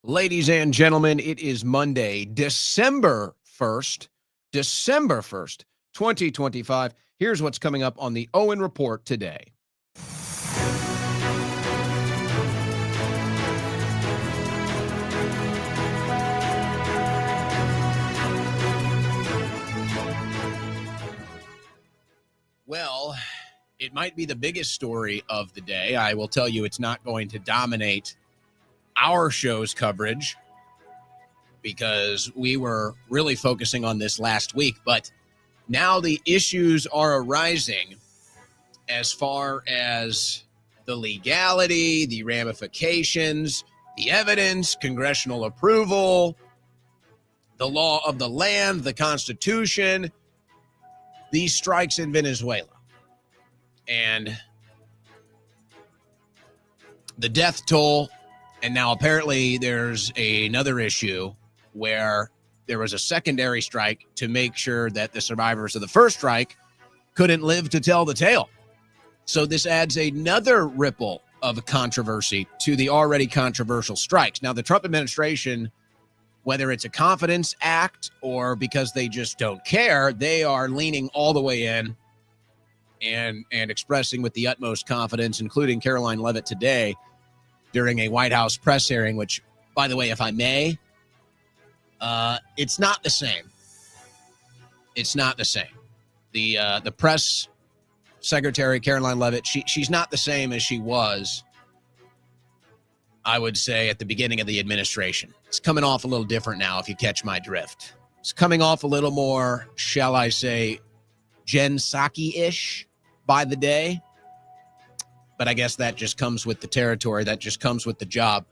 Ladies and gentlemen, it is Monday, December 1st, 2025. Here's what's coming up on the Owen Report today. Well, it might be the biggest story of the day. I will tell you it's not going to dominate our show's coverage because we were really focusing on this last week, but now the issues are arising as far as the legality, the ramifications, the evidence, congressional approval, the law of the land, the Constitution, these strikes in Venezuela, and the death toll. And now apparently there's another issue where there was a secondary strike to make sure that the survivors of the first strike couldn't live to tell the tale. So this adds another ripple of controversy to the already controversial strikes. Now, the Trump administration, whether it's a confidence act or because they just don't care, they are leaning all the way in and expressing with the utmost confidence, including Caroline Leavitt today, during a White House press hearing, which, by the way, if I may, it's not the same. It's not the same. The press secretary, Caroline Leavitt, she's not the same as she was, I would say, at the beginning of the administration. It's coming off a little different now, if you catch my drift. It's coming off a little more, shall I say, Jen Psaki-ish by the day. But I guess that just comes with the territory. That just comes with the job.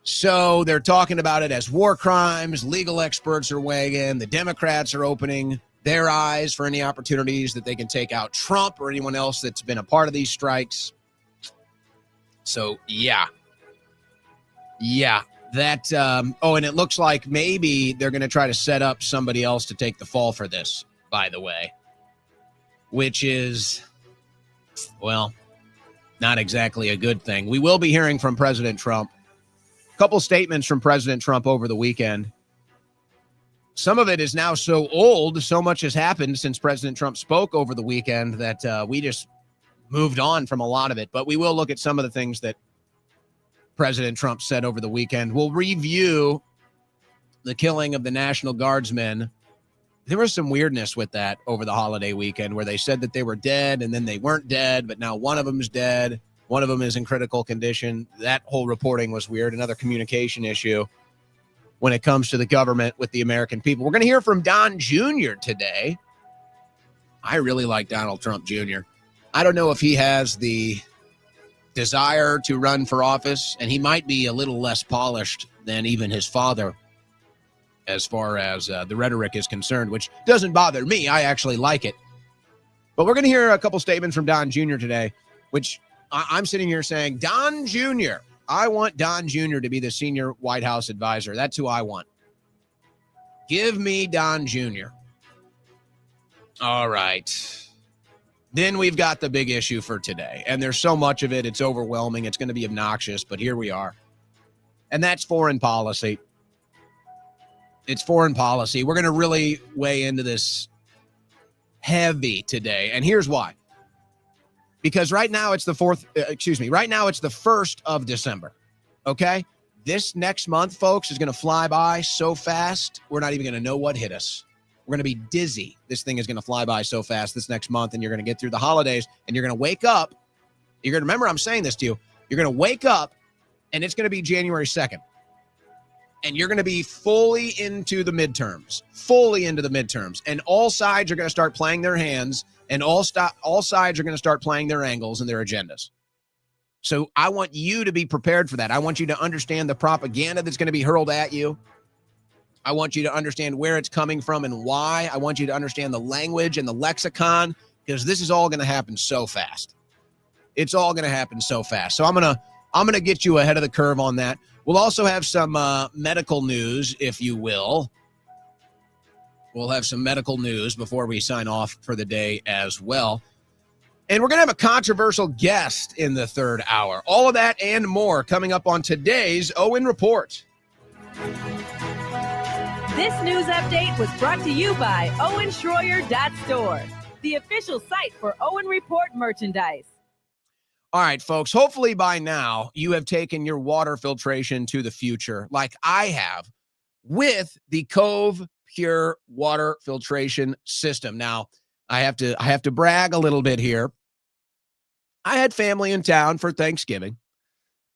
So they're talking about it as war crimes. Legal experts are weighing in. The Democrats are opening their eyes for any opportunities that they can take out Trump or anyone else that's been a part of these strikes. So, yeah. That, and it looks like maybe they're going to try to set up somebody else to take the fall for this, by the way, which is, well, not exactly a good thing. We will be hearing from President Trump. A couple statements from President Trump over the weekend. Some of it is now so old, so much has happened since President Trump spoke over the weekend that we just moved on from a lot of it. But we will look at some of the things that President Trump said over the weekend. We'll review the killing of the National Guardsmen. There was some weirdness with that over the holiday weekend where they said that they were dead and then they weren't dead, but now one of them is dead. One of them is in critical condition. That whole reporting was weird. Another communication issue when it comes to the government with the American people. We're going to hear from Don Jr. today. I really like Donald Trump Jr. I don't know if he has the desire to run for office, and he might be a little less polished than even his father as far as the rhetoric is concerned, which doesn't bother me. I actually like it. But we're going to hear a couple statements from Don Jr. today, which I'm sitting here saying, Don Jr., I want Don Jr. to be the senior White House advisor. That's who I want. Give me Don Jr. All right. Then we've got the big issue for today, and there's so much of it. It's overwhelming. It's going to be obnoxious, but here we are. And that's foreign policy. It's foreign policy. We're going to really weigh into this heavy today. And here's why. Because right now it's the 1st of December. Okay? This next month, folks, is going to fly by so fast, we're not even going to know what hit us. We're going to be dizzy. This thing is going to fly by so fast this next month, and you're going to get through the holidays, and you're going to wake up. You're going to remember I'm saying this to you. You're going to wake up, and it's going to be January 2nd. And you're going to be fully into the midterms. And all sides are going to start playing their hands, and all sides are going to start playing their angles and their agendas. So I want you to be prepared for that. I want you to understand the propaganda that's going to be hurled at you. I want you to understand where it's coming from and why. I want you to understand the language and the lexicon, because this is all going to happen so fast. It's all going to happen so fast. So I'm going to get you ahead of the curve on that. We'll also have some medical news, if you will. We'll have some medical news before we sign off for the day as well. And we're going to have a controversial guest in the third hour. All of that and more coming up on today's Owen Report. This news update was brought to you by OwenSchroyer.store, the official site for Owen Report merchandise. All right, folks, hopefully by now you have taken your water filtration to the future like I have with the CovePure water filtration system. Now, I have to brag a little bit here. I had family in town for Thanksgiving,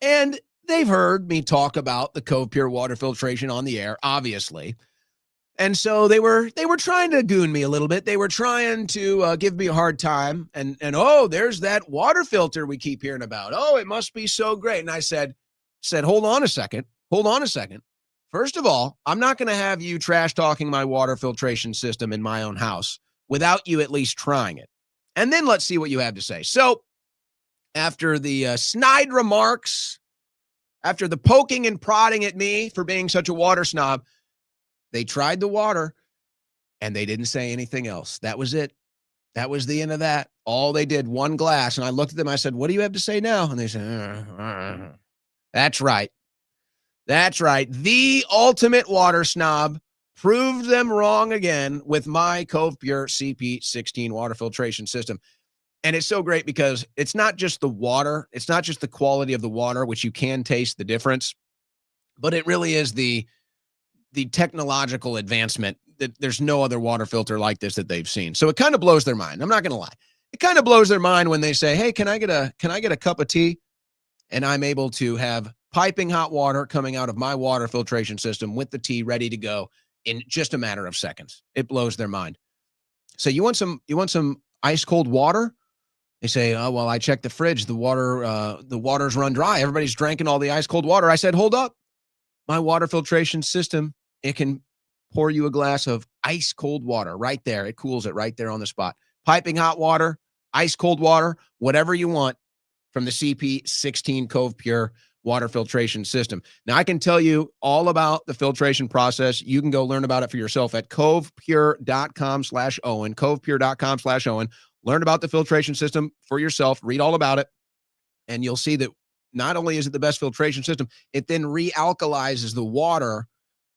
and they've heard me talk about the CovePure water filtration on the air, obviously. And so they were trying to goon me a little bit. They were trying to give me a hard time. And oh, there's that water filter we keep hearing about. Oh, it must be so great. And I said, hold on a second. First of all, I'm not going to have you trash talking my water filtration system in my own house without you at least trying it. And then let's see what you have to say. So after the snide remarks, after the poking and prodding at me for being such a water snob, they tried the water and they didn't say anything else. That was it. That was the end of that. All they did, one glass. And I looked at them. I said, what do you have to say now? And they said, that's right. That's right. The ultimate water snob proved them wrong again with my CovePure CP16 water filtration system. And it's so great because it's not just the water. It's not just the quality of the water, which you can taste the difference, but it really is the technological advancement that there's no other water filter like this that they've seen. So it kind of blows their mind. I'm not going to lie. It kind of blows their mind when they say, hey, can I get a cup of tea? And I'm able to have piping hot water coming out of my water filtration system with the tea ready to go in just a matter of seconds. It blows their mind. So you want some ice cold water? They say, oh, well, I checked the fridge. The water's run dry. Everybody's drinking all the ice cold water. I said, hold up. My water filtration system, it can pour you a glass of ice cold water right there. It cools it right there on the spot. Piping hot water, ice cold water, whatever you want from the CP16 CovePure water filtration system. Now, I can tell you all about the filtration process. You can go learn about it for yourself at covepure.com/Owen, covepure.com/Owen. Learn about the filtration system for yourself. Read all about it. And you'll see that not only is it the best filtration system, it then realkalizes the water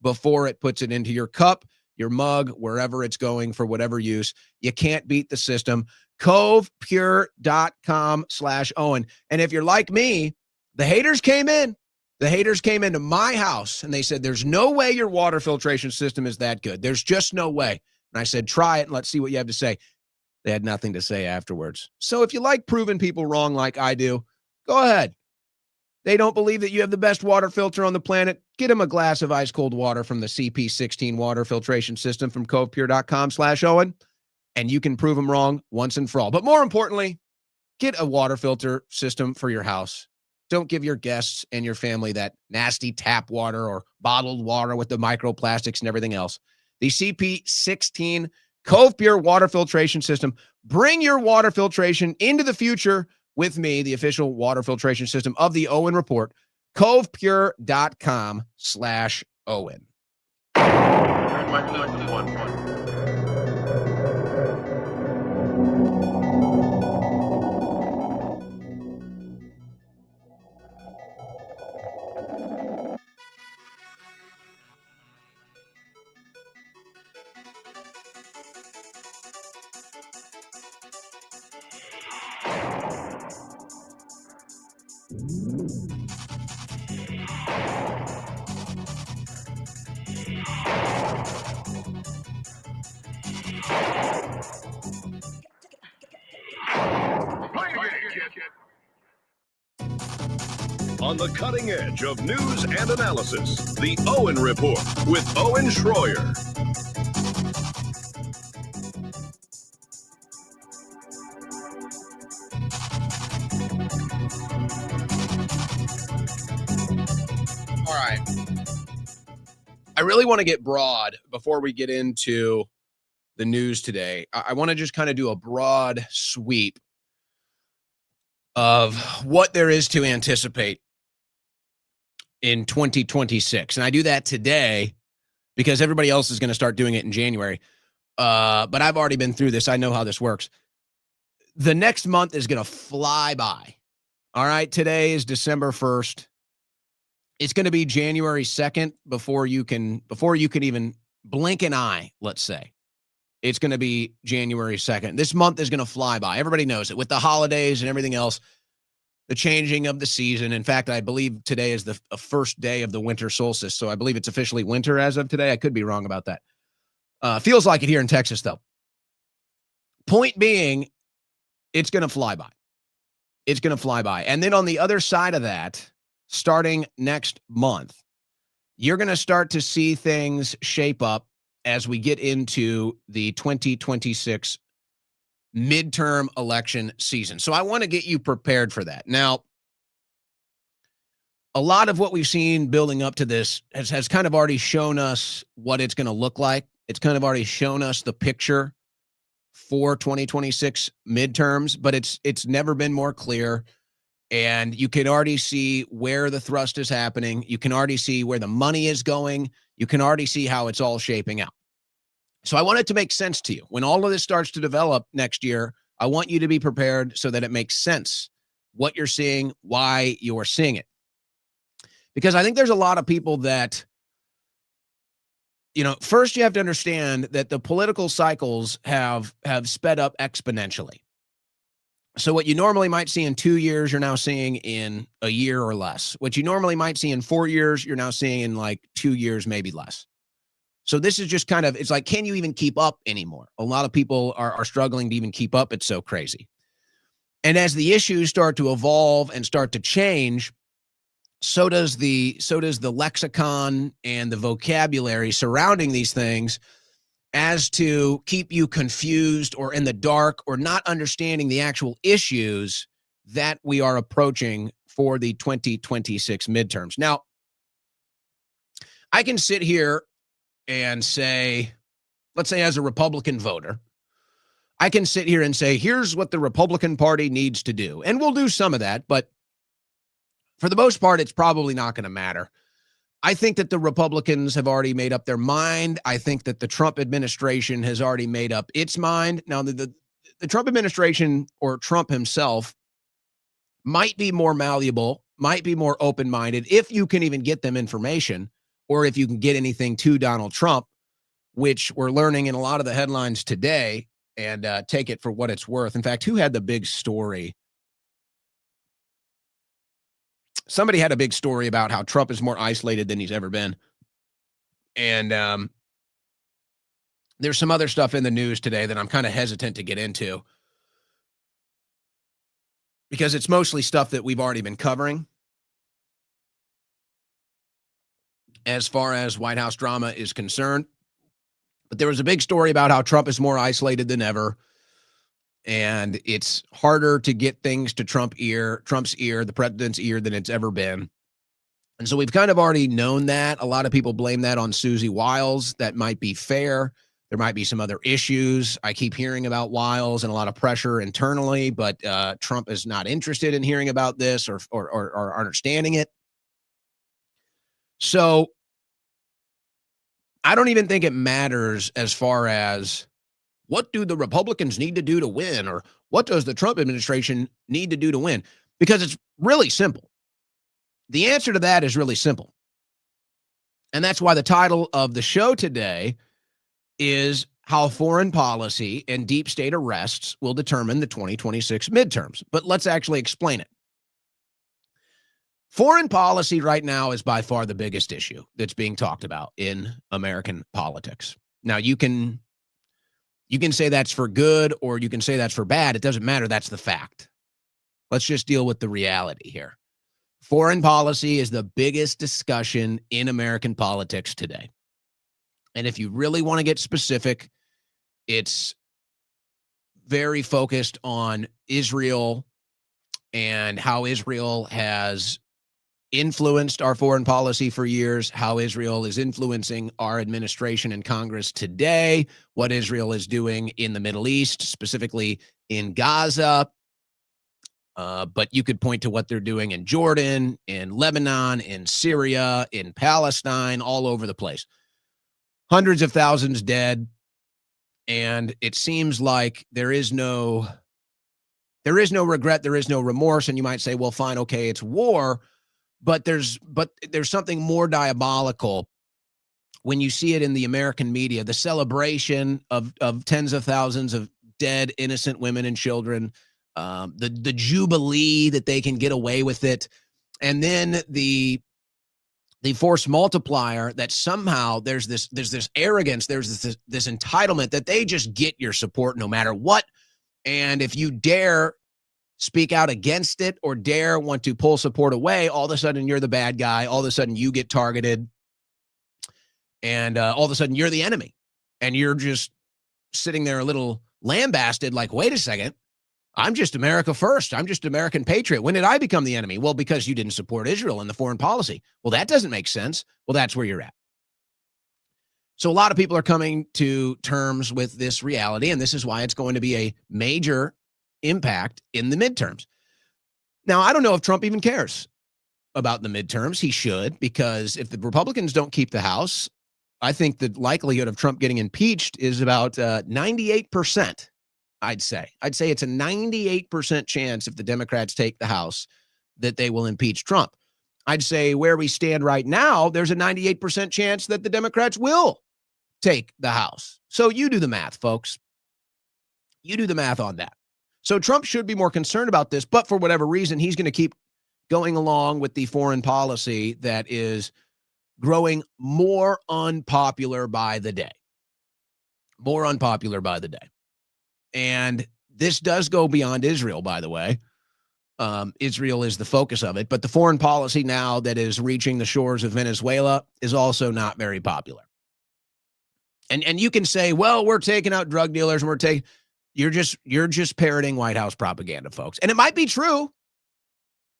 before it puts it into your cup, your mug, wherever it's going for whatever use. You can't beat the system. Covepure.com/Owen. And if you're like me, the haters came in. The haters came into my house and they said, there's no way your water filtration system is that good. There's just no way. And I said, try it and let's see what you have to say. They had nothing to say afterwards. So if you like proving people wrong like I do, go ahead. They don't believe that you have the best water filter on the planet. Get them a glass of ice cold water from the CP16 water filtration system from covepure.com/Owen, and you can prove them wrong once and for all. But more importantly, get a water filter system for your house. Don't give your guests and your family that nasty tap water or bottled water with the microplastics and everything else. The CP16 CovePure water filtration system. Bring your water filtration into the future with me, the official water filtration system of the Owen Report. CovePure.com/Owen. On the cutting edge of news and analysis, the Owen Report with Owen Schroyer. All right. I really want to get broad before we get into the news today. I want to just kind of do a broad sweep of what there is to anticipate in 2026. And I do that today because everybody else is going to start doing it in January. But I've already been through this. I know how this works. The next month is going to fly by. All right. Today is December 1st. It's going to be January 2nd before you can even blink an eye, let's say. It's going to be January 2nd. This month is going to fly by. Everybody knows it with the holidays and everything else, the changing of the season. In fact, I believe today is the first day of the winter solstice. So I believe it's officially winter as of today. I could be wrong about that. Feels like it here in Texas, though. Point being, it's going to fly by. It's going to fly by. And then on the other side of that, starting next month, you're going to start to see things shape up as we get into the 2026 midterm election season. So I want to get you prepared for that. Now, a lot of what we've seen building up to this has kind of already shown us what it's going to look like. It's kind of already shown us the picture for 2026 midterms, but it's never been more clear. And you can already see where the thrust is happening. You can already see where the money is going. You can already see how it's all shaping out. So I want it to make sense to you. When all of this starts to develop next year, I want you to be prepared so that it makes sense what you're seeing, why you're seeing it. Because I think there's a lot of people that, first you have to understand that the political cycles have sped up exponentially. So what you normally might see in 2 years, you're now seeing in a year or less. What you normally might see in 4 years, you're now seeing in like 2 years, maybe less. So this is just kind of, it's like, can you even keep up anymore? A lot of people are struggling to even keep up. It's so crazy. And as the issues start to evolve and start to change, so does the lexicon and the vocabulary surrounding these things, as to keep you confused or in the dark or not understanding the actual issues that we are approaching for the 2026 midterms. Now, I can sit here and say, let's say as a Republican voter, I can sit here and say, here's what the Republican Party needs to do. And we'll do some of that, but for the most part, it's probably not going to matter. I think that the Republicans have already made up their mind. I think that the Trump administration has already made up its mind. Now, the Trump administration or Trump himself might be more malleable, might be more open-minded if you can even get them information, or if you can get anything to Donald Trump, which we're learning in a lot of the headlines today, and take it for what it's worth. In fact, who had the big story? Somebody had a big story about how Trump is more isolated than he's ever been. And there's some other stuff in the news today that I'm kind of hesitant to get into, because it's mostly stuff that we've already been covering as far as White House drama is concerned. But there was a big story about how Trump is more isolated than ever, and it's harder to get things to Trump's ear, the president's ear, than it's ever been. And so we've kind of already known that. A lot of people blame that on Susie Wiles. That might be fair. There might be some other issues. I keep hearing about Wiles and a lot of pressure internally, but Trump is not interested in hearing about this or understanding it. So I don't even think it matters as far as what do the Republicans need to do to win, or what does the Trump administration need to do to win? Because it's really simple. The answer to that is really simple. And that's why the title of the show today is How Foreign Policy and Deep State Arrests Will Determine the 2026 Midterms. But let's actually explain it. Foreign policy right now is by far the biggest issue that's being talked about in American politics. Now, you can say that's for good or you can say that's for bad. It doesn't matter. That's the fact. Let's just deal with the reality here. Foreign policy is the biggest discussion in American politics today. And if you really want to get specific, it's very focused on Israel and how Israel has influenced our foreign policy for years, how Israel is influencing our administration and Congress today, what Israel is doing in the Middle East, specifically in Gaza. But you could point to what they're doing in Jordan, in Lebanon, in Syria, in Palestine, all over the place. Hundreds of thousands dead. And it seems like there is no There is no regret. There is no remorse. And you might say, well, fine, okay, it's war. But there's something more diabolical when you see it in the American media, the celebration of tens of thousands of dead, innocent women and children, the jubilee that they can get away with it. And then the force multiplier that somehow there's this arrogance, there's this entitlement that they just get your support no matter what. And if you dare speak out against it or dare want to pull support away, all of a sudden you're the bad guy. All of a sudden you get targeted. And all of a sudden you're the enemy. And you're just sitting there a little lambasted like, wait a second, I'm just America first. I'm just American patriot. When did I become the enemy? Well, because you didn't support Israel in the foreign policy. Well, that doesn't make sense. Well, that's where you're at. So a lot of people are coming to terms with this reality, and this is why it's going to be a major impact in the midterms. Now, I don't know if Trump even cares about the midterms. He should, because if the Republicans don't keep the House, I think the likelihood of Trump getting impeached is about 98%, I'd say. I'd say it's a 98% chance if the Democrats take the House that they will impeach Trump. I'd say where we stand right now, there's a 98% chance that the Democrats will take the House. So you do the math, folks. You do the math on that. So Trump should be more concerned about this, but for whatever reason, he's going to keep going along with the foreign policy that is growing more unpopular by the day. More unpopular by the day. And this does go beyond Israel, by the way. Israel is the focus of it, but the foreign policy now that is reaching the shores of Venezuela is also not very popular. And you can say, well, we're taking out drug dealers and you're just parroting White House propaganda, folks. And it might be true.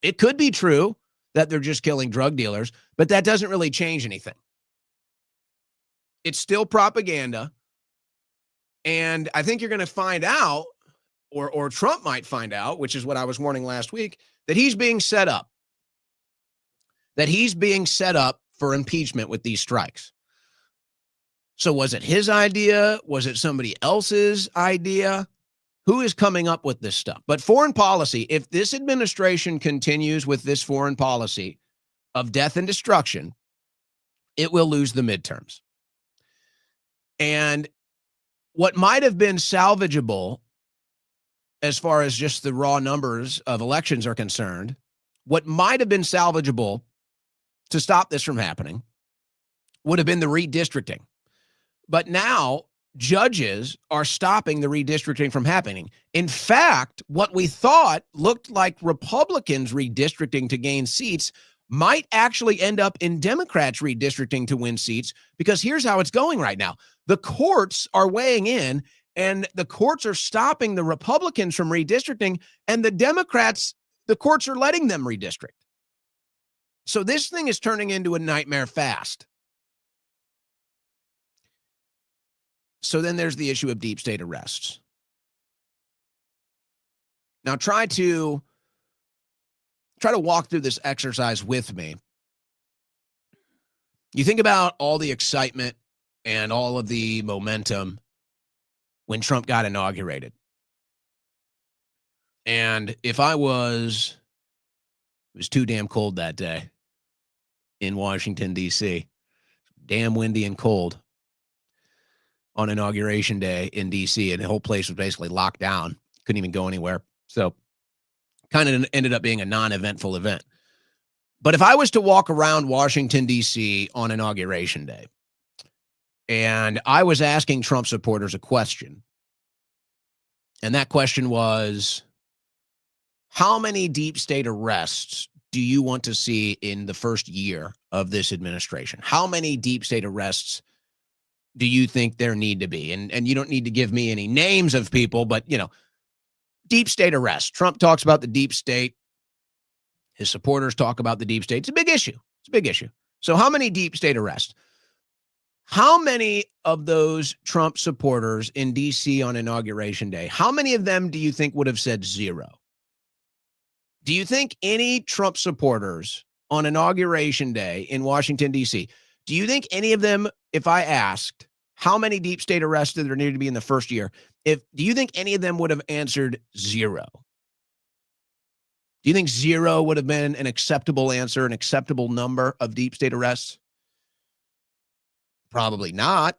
It could be true that they're just killing drug dealers, but that doesn't really change anything. It's still propaganda. And I think you're going to find out, or Trump might find out, which is what I was warning last week, that he's being set up. That he's being set up for impeachment with these strikes. So was it his idea? Was it somebody else's idea? Who is coming up with this stuff? But foreign policy, if this administration continues with this foreign policy of death and destruction, it will lose the midterms. And what might have been salvageable as far as just the raw numbers of elections are concerned, what might have been salvageable to stop this from happening would have been the redistricting. But now judges are stopping the redistricting from happening. In fact, what we thought looked like Republicans redistricting to gain seats might actually end up in Democrats redistricting to win seats, because here's how it's going right now. The courts are weighing in, and the courts are stopping the Republicans from redistricting, and the Democrats, the courts are letting them redistrict. So this thing is turning into a nightmare fast. So then there's the issue of deep state arrests. Now try to walk through this exercise with me. You think about all the excitement and all of the momentum when Trump got inaugurated. And if it was too damn cold that day in Washington, D.C., damn windy and cold on Inauguration Day in D.C., and the whole place was basically locked down. Couldn't even go anywhere. So kind of ended up being a non-eventful event. But if I was to walk around Washington, D.C. on Inauguration Day, and I was asking Trump supporters a question, and that question was, how many deep state arrests do you want to see in the first year of this administration? How many deep state arrests do you think there need to be? And you don't need to give me any names of people, but, deep state arrests. Trump talks about the deep state. His supporters talk about the deep state. It's a big issue. It's a big issue. So how many deep state arrests? How many of those Trump supporters in D.C. on Inauguration Day, how many of them do you think would have said zero? Do you think any Trump supporters on Inauguration Day in Washington, D.C., do you think any of them, if I asked how many deep state arrests there needed to be in the first year, do you think any of them would have answered zero? Do you think 0 would have been an acceptable answer, an acceptable number of deep state arrests? Probably not.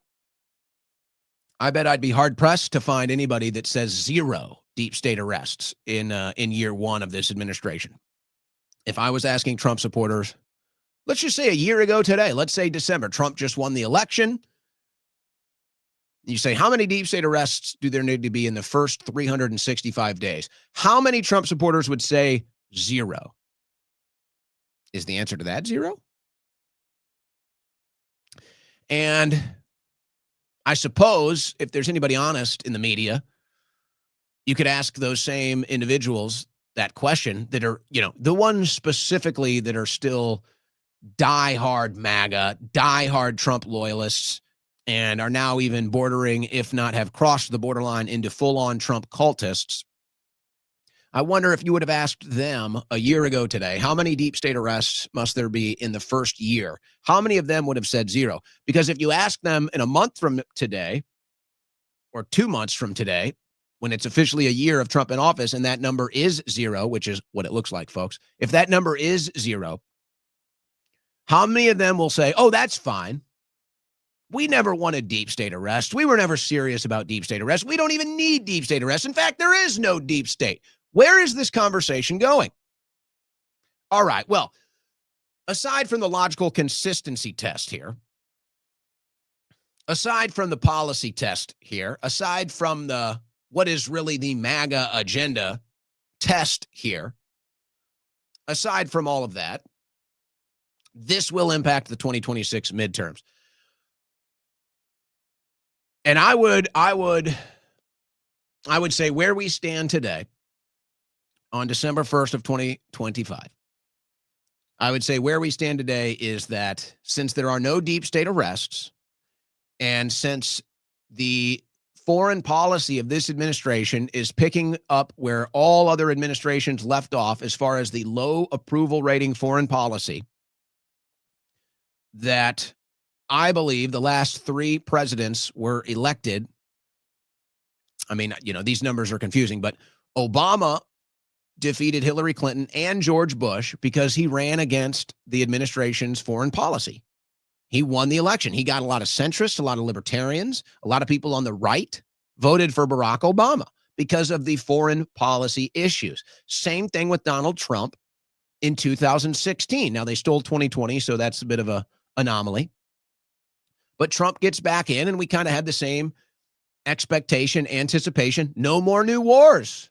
I bet I'd be hard-pressed to find anybody that says 0 deep state arrests in year one of this administration. If I was asking Trump supporters, let's just say a year ago today, let's say December, Trump just won the election. You say, how many deep state arrests do there need to be in the first 365 days? How many Trump supporters would say 0? Is the answer to that 0? And I suppose if there's anybody honest in the media, you could ask those same individuals that question that are, the ones specifically that are still diehard MAGA, diehard Trump loyalists, and are now even bordering, if not have crossed the borderline into full-on Trump cultists. I wonder if you would have asked them a year ago today, how many deep state arrests must there be in the first year? How many of them would have said 0? Because if you ask them in a month from today or 2 months from today, when it's officially a year of Trump in office and that number is 0, which is what it looks like, folks, if that number is 0, how many of them will say, oh, that's fine. We never wanted deep state arrest. We were never serious about deep state arrest. We don't even need deep state arrest. In fact, there is no deep state. Where is this conversation going? All right. Well, aside from the logical consistency test here, aside from the policy test here, aside from the what is really the MAGA agenda test here, aside from all of that, this will impact the 2026 midterms. And I would say where we stand today on December 1st of 2025, I would say where we stand today is that since there are no deep state arrests, and since the foreign policy of this administration is picking up where all other administrations left off as far as the low approval rating foreign policy, that I believe the last 3 presidents were elected. I mean, these numbers are confusing, but Obama defeated Hillary Clinton and George Bush because he ran against the administration's foreign policy. He won the election. He got a lot of centrists, a lot of libertarians, a lot of people on the right voted for Barack Obama because of the foreign policy issues. Same thing with Donald Trump in 2016. Now, they stole 2020, so that's a bit of an anomaly. But Trump gets back in, and we kind of had the same expectation, anticipation. No more new wars.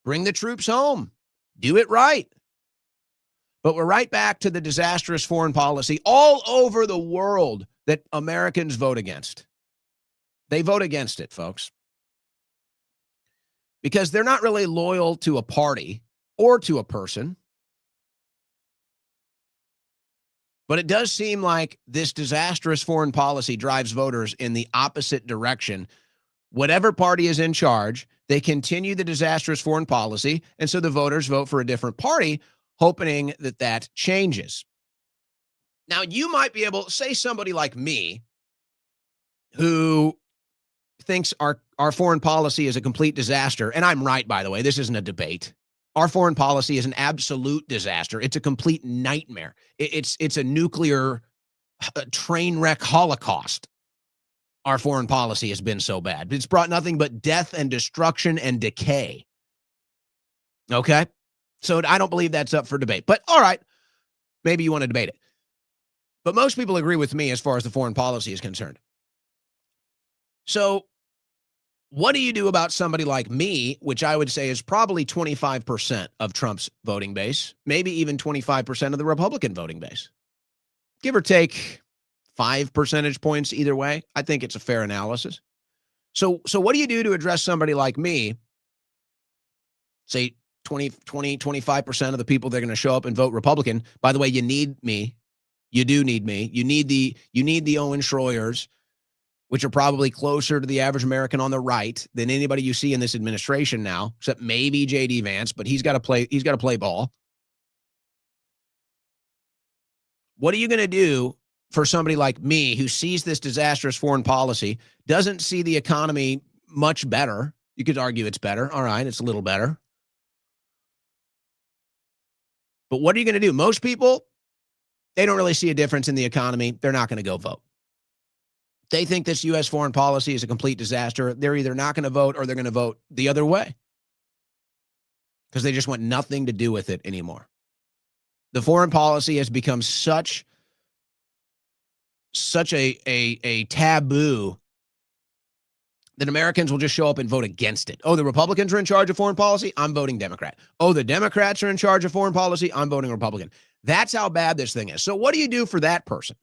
Bring the troops home. Do it right. But we're right back to the disastrous foreign policy all over the world that Americans vote against. They vote against it, folks, because they're not really loyal to a party or to a person. But it does seem like this disastrous foreign policy drives voters in the opposite direction. Whatever party is in charge, they continue the disastrous foreign policy, and so the voters vote for a different party, hoping that that changes. Now, you might be able to say somebody like me who thinks our foreign policy is a complete disaster, and I'm right, by the way, this isn't a debate. Our foreign policy is an absolute disaster. It's a complete nightmare. It's a nuclear train wreck holocaust. Our foreign policy has been so bad. It's brought nothing but death and destruction and decay. Okay? So I don't believe that's up for debate. But all right, maybe you want to debate it. But most people agree with me as far as the foreign policy is concerned. So what do you do about somebody like me, which I would say is probably 25% of Trump's voting base, maybe even 25% of the Republican voting base? Give or take 5 percentage points either way. I think it's a fair analysis. So what do you do to address somebody like me? Say 25% of the people that are going to show up and vote Republican. By the way, you need me. You do need me. You need the Owen Schroyers, which are probably closer to the average American on the right than anybody you see in this administration now, except maybe J.D. Vance, but he's got to play ball. What are you going to do for somebody like me who sees this disastrous foreign policy, doesn't see the economy much better? You could argue it's better. All right, it's a little better. But what are you going to do? Most people, they don't really see a difference in the economy. They're not going to go vote. They think this U.S. foreign policy is a complete disaster. They're either not going to vote or they're going to vote the other way because they just want nothing to do with it anymore. The foreign policy has become such a taboo that Americans will just show up and vote against it. Oh, the Republicans are in charge of foreign policy? I'm voting Democrat. Oh, the Democrats are in charge of foreign policy? I'm voting Republican. That's how bad this thing is. So what do you do for that person?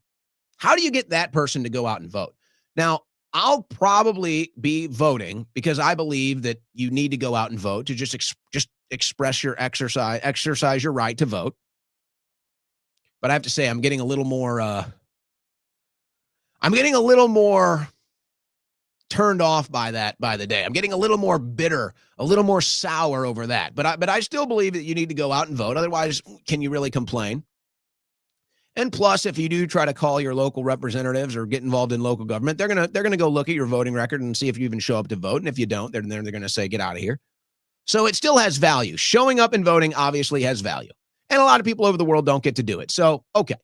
How do you get that person to go out and vote? Now, I'll probably be voting because I believe that you need to go out and vote to just express your exercise your right to vote. But I have to say, I'm getting a little more turned off by that by the day. I'm getting a little more bitter, a little more sour over that. But I still believe that you need to go out and vote. Otherwise, can you really complain? And plus, if you do try to call your local representatives or get involved in local government, they're gonna go look at your voting record and see if you even show up to vote. And if you don't, they're gonna say, get out of here. So it still has value. Showing up and voting obviously has value. And a lot of people over the world don't get to do it. So, okay.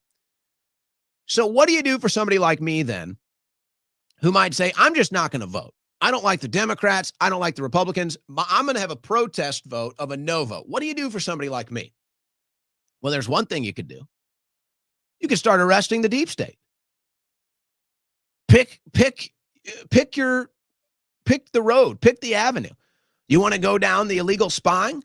So what do you do for somebody like me then, who might say, I'm just not going to vote. I don't like the Democrats. I don't like the Republicans. I'm going to have a protest vote of a no vote. What do you do for somebody like me? Well, there's one thing you could do. You could start arresting the deep state. Pick the road, pick the avenue. You want to go down the illegal spying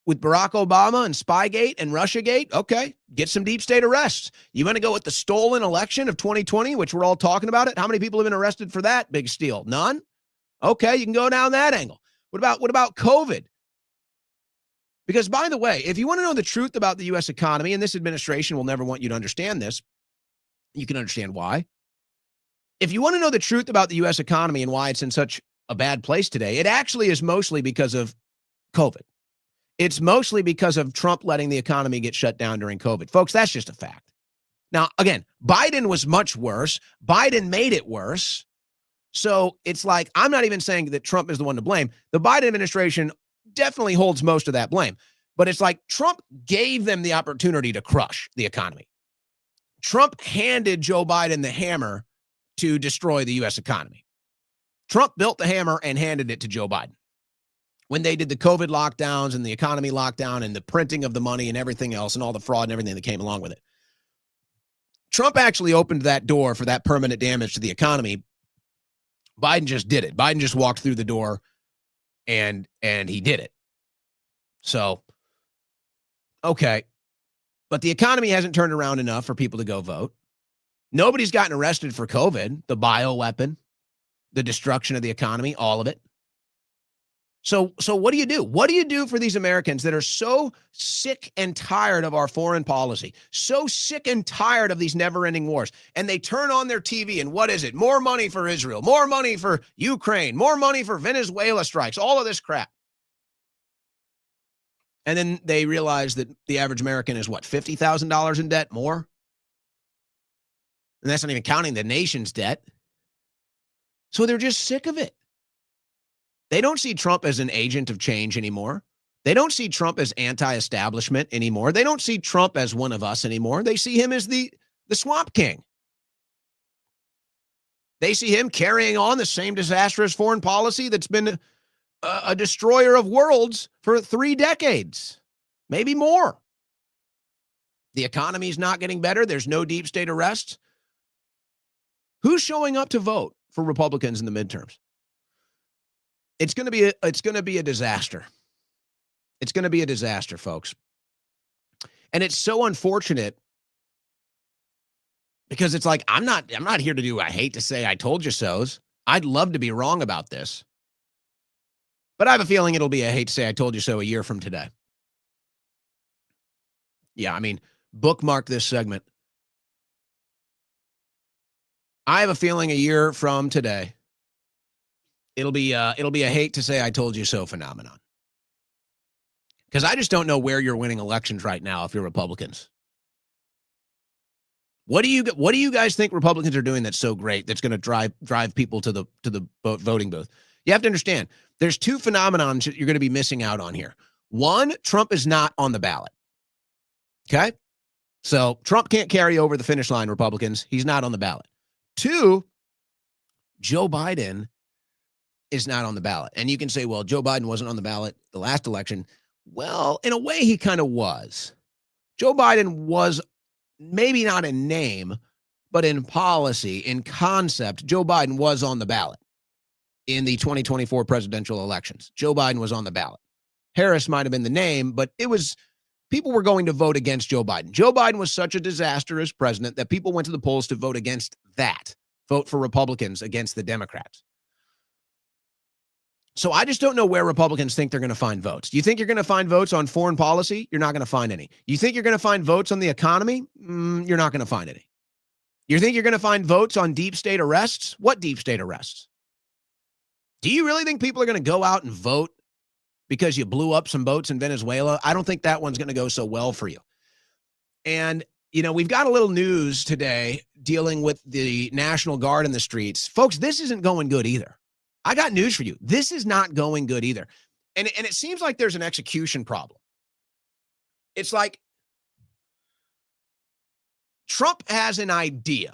with Barack Obama and Spygate and Russiagate? Okay, get some deep state arrests. You want to go with the stolen election of 2020, which we're all talking about it? How many people have been arrested for that big steal? None? Okay, you can go down that angle. What about COVID? Because, by the way, if you want to know the truth about the U.S. economy, and this administration will never want you to understand this, you can understand why. If you want to know the truth about the U.S. economy and why it's in such a bad place today, it actually is mostly because of COVID. It's mostly because of Trump letting the economy get shut down during COVID. Folks, that's just a fact. Now, again, Biden was much worse. Biden made it worse. So it's like, I'm not even saying that Trump is the one to blame. The Biden administration definitely holds most of that blame. But it's like Trump gave them the opportunity to crush the economy. Trump handed Joe Biden the hammer to destroy the U.S. economy. Trump built the hammer and handed it to Joe Biden when they did the COVID lockdowns and the economy lockdown and the printing of the money and everything else and all the fraud and everything that came along with it. Trump actually opened that door for that permanent damage to the economy. Biden just did it. Biden just walked through the door and he did it. So, okay. But the economy hasn't turned around enough for people to go vote. Nobody's gotten arrested for COVID, the bioweapon, the destruction of the economy, all of it. So what do you do? What do you do for these Americans that are so sick and tired of our foreign policy, so sick and tired of these never-ending wars, and they turn on their TV and what is it? More money for Israel, more money for Ukraine, more money for Venezuela strikes, all of this crap. And then they realize that the average American is what, $50,000 in debt, more? And that's not even counting the nation's debt. So they're just sick of it. They don't see Trump as an agent of change anymore. They don't see Trump as anti-establishment anymore. They don't see Trump as one of us anymore. They see him as the Swamp King. They see him carrying on the same disastrous foreign policy that's been a destroyer of worlds for 3 decades, maybe more. The economy's not getting better. There's no deep state arrests. Who's showing up to vote for Republicans in the midterms? It's going to be a disaster. It's going to be a disaster, folks. And it's so unfortunate because it's like, I'm not here to do, I hate to say I told you so's. I'd love to be wrong about this. But I have a feeling it'll be a hate to say I told you so a year from today. Yeah, I mean, bookmark this segment. I have a feeling a year from today, it'll be a hate to say I told you so phenomenon. Because I just don't know where you're winning elections right now if you're Republicans. What do you guys think Republicans are doing that's so great that's going to drive people to the voting booth? You have to understand, there's 2 phenomenons that you're going to be missing out on here. One, Trump is not on the ballot. Okay? So Trump can't carry over the finish line, Republicans. He's not on the ballot. 2, Joe Biden is not on the ballot. And you can say, well, Joe Biden wasn't on the ballot the last election. Well, in a way, he kind of was. Joe Biden was maybe not in name, but in policy, in concept, Joe Biden was on the ballot in the 2024 presidential elections. Joe Biden was on the ballot. Harris might have been the name, but it was people were going to vote against Joe Biden. Joe Biden was such a disaster as president that people went to the polls to vote against that, vote for Republicans against the Democrats. So I just don't know where Republicans think they're going to find votes. Do you think you're going to find votes on foreign policy? You're not going to find any. You think you're going to find votes on the economy? You're not going to find any. You think you're going to find votes on deep state arrests? What deep state arrests? Do you really think people are going to go out and vote because you blew up some boats in Venezuela? I don't think that one's going to go so well for you. And, you know, we've got a little news today dealing with the National Guard in the streets. Folks, this isn't going good either. I got news for you. This is not going good either. And it seems like there's an execution problem. It's like Trump has an idea,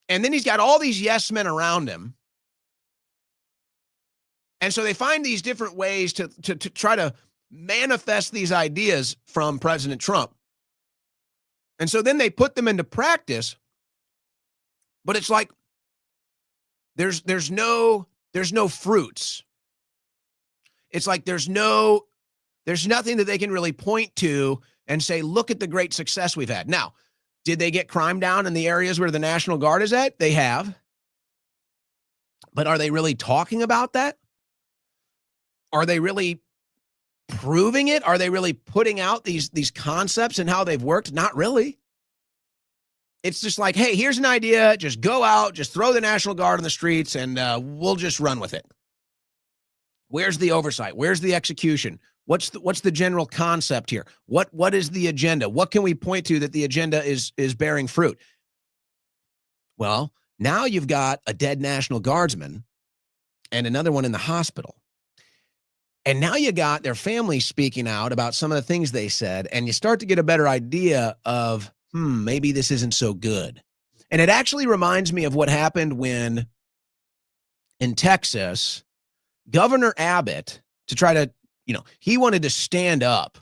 and then he's got all these yes men around him. And so they find these different ways to try to manifest these ideas from President Trump. And so then they put them into practice, but it's like there's no fruits. It's like there's nothing that they can really point to and say, look at the great success we've had. Now, did they get crime down in the areas where the National Guard is at? They have. But are they really talking about that? Are they really proving it? Are they really putting out these concepts and how they've worked? Not really. It's just like, hey, here's an idea. Just go out, just throw the National Guard on the streets, and we'll just run with it. Where's the oversight? Where's the execution? What's the general concept here? What is the agenda? What can we point to that the agenda is bearing fruit? Well, now you've got a dead National Guardsman and another one in the hospital. And now you got their family speaking out about some of the things they said, and you start to get a better idea of, maybe this isn't so good. And it actually reminds me of what happened when in Texas, Governor Abbott, to try to, he wanted to stand up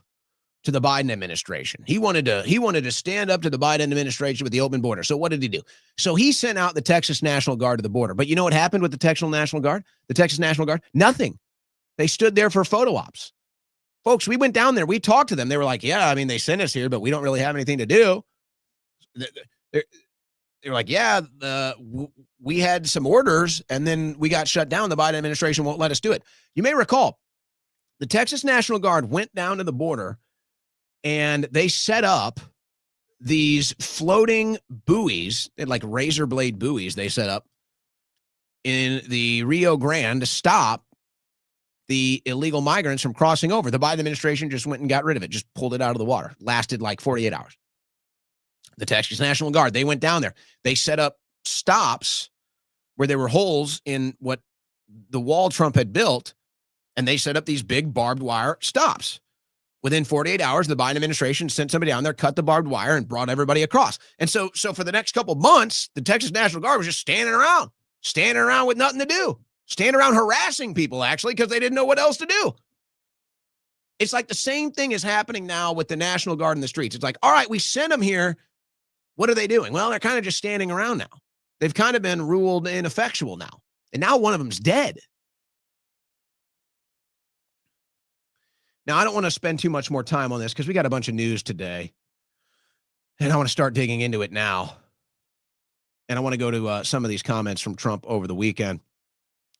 to the Biden administration. He wanted to stand up to the Biden administration with the open border. So what did he do? So he sent out the Texas National Guard to the border. But you know what happened with the Texas National Guard? The Texas National Guard? Nothing. They stood there for photo ops. Folks, we went down there. We talked to them. They were like, yeah, I mean, they sent us here, but we don't really have anything to do. They were like, yeah, we had some orders, and then we got shut down. The Biden administration won't let us do it. You may recall, the Texas National Guard went down to the border, and they set up these floating buoys, like razor blade buoys they set up in the Rio Grande to stop the illegal migrants from crossing over. The Biden administration just went and got rid of it, just pulled it out of the water. Lasted like 48 hours. The Texas National Guard, they went down there. They set up stops where there were holes in what the wall Trump had built, and they set up these big barbed wire stops. Within 48 hours, the Biden administration sent somebody down there, cut the barbed wire, and brought everybody across. And so for the next couple months, the Texas National Guard was just standing around with nothing to do. Standing around harassing people, actually, because they didn't know what else to do. It's like the same thing is happening now with the National Guard in the streets. It's like, all right, we sent them here. What are they doing? Well, they're kind of just standing around now. They've kind of been ruled ineffectual now. And now one of them's dead. Now, I don't want to spend too much more time on this because we got a bunch of news today. And I want to start digging into it now. And I want to go to some of these comments from Trump over the weekend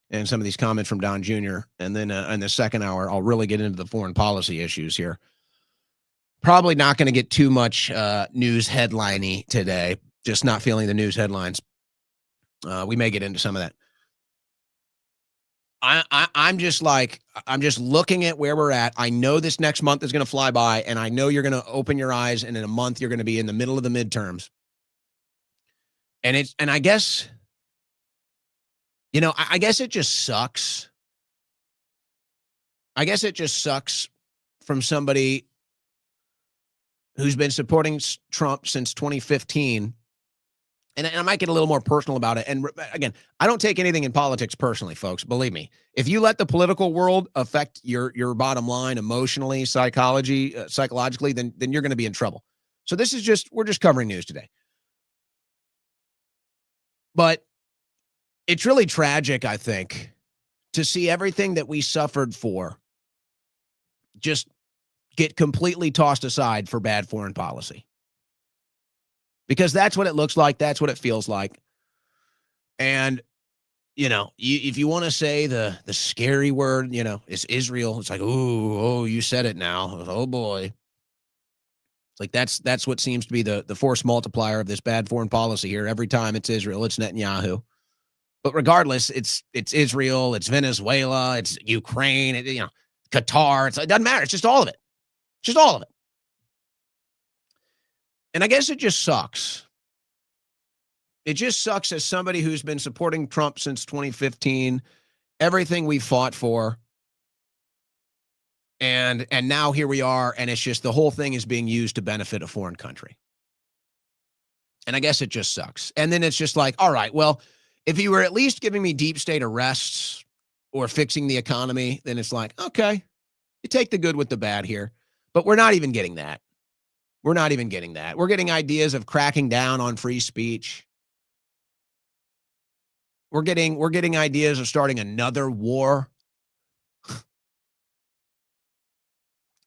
and some of these comments from Don Jr. And then in the second hour, I'll really get into the foreign policy issues here. Probably not going to get too much news headline-y today. Just not feeling the news headlines. We may get into some of that. I'm just looking at where we're at. I know this next month is going to fly by, and I know you're going to open your eyes, and in a month you're going to be in the middle of the midterms. And I guess, I guess it just sucks. I guess it just sucks from somebody who's been supporting Trump since 2015, and I might get a little more personal about it. And again, I don't take anything in politics personally, folks. Believe me. If you let the political world affect your bottom line emotionally, psychologically, then you're going to be in trouble. So this is we're just covering news today. But it's really tragic, I think, to see everything that we suffered for just get completely tossed aside for bad foreign policy. Because that's what it looks like. That's what it feels like. And, if you want to say the scary word, it's Israel. It's like, oh, you said it now. Oh, boy. It's like that's what seems to be the force multiplier of this bad foreign policy here. Every time it's Israel, it's Netanyahu. But regardless, it's Israel, it's Venezuela, it's Ukraine, Qatar. It doesn't matter. It's just all of it. Just all of it. And I guess it just sucks. It just sucks as somebody who's been supporting Trump since 2015, everything we fought for. And now here we are, and it's just the whole thing is being used to benefit a foreign country. And I guess it just sucks. And then it's just like, all right, well, if you were at least giving me deep state arrests or fixing the economy, then it's like, okay, you take the good with the bad here. But we're not even getting that. We're not even getting that. We're getting ideas of cracking down on free speech. We're getting ideas of starting another war.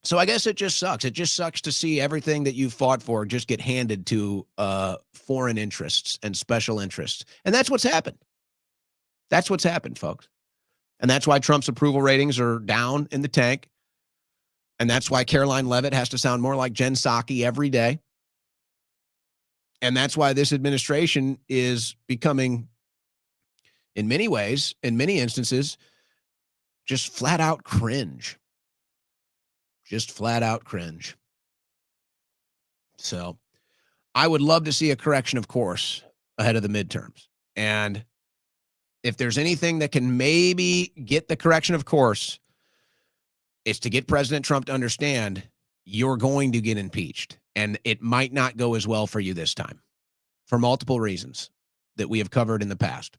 So I guess it just sucks. It just sucks to see everything that you fought for just get handed to foreign interests and special interests. And that's what's happened. That's what's happened, folks. And that's why Trump's approval ratings are down in the tank. And that's why Caroline Leavitt has to sound more like Jen Psaki every day. And that's why this administration is becoming, in many ways, in many instances, just flat out cringe. Just flat out cringe. So I would love to see a correction of course ahead of the midterms. And if there's anything that can maybe get the correction of course, it's to get President Trump to understand you're going to get impeached. And it might not go as well for you this time for multiple reasons that we have covered in the past.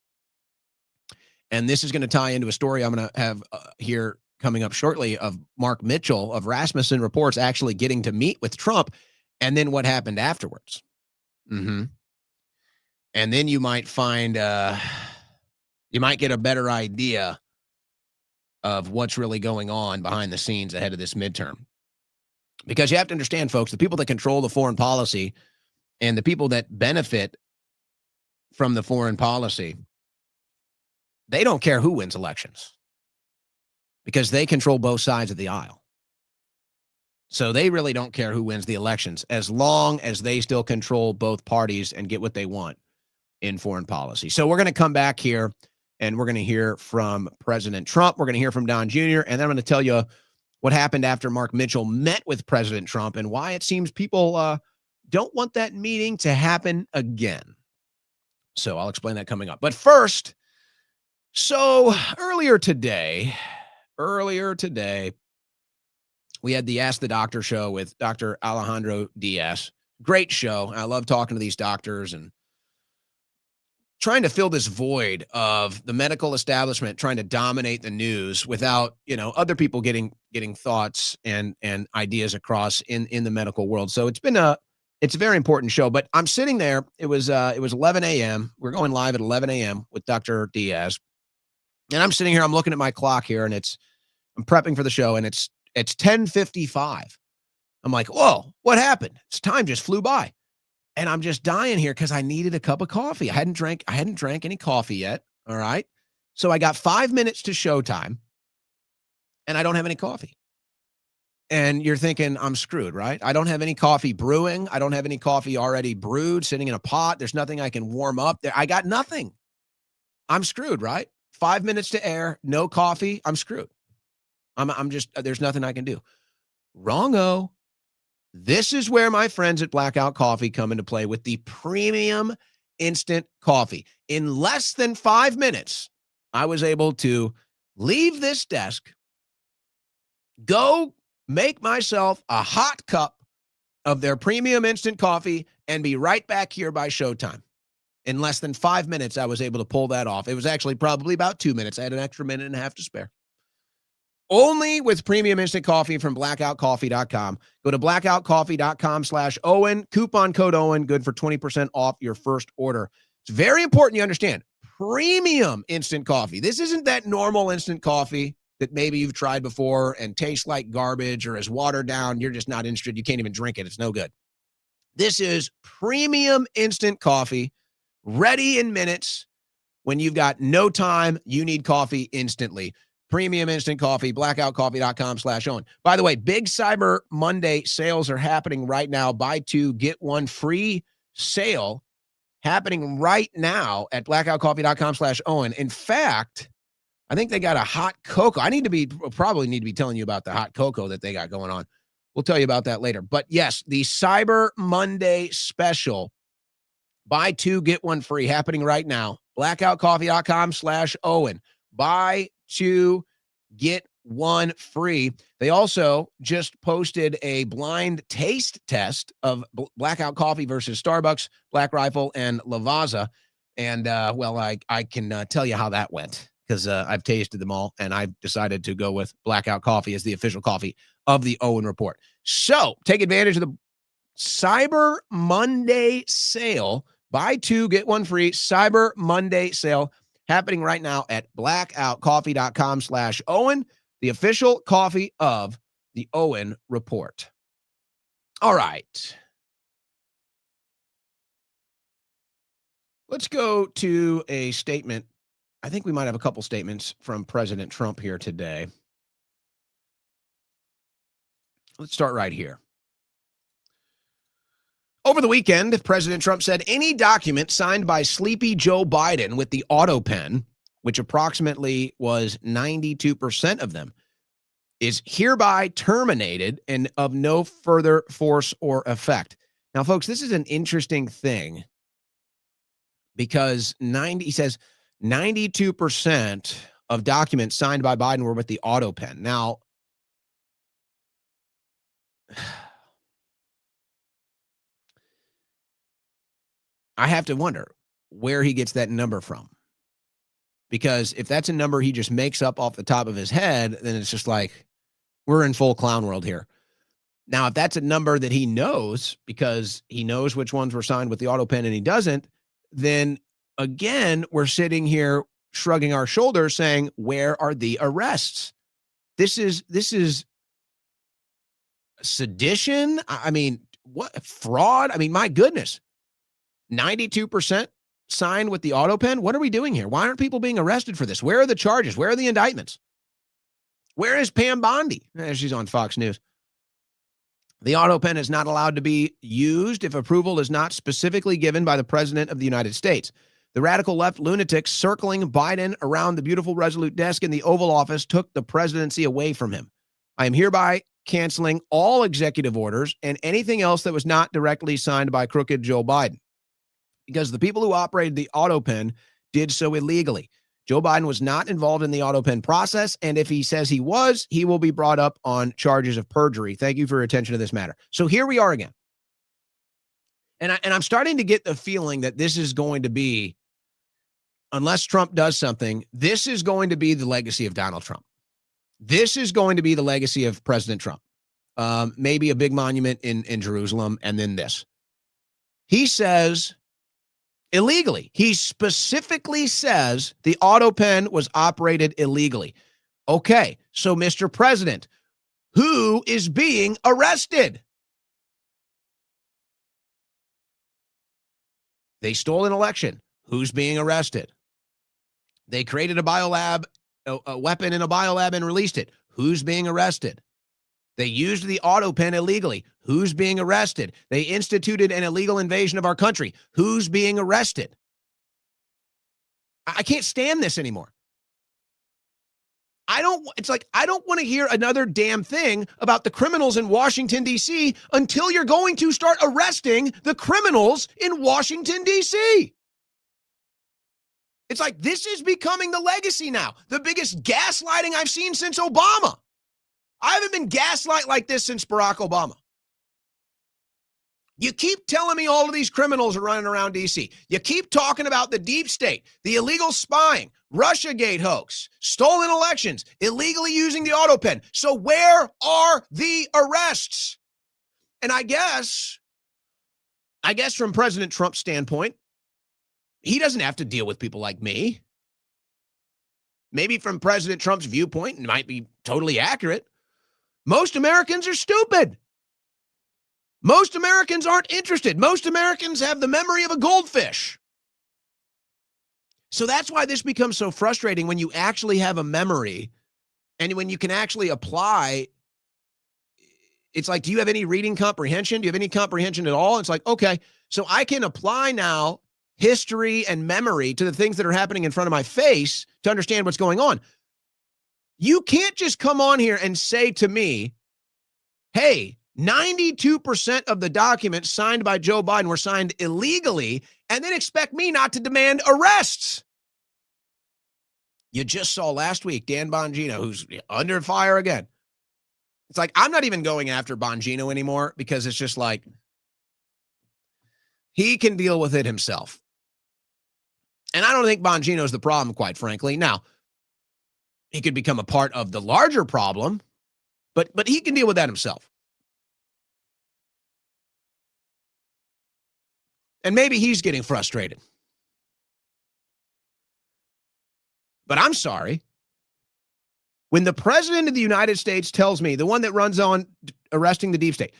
And this is going to tie into a story I'm going to have here coming up shortly of Mark Mitchell of Rasmussen Reports actually getting to meet with Trump and then what happened afterwards. And then you might find, you might get a better idea of what's really going on behind the scenes ahead of this midterm. Because you have to understand, folks, the people that control the foreign policy and the people that benefit from the foreign policy, they don't care who wins elections because they control both sides of the aisle. So they really don't care who wins the elections as long as they still control both parties and get what they want in foreign policy. So we're going to come back here and we're going to hear from President Trump. We're going to hear from Don Jr. And then I'm going to tell you what happened after Mark Mitchell met with President Trump and why it seems people don't want that meeting to happen again. So I'll explain that coming up. But first, so earlier today, we had the Ask the Doctor show with Dr. Alejandro Diaz. Great show. I love talking to these doctors and trying to fill this void of the medical establishment trying to dominate the news without, other people getting thoughts and ideas across in the medical world. So it's a very important show, but I'm sitting there. It was 11 a.m. We're going live at 11 a.m. with Dr. Diaz. And I'm sitting here, I'm looking at my clock here and I'm prepping for the show and it's 10:55. I'm like, whoa, what happened? Time just flew by. And I'm just dying here because I needed a cup of coffee. I hadn't drank any coffee yet. All right. So I got 5 minutes to showtime and I don't have any coffee. And you're thinking I'm screwed, right? I don't have any coffee brewing. I don't have any coffee already brewed, sitting in a pot. There's nothing I can warm up there. I got nothing. I'm screwed, right? 5 minutes to air, no coffee. I'm screwed. I'm just, there's nothing I can do. Wrong-o. This is where my friends at Blackout Coffee come into play with the premium instant coffee. In less than 5 minutes, I was able to leave this desk, go make myself a hot cup of their premium instant coffee and be right back here by showtime. In less than 5 minutes, I was able to pull that off. It was actually probably about 2 minutes. I had an extra minute and a half to spare. Only with premium instant coffee from blackoutcoffee.com. Go to blackoutcoffee.com/Owen. Coupon code Owen, good for 20% off your first order. It's very important you understand. Premium instant coffee. This isn't that normal instant coffee that maybe you've tried before and tastes like garbage or is watered down. You're just not interested. You can't even drink it. It's no good. This is premium instant coffee, ready in minutes. When you've got no time, you need coffee instantly. Premium instant coffee, blackoutcoffee.com/Owen. By the way, big Cyber Monday sales are happening right now. Buy two, get one free sale happening right now at blackoutcoffee.com/Owen. In fact, I think they got a hot cocoa. Probably need to be telling you about the hot cocoa that they got going on. We'll tell you about that later. But yes, the Cyber Monday special, buy two, get one free, happening right now. blackoutcoffee.com/Owen. Buy two, get one free. They also just posted a blind taste test of Blackout Coffee versus Starbucks, Black Rifle, and Lavazza. And, I can tell you how that went because I've tasted them all, and I've decided to go with Blackout Coffee as the official coffee of the Owen Report. So take advantage of the Cyber Monday sale. Buy two, get one free. Cyber Monday sale happening right now at blackoutcoffee.com/Owen, the official coffee of the Owen Report. All right. Let's go to a statement. I think we might have a couple statements from President Trump here today. Let's start right here. Over the weekend, President Trump said any document signed by sleepy Joe Biden with the auto pen, which approximately was 92% of them, is hereby terminated and of no further force or effect. Now, folks, this is an interesting thing because he says 92% of documents signed by Biden were with the auto pen. Now, I have to wonder where he gets that number from. Because if that's a number he just makes up off the top of his head, then it's just like, we're in full clown world here. Now, if that's a number that he knows, because he knows which ones were signed with the auto pen and he doesn't, then again, we're sitting here shrugging our shoulders saying, where are the arrests? This is sedition. I mean, what fraud? I mean, my goodness. 92% signed with the auto pen. What are we doing here? Why aren't people being arrested for this? Where are the charges? Where are the indictments? Where is Pam Bondi? She's on Fox News. The auto pen is not allowed to be used if approval is not specifically given by the President of the United States. The radical left lunatics circling Biden around the beautiful Resolute desk in the Oval Office took the presidency away from him. I am hereby canceling all executive orders and anything else that was not directly signed by crooked Joe Biden, because the people who operated the auto pen did so illegally. Joe Biden was not involved in the auto pen process, and if he says he was, he will be brought up on charges of perjury. Thank you for your attention to this matter. So here we are again. And I'm starting to get the feeling that this is going to be, unless Trump does something, this is going to be the legacy of Donald Trump. This is going to be the legacy of President Trump. Maybe a big monument in Jerusalem, and then this. He says illegally. He specifically says the auto pen was operated illegally. Okay, so Mr. President, who is being arrested? They stole an election. Who's being arrested? They created a biolab, a weapon in a biolab and released it. Who's being arrested? They used the auto pen illegally. Who's being arrested? They instituted an illegal invasion of our country. Who's being arrested? I can't stand this anymore. I don't want to hear another damn thing about the criminals in Washington, D.C. until you're going to start arresting the criminals in Washington, D.C. It's like this is becoming the legacy now. The biggest gaslighting I've seen since Obama. I haven't been gaslight like this since Barack Obama. You keep telling me all of these criminals are running around D.C. You keep talking about the deep state, the illegal spying, Russiagate hoax, stolen elections, illegally using the auto pen. So where are the arrests? And I guess from President Trump's standpoint, he doesn't have to deal with people like me. Maybe from President Trump's viewpoint, it might be totally accurate. Most Americans are stupid. Most Americans aren't interested. Most Americans have the memory of a goldfish. So that's why this becomes so frustrating when you actually have a memory and when you can actually apply. It's like, do you have any reading comprehension? Do you have any comprehension at all? It's like, okay, so I can apply now history and memory to the things that are happening in front of my face to understand what's going on. You can't just come on here and say to me, hey, 92% of the documents signed by Joe Biden were signed illegally, and then expect me not to demand arrests. You just saw last week Dan Bongino, who's under fire again. It's like, I'm not even going after Bongino anymore because it's just like, he can deal with it himself. And I don't think Bongino's the problem, quite frankly. Now, he could become a part of the larger problem, but he can deal with that himself. And maybe he's getting frustrated. But I'm sorry. When the president of the United States tells me, the one that runs on arresting the deep state,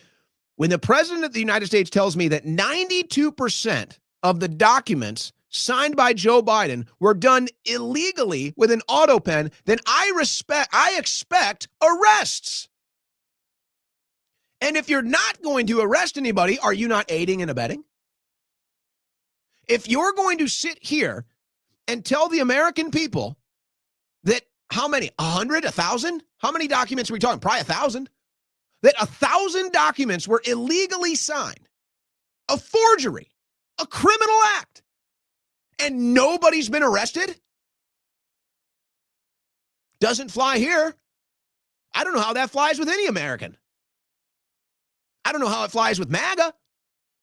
when the president of the United States tells me that 92% of the documents signed by Joe Biden were done illegally with an auto pen, then I expect arrests. And if you're not going to arrest anybody, are you not aiding and abetting? If you're going to sit here and tell the American people that how many, 100, 1,000? How many documents are we talking? Probably 1,000. That 1,000 documents were illegally signed, a forgery, a criminal act, and nobody's been arrested? Doesn't fly here. I don't know how that flies with any American. I don't know how it flies with MAGA,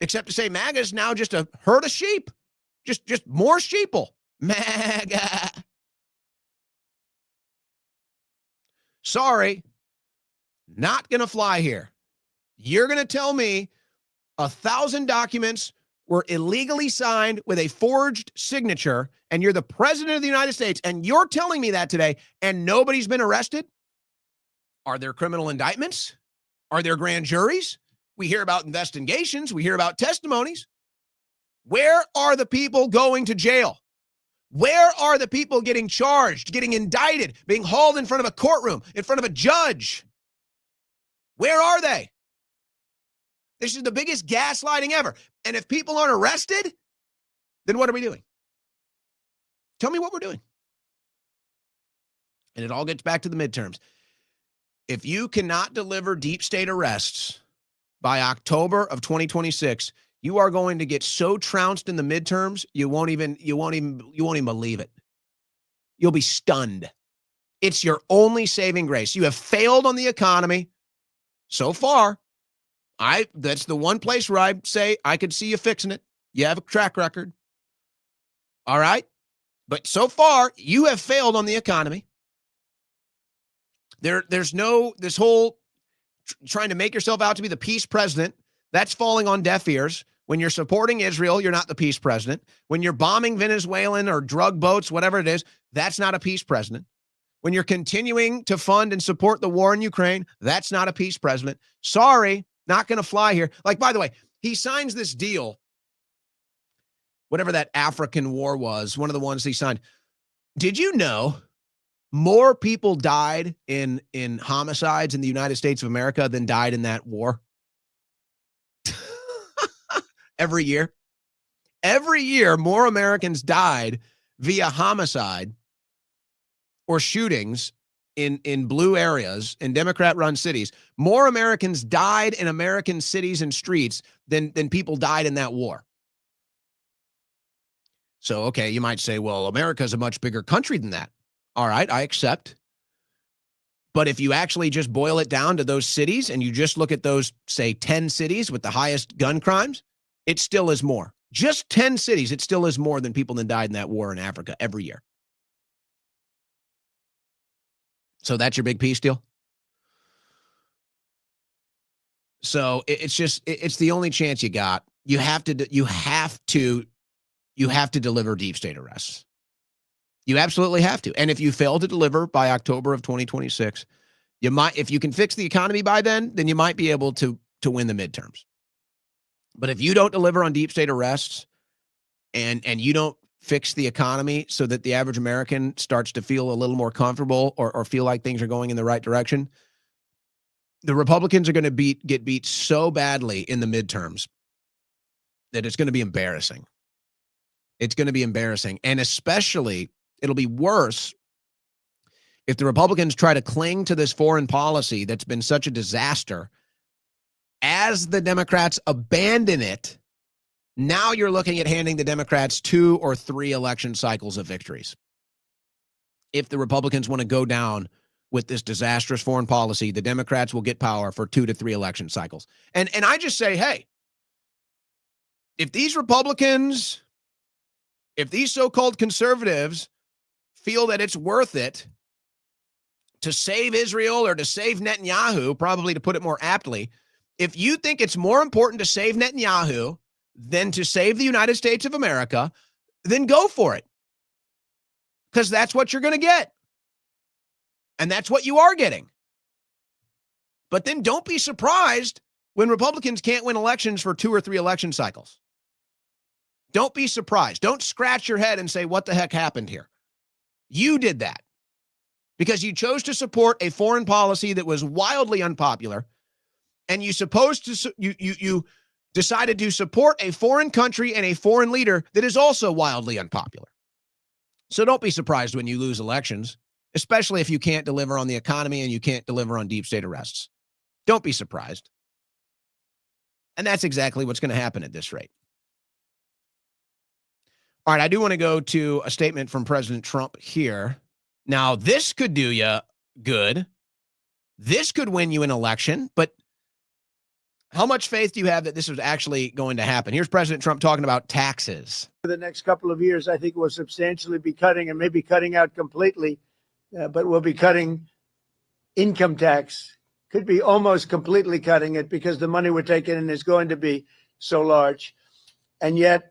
except to say MAGA is now just a herd of sheep. Just more sheeple. MAGA. Sorry, not going to fly here. You're going to tell me 1,000 documents were illegally signed with a forged signature, and you're the president of the United States, and you're telling me that today, and nobody's been arrested? Are there criminal indictments? Are there grand juries? We hear about investigations. We hear about testimonies. Where are the people going to jail? Where are the people getting charged, getting indicted, being hauled in front of a courtroom, in front of a judge? Where are they? This is the biggest gaslighting ever. And if people aren't arrested, then what are we doing? Tell me what we're doing. And it all gets back to the midterms. If you cannot deliver deep state arrests by October of 2026, you are going to get so trounced in the midterms, you won't even believe it. You'll be stunned. It's your only saving grace. You have failed on the economy so far. That's the one place where I say I could see you fixing it. You have a track record. All right? But so far, you have failed on the economy. There's no, this whole trying to make yourself out to be the peace president, that's falling on deaf ears. When you're supporting Israel, you're not the peace president. When you're bombing Venezuelan or drug boats, whatever it is, that's not a peace president. When you're continuing to fund and support the war in Ukraine, that's not a peace president. Sorry, not going to fly here. Like, by the way, he signs this deal, whatever that African war was, one of the ones he signed. Did you know more people died in homicides in the United States of America than died in that war? Every year. Every year, more Americans died via homicide or shootings in blue areas, in Democrat-run cities. More Americans died in American cities and streets than people died in that war. So, okay, you might say, well, America's a much bigger country than that. All right, I accept. But if you actually just boil it down to those cities and you just look at those, say, 10 cities with the highest gun crimes, it still is more. Just 10 cities, it still is more than people that died in that war in Africa every year. So that's your big peace deal? So it's the only chance you got. You have to deliver deep state arrests. You absolutely have to. And if you fail to deliver by October of 2026, you might, if you can fix the economy by then you might be able to win the midterms. But if you don't deliver on deep state arrests and you don't fix the economy so that the average American starts to feel a little more comfortable or feel like things are going in the right direction, the Republicans are going to get beat so badly in the midterms that it's going to be embarrassing. It's going to be embarrassing. And especially, it'll be worse if the Republicans try to cling to this foreign policy that's been such a disaster. As the Democrats abandon it, now you're looking at handing the Democrats 2 or 3 election cycles of victories. If the Republicans want to go down with this disastrous foreign policy, the Democrats will get power for 2 to 3 election cycles. And I just say, hey, if these Republicans, if these so-called conservatives feel that it's worth it to save Israel or to save Netanyahu, probably to put it more aptly, if you think it's more important to save Netanyahu than to save the United States of America, then go for it. Because that's what you're going to get. And that's what you are getting. But then don't be surprised when Republicans can't win elections for 2 or 3 election cycles. Don't be surprised. Don't scratch your head and say, what the heck happened here? You did that because you chose to support a foreign policy that was wildly unpopular, and you decided to support a foreign country and a foreign leader that is also wildly unpopular. So don't be surprised when you lose elections, especially if you can't deliver on the economy and you can't deliver on deep state arrests. Don't be surprised. And that's exactly what's going to happen at this rate. All right, I do want to go to a statement from President Trump here. Now, this could do you good. This could win you an election, but how much faith do you have that this was actually going to happen? Here's President Trump talking about taxes. For the next couple of years, I think we'll substantially be cutting, and maybe cutting out completely, but we'll be cutting income tax. Could be almost completely cutting it because the money we're taking in is going to be so large. And yet,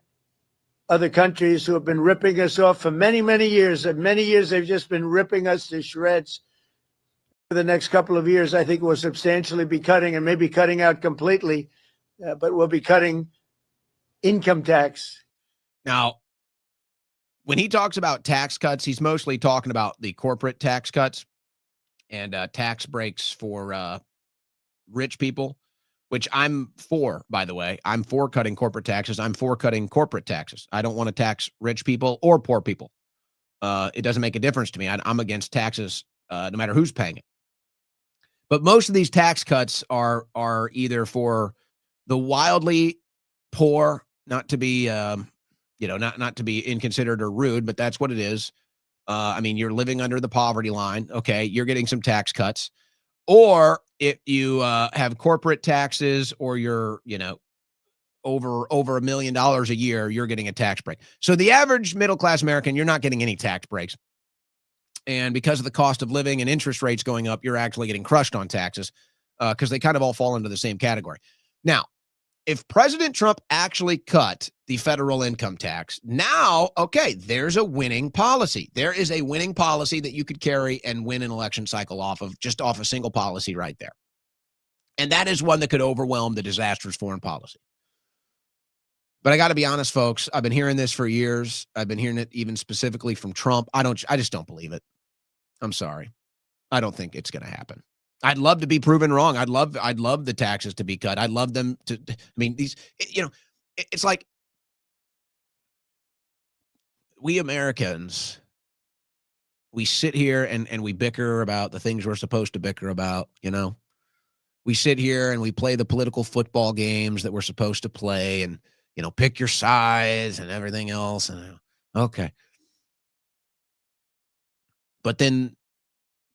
other countries who have been ripping us off for many, many years, and many years they've just been ripping us to shreds. For the next couple of years, I think we'll substantially be cutting, and maybe cutting out completely, but we'll be cutting income tax. Now, when he talks about tax cuts, he's mostly talking about the corporate tax cuts and tax breaks for rich people, which I'm for, by the way. I'm for cutting corporate taxes. I'm for cutting corporate taxes. I don't want to tax rich people or poor people. It doesn't make a difference to me. I'm against taxes no matter who's paying it. But most of these tax cuts are either for the wildly poor, not to be, not to be inconsiderate or rude, but that's what it is. I mean, you're living under the poverty line. Okay, you're getting some tax cuts. Or if you have corporate taxes, or you're, over $1 million a year, you're getting a tax break. So the average middle-class American, you're not getting any tax breaks. And because of the cost of living and interest rates going up, you're actually getting crushed on taxes because they kind of all fall into the same category. Now, if President Trump actually cut the federal income tax, now, okay, there's a winning policy. There is a winning policy that you could carry and win an election cycle off of, just off a single policy right there. And that is one that could overwhelm the disastrous foreign policy. But I got to be honest, folks, I've been hearing this for years. I've been hearing it even specifically from Trump. I just don't believe it. I'm sorry. I don't think it's going to happen. I'd love to be proven wrong. I'd love the taxes to be cut. I'd love them to, I mean, it's like we Americans, we sit here and we bicker about the things we're supposed to bicker about, We sit here and we play the political football games that we're supposed to play, and, pick your size and everything else. And okay. But then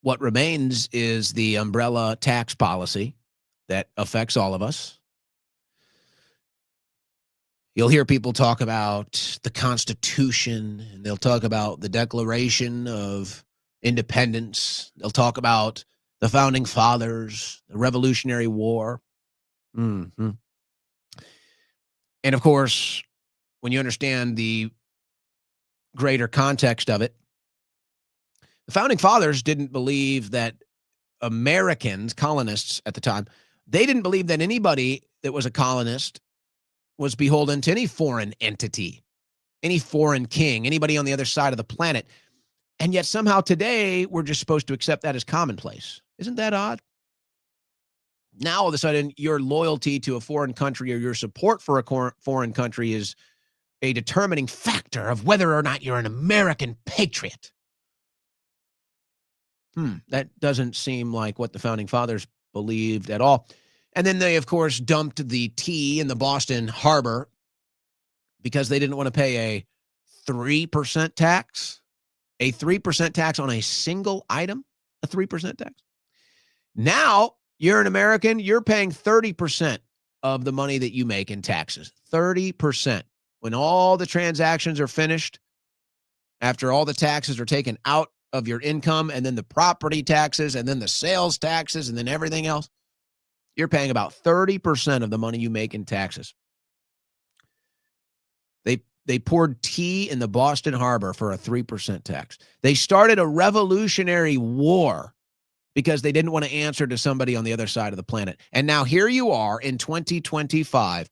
what remains is the umbrella tax policy that affects all of us. You'll hear people talk about the Constitution, and they'll talk about the Declaration of Independence. They'll talk about the Founding Fathers, the Revolutionary War. Mm-hmm. And of course, when you understand the greater context of it, the Founding Fathers didn't believe that Americans, colonists at the time, they didn't believe that anybody that was a colonist was beholden to any foreign entity, any foreign king, anybody on the other side of the planet. And yet somehow today we're just supposed to accept that as commonplace. Isn't that odd? Now all of a sudden your loyalty to a foreign country or your support for a foreign country is a determining factor of whether or not you're an American patriot. That doesn't seem like what the Founding Fathers believed at all. And then they, of course, dumped the tea in the Boston Harbor because they didn't want to pay a 3% tax, a 3% tax on a single item, a 3% tax. Now you're an American, you're paying 30% of the money that you make in taxes, 30%. When all the transactions are finished, after all the taxes are taken out of your income, and then the property taxes, and then the sales taxes, and then everything else, you're paying about 30% of the money you make in taxes. They poured tea in the Boston Harbor for a 3% tax. They started a revolutionary war because they didn't want to answer to somebody on the other side of the planet. And now here you are in 2025,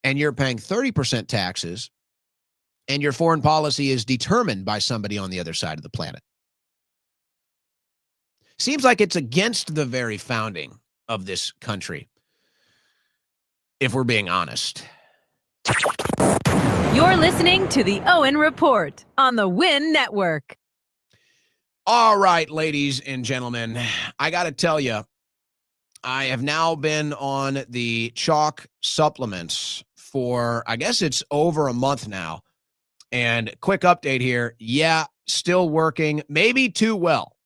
and you're paying 30% taxes, and your foreign policy is determined by somebody on the other side of the planet. Seems like it's against the very founding of this country, if we're being honest. You're listening to the Owen Report on the Win Network. All right, ladies and gentlemen, I got to tell you, I have now been on the CHOQ Supplements for, I guess it's over a month now. And quick update here. Yeah, still working, maybe too well.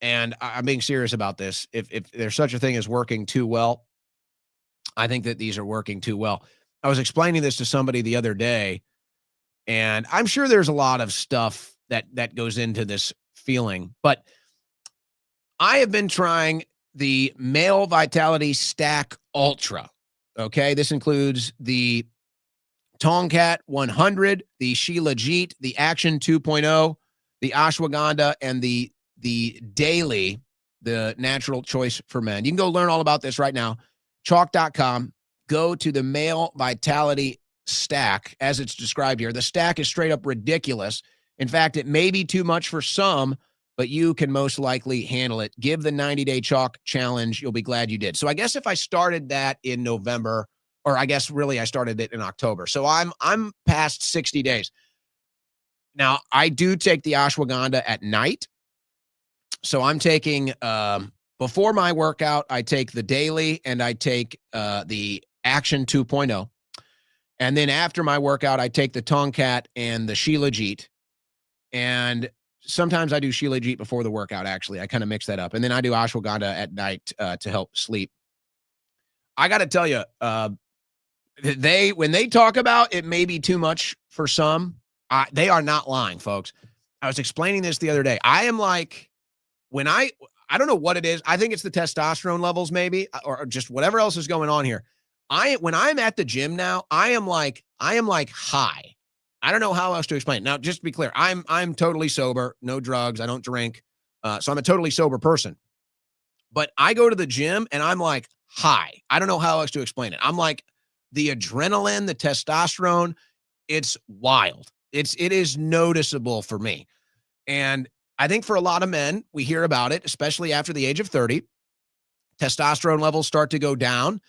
And I'm being serious about this. If there's such a thing as working too well, I think that these are working too well. I was explaining this to somebody the other day, and I'm sure there's a lot of stuff that goes into this feeling, but I have been trying the Male Vitality Stack Ultra. Okay, this includes the Tomcat 100, the Shilajit, the Action 2.0, the Ashwagandha, and the Daily, the natural choice for men. You can go learn all about this right now. CHOQ.com. Go to the Male Vitality Stack as it's described here. The stack is straight up ridiculous. In fact, it may be too much for some, but you can most likely handle it. Give the 90-day CHOQ challenge. You'll be glad you did. So I guess if I started that in November, or I guess really I started it in October. So I'm past 60 days. Now, I do take the ashwagandha at night. So I'm taking, before my workout, I take the Daily and I take the Action 2.0. And then after my workout, I take the Tomcat and the Shilajit. And sometimes I do Shilajit before the workout, actually. I kind of mix that up. And then I do ashwagandha at night to help sleep. I got to tell you, when they talk about it may be too much for some, they are not lying, folks. I was explaining this the other day. I am like, when I don't know what it is. I think it's the testosterone levels maybe, or just whatever else is going on here. When I'm at the gym now, I am like high. I don't know how else to explain it. Now, just to be clear, I'm totally sober, no drugs. I don't drink. So I'm a totally sober person, but I go to the gym and I'm like high. I don't know how else to explain it. I'm like the adrenaline, the testosterone. It's wild. It is noticeable for me. And I think for a lot of men, we hear about it, especially after the age of 30, testosterone levels start to go down.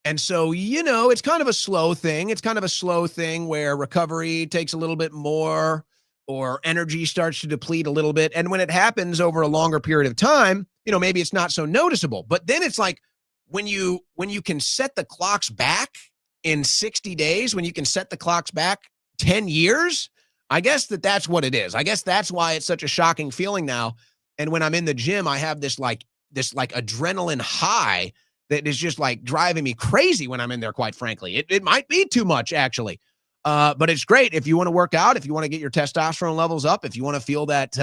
And so, it's kind of a slow thing. It's kind of a slow thing where recovery takes a little bit more, or energy starts to deplete a little bit. And when it happens over a longer period of time, maybe it's not so noticeable. But then it's like when you can set the clocks back in 60 days, when you can set the clocks back 10 years, I guess that's what it is. I guess that's why it's such a shocking feeling now. And when I'm in the gym, I have this adrenaline high that is just like driving me crazy when I'm in there, quite frankly. It might be too much, actually. But it's great if you want to work out, if you want to get your testosterone levels up, if you want to feel that,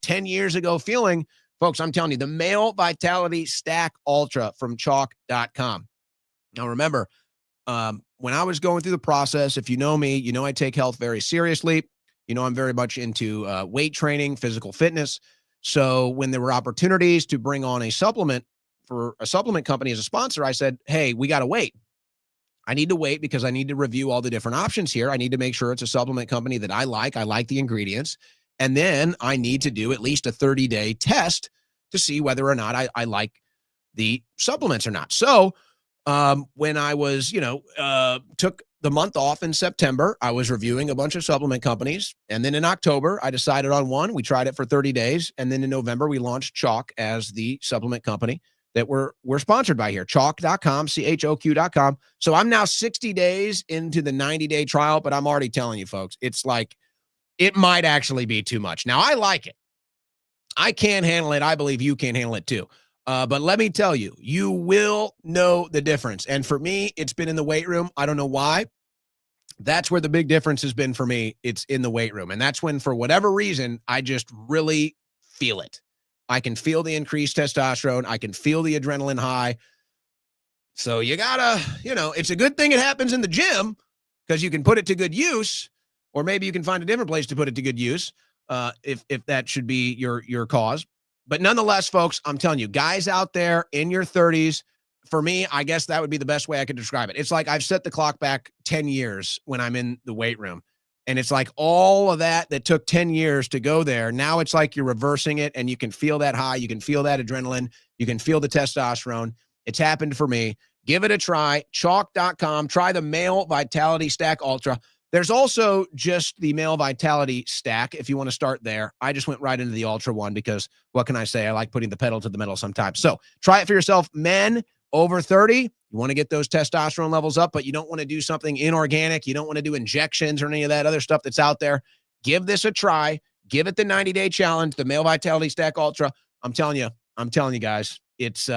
10 years ago feeling, folks, I'm telling you, the Male Vitality Stack Ultra from CHOQ.com. Now, remember, when I was going through the process, if you know me, you know I take health very seriously. You know I'm very much into weight training, physical fitness. So when there were opportunities to bring on a supplement for a supplement company as a sponsor, I said, hey, we got to wait. I need to wait because I need to review all the different options here. I need to make sure it's a supplement company that I like. I like the ingredients. And then I need to do at least a 30-day test to see whether or not I like the supplements or not. So when I was, took the month off in September, I was reviewing a bunch of supplement companies. And then in October, I decided on one. We tried it for 30 days. And then in November, we launched CHOQ as the supplement company that we're sponsored by here, CHOQ.com, CHOQ.com. So I'm now 60 days into the 90-day trial, but I'm already telling you, folks, it's like, it might actually be too much. Now, I like it. I can handle it. I believe you can handle it too. But let me tell you, you will know the difference. And for me, it's been in the weight room. I don't know why. That's where the big difference has been for me. It's in the weight room. And that's when, for whatever reason, I just really feel it. I can feel the increased testosterone. I can feel the adrenaline high. So you gotta, it's a good thing it happens in the gym because you can put it to good use, or maybe you can find a different place to put it to good use if that should be your cause. But nonetheless, folks, I'm telling you, guys out there in your 30s, for me, I guess that would be the best way I could describe it. It's like I've set the clock back 10 years when I'm in the weight room. And it's like all of that took 10 years to go there. Now it's like you're reversing it, and you can feel that high. You can feel that adrenaline. You can feel the testosterone. It's happened for me. Give it a try. CHOQ.com. Try the Male Vitality Stack Ultra. There's also just the Male Vitality Stack if you want to start there. I just went right into the Ultra one because what can I say? I like putting the pedal to the metal sometimes. So try it for yourself. Men over 30, you want to get those testosterone levels up, but you don't want to do something inorganic. You don't want to do injections or any of that other stuff that's out there. Give this a try. Give it the 90-day challenge, the Male Vitality Stack Ultra. I'm telling you guys, it's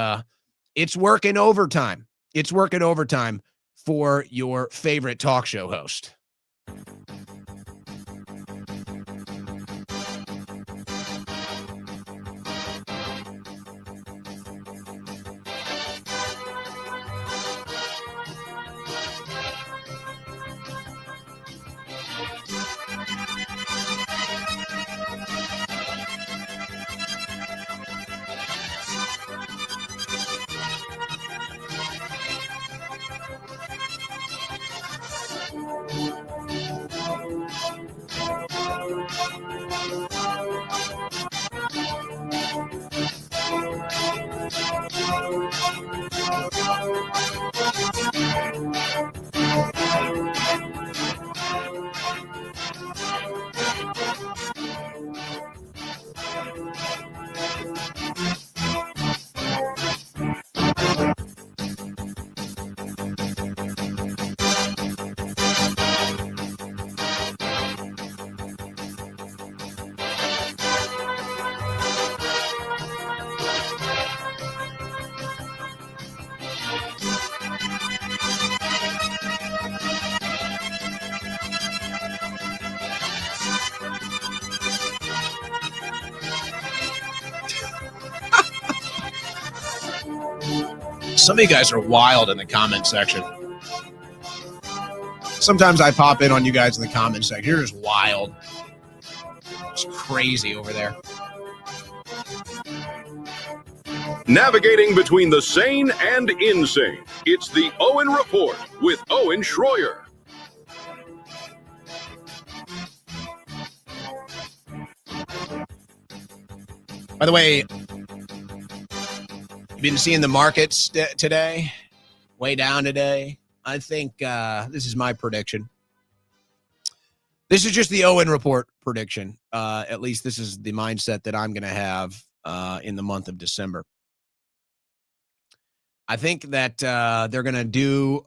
working overtime. It's working overtime for your favorite talk show host. Some of you guys are wild in the comment section. Sometimes I pop in on you guys in the comment section. You're just wild. It's crazy over there. Navigating between the sane and insane. It's the Owen Report with Owen Schroyer. By the way, you've been seeing the markets today, way down today. I think this is my prediction. This is just the Owen Report prediction. At least this is the mindset that I'm going to have in the month of December. I think that they're going to do,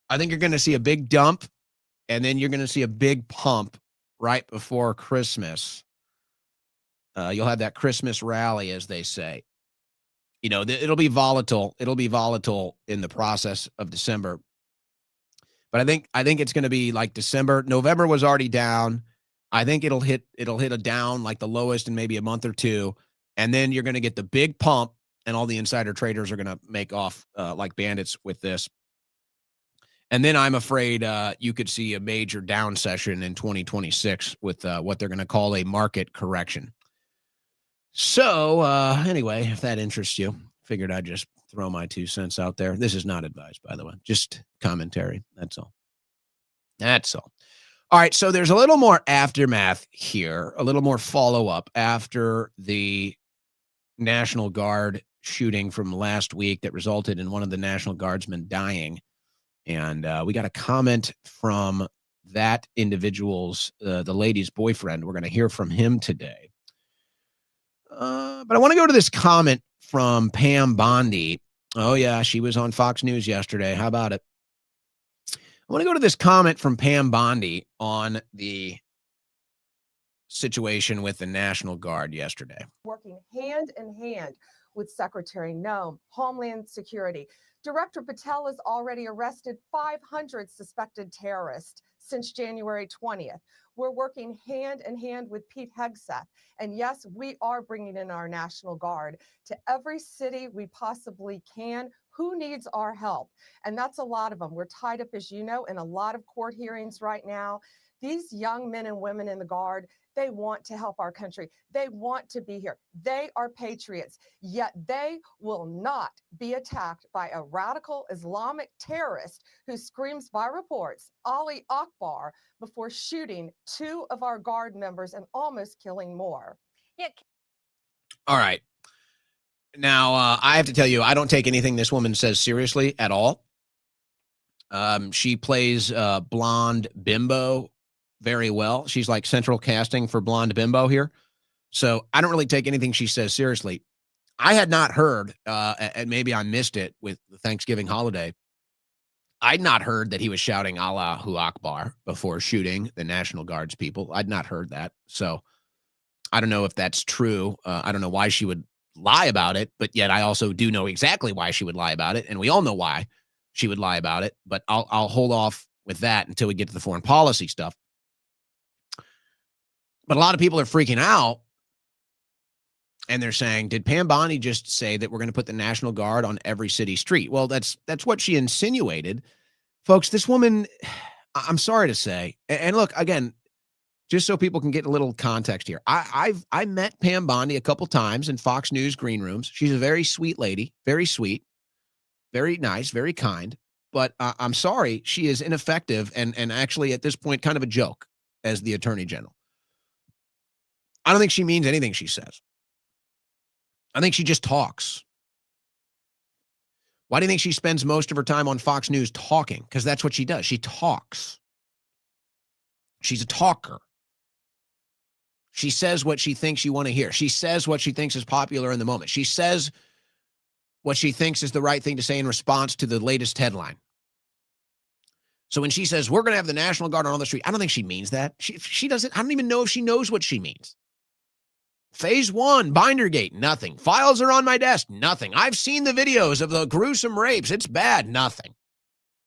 I think you're going to see a big dump, and then you're going to see a big pump right before Christmas. You'll have that Christmas rally, as they say. You know, it'll be volatile. It'll be volatile in the process of December. But I think it's going to be like December. November was already down. I think it'll hit a down like the lowest in maybe a month or two. And then you're going to get the big pump, and all the insider traders are going to make off like bandits with this. And then I'm afraid you could see a major down session in 2026 with what they're going to call a market correction. So anyway, if that interests you, figured I'd just throw my 2 cents out there. This is not advice, by the way, just commentary. That's all. That's all. All right, so there's a little more aftermath here, a little more follow-up after the National Guard shooting from last week that resulted in one of the National Guardsmen dying. And we got a comment from that individual's, the lady's boyfriend. We're going to hear from him today. But I want to go to this comment from Pam Bondi. Oh, yeah, she was on Fox News yesterday. How about it? I want to go to this comment from Pam Bondi on the situation with the National Guard yesterday. Working hand in hand with Secretary Noem, Homeland Security. Director Patel has already arrested 500 suspected terrorists since January 20th. We're working hand in hand with Pete Hegseth. And yes, we are bringing in our National Guard to every city we possibly can. Who needs our help? And that's a lot of them. We're tied up, as you know, in a lot of court hearings right now. These young men and women in the Guard, they want to help our country. They want to be here. They are patriots, yet they will not be attacked by a radical Islamic terrorist who screams by reports, Ali Akbar, before shooting 2 of our Guard members and almost killing more. Yeah. All right. Now, I have to tell you, I don't take anything this woman says seriously at all. She plays blonde bimbo very well. She's like central casting for blonde bimbo here. So I don't really take anything she says seriously. I had not heard, and maybe I missed it with the Thanksgiving holiday. I'd not heard that he was shouting Allahu Akbar before shooting the National Guard's people. I'd not heard that. So I don't know if that's true. I don't know why she would lie about it, but yet I also do know exactly why she would lie about it. And we all know why she would lie about it, but I'll hold off with that until we get to the foreign policy stuff. But a lot of people are freaking out, and they're saying, did Pam Bondi just say that we're going to put the National Guard on every city street? Well, that's what she insinuated. Folks, this woman, I'm sorry to say, and look, again, just so people can get a little context here. I met Pam Bondi a couple times in Fox News green rooms. She's a very sweet lady, very sweet, very nice, very kind. But I'm sorry, she is ineffective and actually at this point kind of a joke as the Attorney General. I don't think she means anything she says. I think she just talks. Why do you think she spends most of her time on Fox News talking? Because that's what she does. She talks. She's a talker. She says what she thinks you want to hear. She says what she thinks is popular in the moment. She says what she thinks is the right thing to say in response to the latest headline. So when she says, we're going to have the National Guard on all the street, I don't think she means that. She doesn't. I don't even know if she knows what she means. Phase 1, Bindergate, nothing. Files are on my desk, nothing. I've seen the videos of the gruesome rapes. It's bad, nothing.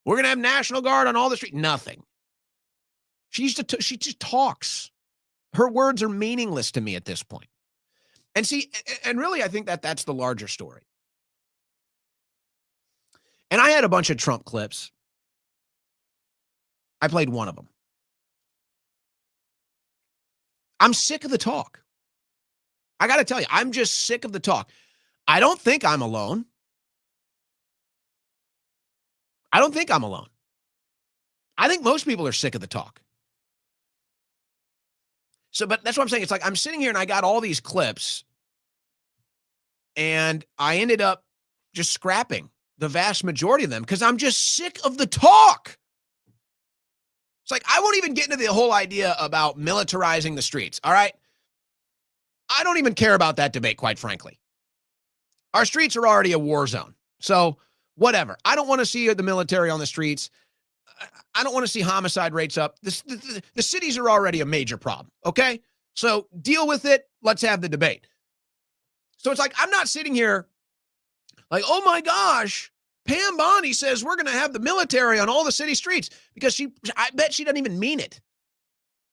We're going to have National Guard on all the street, nothing. She just talks. Her words are meaningless to me at this point. And see, and really, I think that's the larger story. And I had a bunch of Trump clips. I played one of them. I'm sick of the talk. I got to tell you, I'm just sick of the talk. I don't think I'm alone. I don't think I'm alone. I think most people are sick of the talk. So, but that's what I'm saying. It's like I'm sitting here and I got all these clips and I ended up just scrapping the vast majority of them because I'm just sick of the talk. It's like I won't even get into the whole idea about militarizing the streets, all right? I don't even care about that debate, quite frankly. Our streets are already a war zone. So whatever. I don't want to see the military on the streets. I don't want to see homicide rates up. The cities are already a major problem, okay? So deal with it. Let's have the debate. So it's like, I'm not sitting here like, oh my gosh, Pam Bondi says we're going to have the military on all the city streets, because I bet she doesn't even mean it.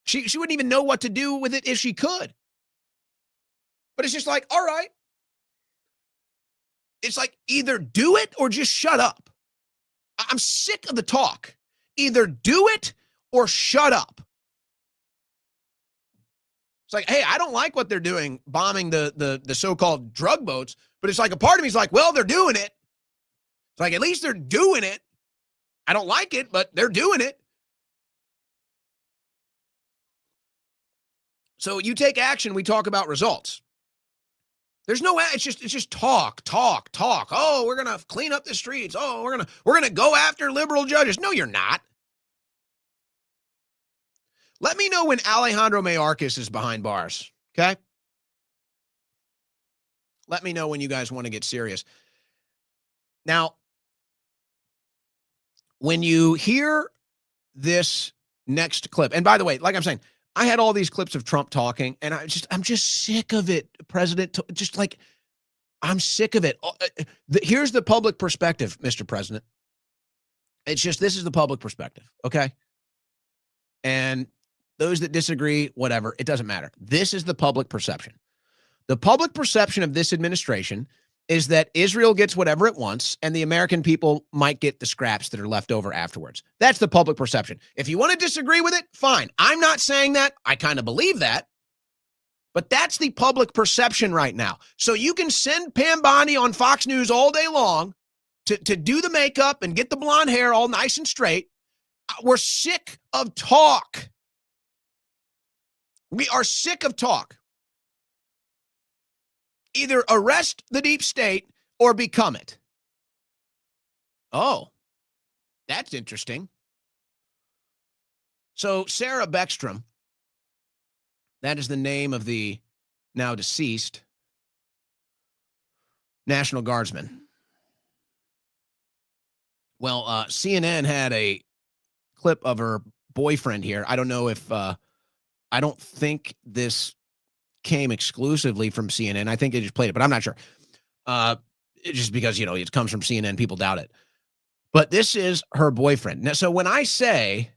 She wouldn't even know what to do with it if she could. But it's just like, all right. It's like, either do it or just shut up. I'm sick of the talk. Either do it or shut up. It's like, hey, I don't like what they're doing, bombing the so-called drug boats, but it's like a part of me is like, well, they're doing it. It's like, at least they're doing it. I don't like it, but they're doing it. So you take action, we talk about results. There's no, it's just talk. Oh, we're going to clean up the streets. Oh, we're going to go after liberal judges. No, you're not. Let me know when Alejandro Mayorkas is behind bars, okay? Let me know when you guys want to get serious. Now, when you hear this next clip, and by the way, like I'm saying, I had all these clips of Trump talking, and I'm just sick of it, President. Just like, I'm sick of it. Here's the public perspective, Mr. President. It's just, this is the public perspective, okay? And those that disagree, whatever, it doesn't matter. This is the public perception. The public perception of this administration is that Israel gets whatever it wants, and the American people might get the scraps that are left over afterwards. That's the public perception. If you want to disagree with it, fine. I'm not saying that. I kind of believe that. But that's the public perception right now. So you can send Pam Bondi on Fox News all day long to do the makeup and get the blonde hair all nice and straight. We're sick of talk. We are sick of talk. Either arrest the deep state or become it. Oh, that's interesting. So Sarah Beckstrom, that is the name of the now deceased National Guardsman. Well, CNN had a clip of her boyfriend here. I don't know if, I don't think this came exclusively from CNN. I think they just played it, but I'm not sure. Just because, it comes from CNN, people doubt it. But this is her boyfriend. Now, so when I say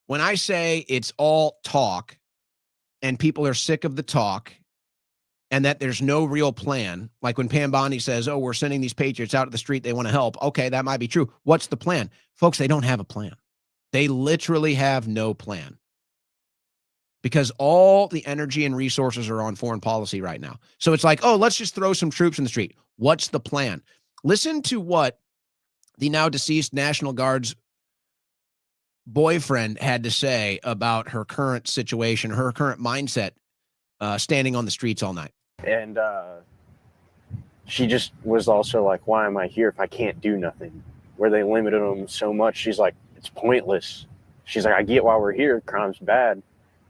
it's all talk and people are sick of the talk and that there's no real plan, like when Pam Bondi says, oh, we're sending these patriots out to the street, they want to help. Okay, that might be true. What's the plan? Folks, they don't have a plan. They literally have no plan. Because all the energy and resources are on foreign policy right now. So it's like, oh, let's just throw some troops in the street. What's the plan? Listen to what the now deceased National Guard's boyfriend had to say about her current situation, her current mindset, standing on the streets all night. And she just was also like, why am I here if I can't do nothing? Where they limited them so much, she's like, it's pointless. She's like, I get why we're here. Crime's bad.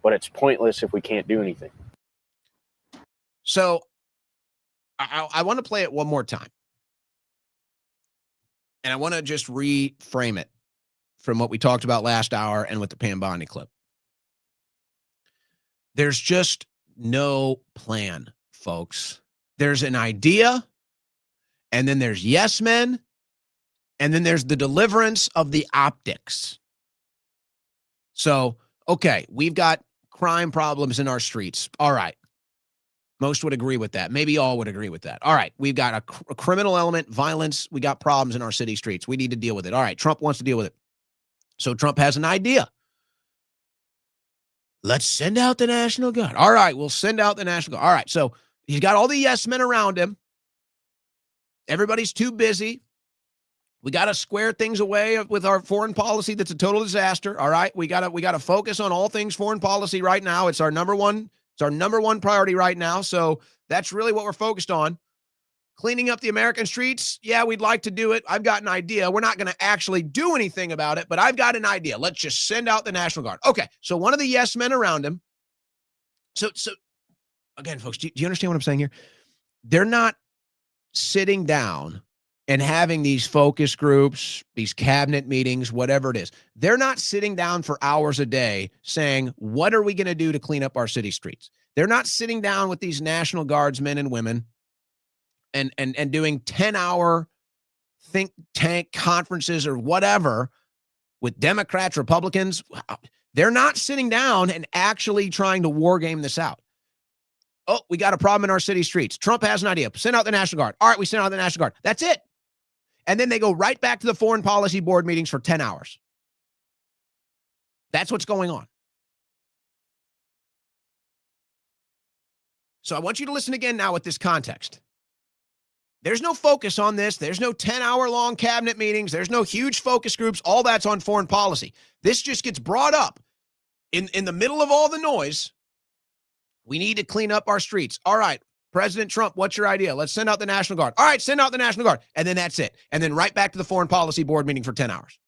But it's pointless if we can't do anything. So I want to play it one more time. And I want to just reframe it from what we talked about last hour and with the Pam Bondi clip. There's just no plan, folks. There's an idea, and then there's yes men, and then there's the deliverance of the optics. So, okay, we've got crime problems in our streets. All right. Most would agree with that. Maybe all would agree with that. All right. We've got a criminal element, violence. We got problems in our city streets. We need to deal with it. All right. Trump wants to deal with it. So Trump has an idea. Let's send out the National Guard. All right. We'll send out the National Guard. All right. So he's got all the yes men around him. Everybody's too busy. We got to square things away with our foreign policy. That's a total disaster. All right. We got to focus on all things foreign policy right now. It's our number one priority right now. So that's really what we're focused on. Cleaning up the American streets. Yeah, we'd like to do it. I've got an idea. We're not going to actually do anything about it, but I've got an idea. Let's just send out the National Guard. Okay. So one of the yes men around him. So again, folks, do you understand what I'm saying here? They're not sitting down and having these focus groups, these cabinet meetings, whatever it is. They're not sitting down for hours a day saying, what are we going to do to clean up our city streets? They're not sitting down with these National Guardsmen and women and doing 10-hour think tank conferences or whatever with Democrats, Republicans. They're not sitting down and actually trying to war game this out. Oh, we got a problem in our city streets. Trump has an idea. Send out the National Guard. All right, we send out the National Guard. That's it. And then they go right back to the Foreign Policy Board meetings for 10 hours. That's what's going on. So I want you to listen again now with this context. There's no focus on this. There's no 10-hour-long cabinet meetings. There's no huge focus groups. All that's on foreign policy. This just gets brought up in the middle of all the noise. We need to clean up our streets. All right, President Trump, what's your idea? Let's send out the National Guard. All right, send out the National Guard. And then that's it. And then right back to the Foreign Policy Board meeting for 10 hours.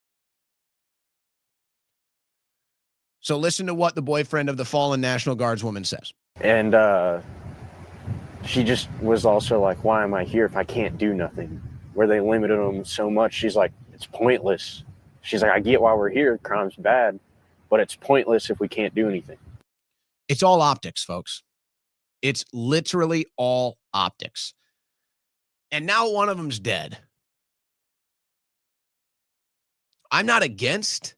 So listen to what the boyfriend of the fallen National Guardswoman says. And she just was also like, why am I here if I can't do nothing? Where they limited them so much, she's like, it's pointless. She's like, I get why we're here. Crime's bad, but it's pointless if we can't do anything. It's all optics, folks. It's literally all optics. And now one of them's dead. I'm not against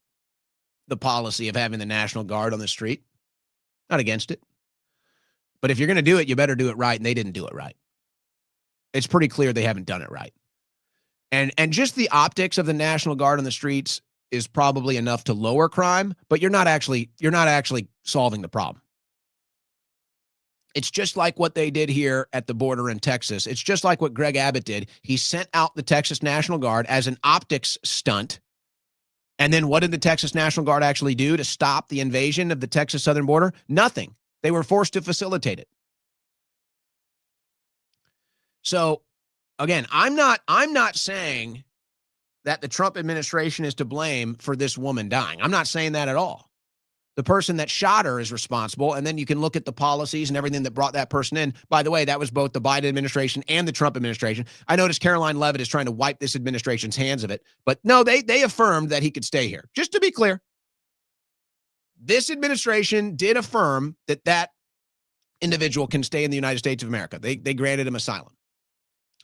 the policy of having the National Guard on the street. Not against it. But if you're going to do it, you better do it right, and they didn't do it right. It's pretty clear they haven't done it right. And just the optics of the National Guard on the streets is probably enough to lower crime, but you're not actually solving the problem. It's just like what they did here at the border in Texas. It's just like what Greg Abbott did. He sent out the Texas National Guard as an optics stunt. And then what did the Texas National Guard actually do to stop the invasion of the Texas southern border? Nothing. They were forced to facilitate it. So, again, I'm not saying that the Trump administration is to blame for this woman dying. I'm not saying that at all. The person that shot her is responsible, and then you can look at the policies and everything that brought that person in. By the way, that was both the Biden administration and the Trump administration. I noticed Caroline Leavitt is trying to wipe this administration's hands of it, but no, they affirmed that he could stay here. Just to be clear, this administration did affirm that individual can stay in the United States of America. They granted him asylum.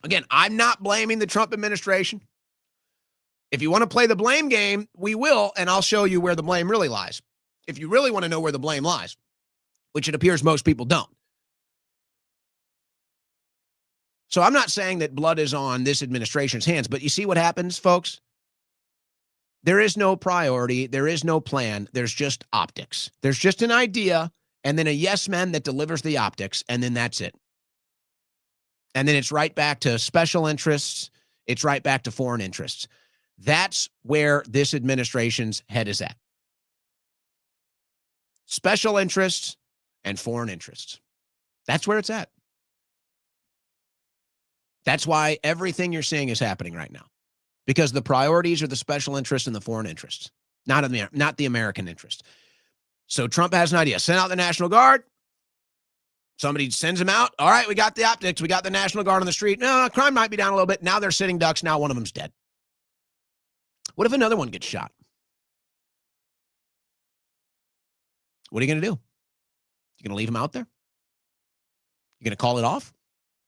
Again, I'm not blaming the Trump administration. If you want to play the blame game, we will, and I'll show you where the blame really lies. If you really want to know where the blame lies, which it appears most people don't. So I'm not saying that blood is on this administration's hands, but you see what happens, folks? There is no priority. There is no plan. There's just optics. There's just an idea and then a yes man that delivers the optics, and then that's it. And then it's right back to special interests. It's right back to foreign interests. That's where this administration's head is at. Special interests and foreign interests. That's where it's at. That's why everything you're seeing is happening right now. Because the priorities are the special interests and the foreign interests, not the American interest. So Trump has an idea. Send out the National Guard. Somebody sends him out. All right, we got the optics. We got the National Guard on the street. No, crime might be down a little bit. Now they're sitting ducks. Now one of them's dead. What if another one gets shot? What are you going to do? You going to leave him out there? You going to call it off?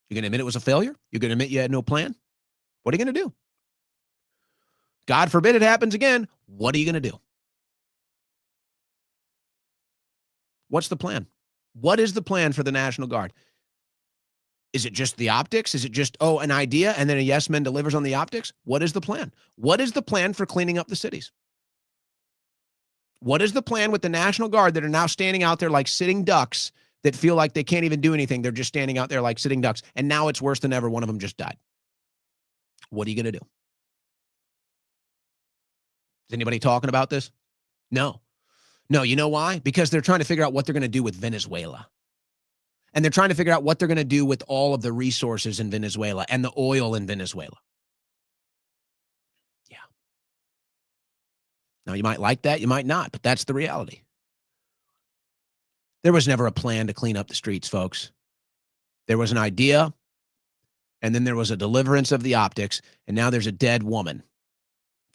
You going to admit it was a failure? You going to admit you had no plan? What are you going to do? God forbid it happens again. What are you going to do? What's the plan? What is the plan for the National Guard? Is it just the optics? Is it just, an idea and then a yes man delivers on the optics? What is the plan? What is the plan for cleaning up the cities? What is the plan with the National Guard that are now standing out there like sitting ducks that feel like they can't even do anything? They're just standing out there like sitting ducks. And now it's worse than ever. One of them just died. What are you going to do? Is anybody talking about this? No. No, you know why? Because they're trying to figure out what they're going to do with Venezuela. And they're trying to figure out what they're going to do with all of the resources in Venezuela and the oil in Venezuela. Yeah. Now, you might like that, you might not, but that's the reality. There was never a plan to clean up the streets, folks. There was an idea, And then there was a deliverance of the optics. And now there's a dead woman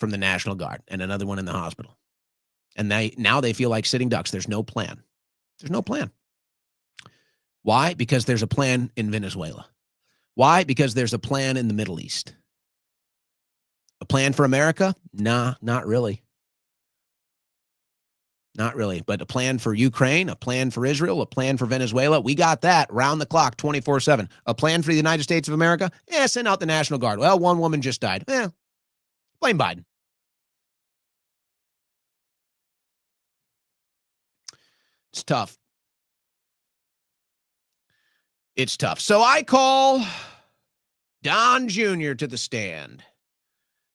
from the National Guard and another one in the hospital. And now they feel like sitting ducks. There's no plan. There's no plan. Why? Because there's a plan in Venezuela. Why? Because there's a plan in the Middle East. A plan for America? Nah, not really. Not really. But a plan for Ukraine, a plan for Israel, a plan for Venezuela. We got that round the clock, 24/7. A plan for the United States of America? Send out the National Guard. Well, one woman just died. Blame Biden. It's tough. It's tough. So I call Don Jr. to the stand.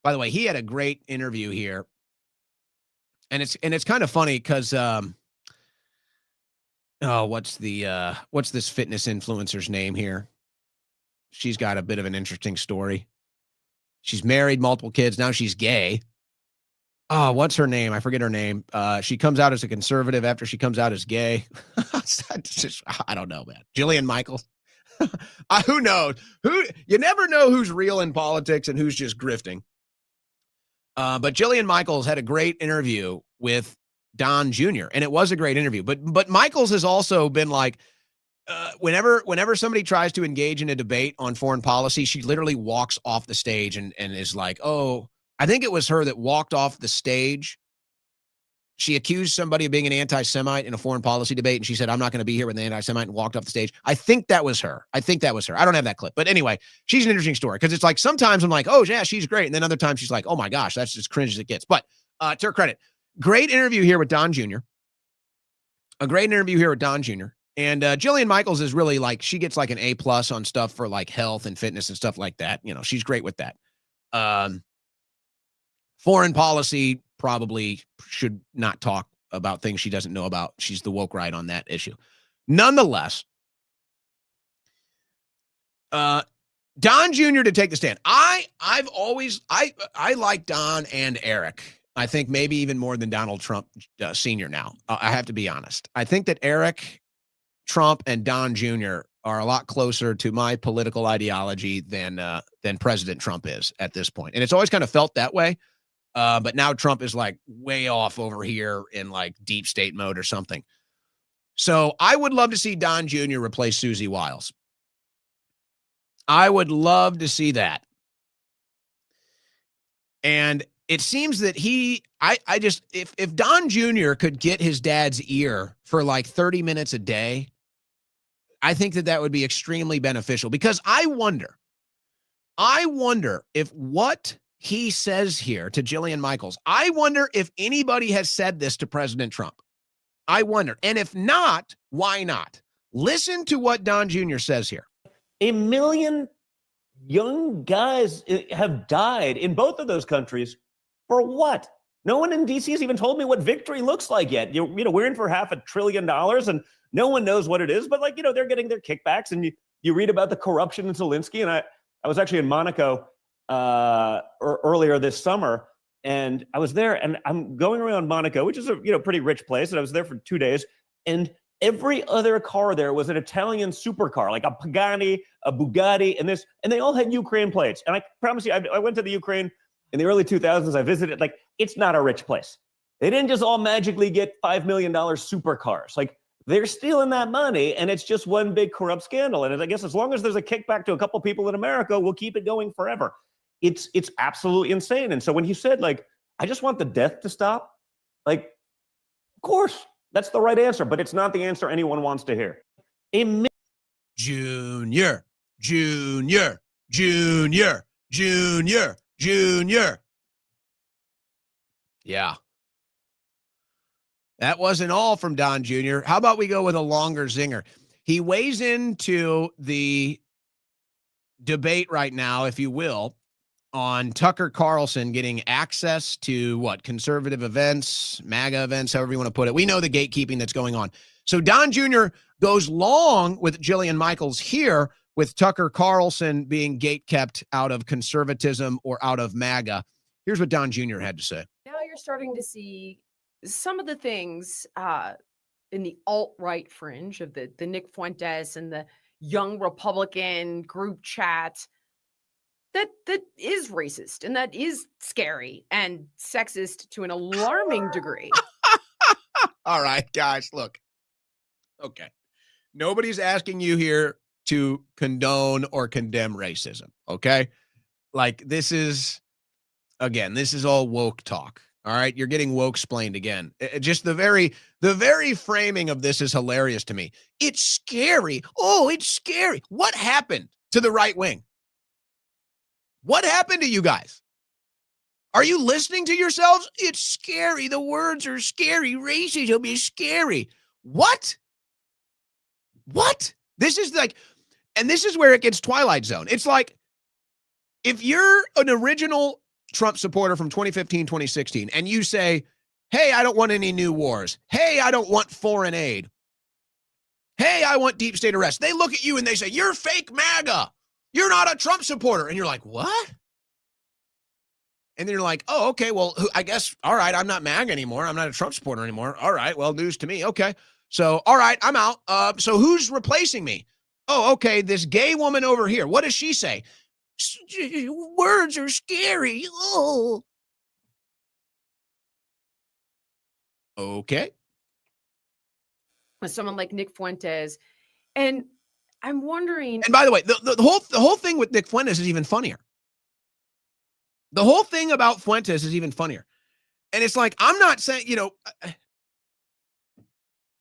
By the way, he had a great interview here. And it's kind of funny because what's this fitness influencer's name here? She's got a bit of an interesting story. She's married, multiple kids. Now she's gay. Oh, what's her name? I forget her name. She comes out as a conservative after she comes out as gay. I don't know, man. Jillian Michaels. Who knows? You never know who's real in politics and who's just grifting. But Jillian Michaels had a great interview with Don Jr. and it was a great interview. But Michaels has also been like, whenever somebody tries to engage in a debate on foreign policy, she literally walks off the stage and is like, oh, I think it was her that walked off the stage. She accused somebody of being an anti-Semite in a foreign policy debate, and she said, I'm not going to be here with an anti-Semite, and walked off the stage. I think that was her. I don't have that clip. But anyway, she's an interesting story because it's like sometimes I'm like, oh, yeah, she's great. And then other times she's like, oh, my gosh, that's as cringe as it gets. But to her credit, great interview here with Don Jr. A great interview here with Don Jr. And Jillian Michaels is really like, she gets like an A+ on stuff for like health and fitness and stuff like that. You know, she's great with that. Foreign policy probably should not talk about things she doesn't know about. She's the woke right on that issue. Nonetheless, Don Jr. to take the stand. I like Don and Eric. I think maybe even more than Donald Trump Sr. now. I have to be honest. I think that Eric, Trump, and Don Jr. are a lot closer to my political ideology than President Trump is at this point. And it's always kind of felt that way. But now Trump is like way off over here in like deep state mode or something. So I would love to see Don Jr. replace Susie Wiles. I would love to see that. And it seems that if Don Jr. could get his dad's ear for like 30 minutes a day, I think that would be extremely beneficial because I wonder if what he says here to Jillian Michaels, I wonder if anybody has said this to President Trump. I wonder. And if not, why not? Listen to what Don Jr. says here. 1 million young guys have died in both of those countries for what? No one in D.C. has even told me what victory looks like yet. We're in for $500 billion and no one knows what it is, but they're getting their kickbacks and you read about the corruption in Zelensky. And I was actually in Monaco earlier this summer, and I was there, and I'm going around Monaco, which is a pretty rich place, and I was there for 2 days, and every other car there was an Italian supercar, like a Pagani, a Bugatti, and they all had Ukraine plates. And I promise you, I went to the Ukraine in the early 2000s. I visited, like, it's not a rich place. They didn't just all magically get $5 million supercars. Like, they're stealing that money, and it's just one big corrupt scandal. And I guess as long as there's a kickback to a couple people in America, we'll keep it going forever. It's absolutely insane. And so when he said, like, I just want the death to stop, like, of course, that's the right answer, but it's not the answer anyone wants to hear. Junior. Yeah. That wasn't all from Don Jr. How about we go with a longer zinger? He weighs into the debate right now, if you will, on Tucker Carlson getting access to conservative events, MAGA events, however you want to put it. We know the gatekeeping that's going on. So Don Jr. goes long with Jillian Michaels here with Tucker Carlson being gatekept out of conservatism or out of MAGA. Here's what Don Jr. had to say. Now you're starting to see some of the things in the alt-right fringe of the Nick Fuentes and the young Republican group chat that is racist and that is scary and sexist to an alarming degree. All right, guys, look. Okay. Nobody's asking you here to condone or condemn racism, okay? Like, this is all woke talk. All right, you're getting woke splained again. Just the very framing of this is hilarious to me. It's scary. Oh, it's scary. What happened to the right wing? What happened to you guys? Are you listening to yourselves? It's scary. The words are scary. Racism is scary. What? What? This is like, and this is where it gets Twilight Zone. It's like, if you're an original Trump supporter from 2015, 2016, and you say, hey, I don't want any new wars. Hey, I don't want foreign aid. Hey, I want deep state arrest. They look at you and they say, you're fake MAGA. You're not a Trump supporter. And you're like, what? And then you're like, oh, okay, well, I guess, all right, I'm not MAGA anymore. I'm not a Trump supporter anymore. All right, well, news to me. Okay. So, all right, I'm out. So who's replacing me? Oh, okay, this gay woman over here. What does she say? Words are scary. Oh. Okay. With someone like Nick Fuentes. And I'm wondering. And by the way, the whole thing with Nick Fuentes is even funnier. The whole thing about Fuentes is even funnier. And it's like, I'm not saying,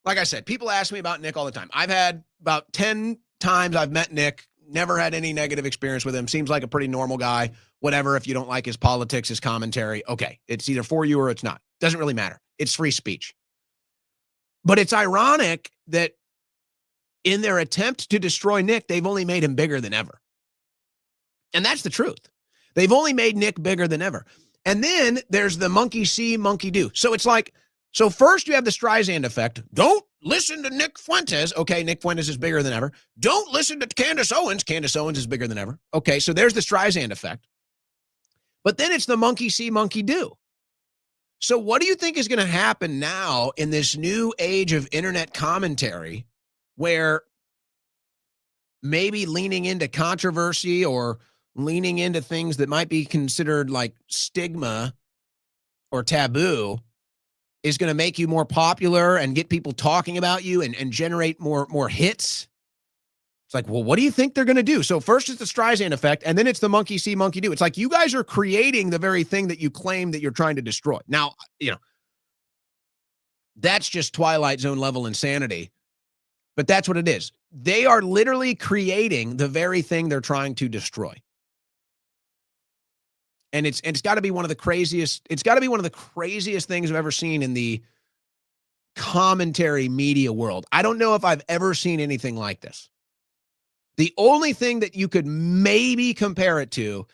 like I said, people ask me about Nick all the time. I've had about 10 times I've met Nick, never had any negative experience with him. Seems like a pretty normal guy. Whatever, if you don't like his politics, his commentary, okay, it's either for you or it's not. Doesn't really matter. It's free speech. But it's ironic that in their attempt to destroy Nick, they've only made him bigger than ever. And that's the truth. They've only made Nick bigger than ever. And then there's the monkey see, monkey do. So it's like, so first you have the Streisand effect. Don't listen to Nick Fuentes. Okay, Nick Fuentes is bigger than ever. Don't listen to Candace Owens. Candace Owens is bigger than ever. Okay, so there's the Streisand effect. But then it's the monkey see, monkey do. So what do you think is going to happen now in this new age of internet commentary where maybe leaning into controversy or leaning into things that might be considered like stigma or taboo is going to make you more popular and get people talking about you and generate more hits? It's like, well, what do you think they're going to do? So first it's the Streisand effect, and then it's the monkey see, monkey do. It's like you guys are creating the very thing that you claim that you're trying to destroy. Now, that's just Twilight Zone level insanity, but that's what it is. They are literally creating the very thing they're trying to destroy. And it's got to be one of the craziest. It's got to be one of the craziest things I've ever seen in the commentary media world. I don't know if I've ever seen anything like this. The only thing that you could maybe compare it to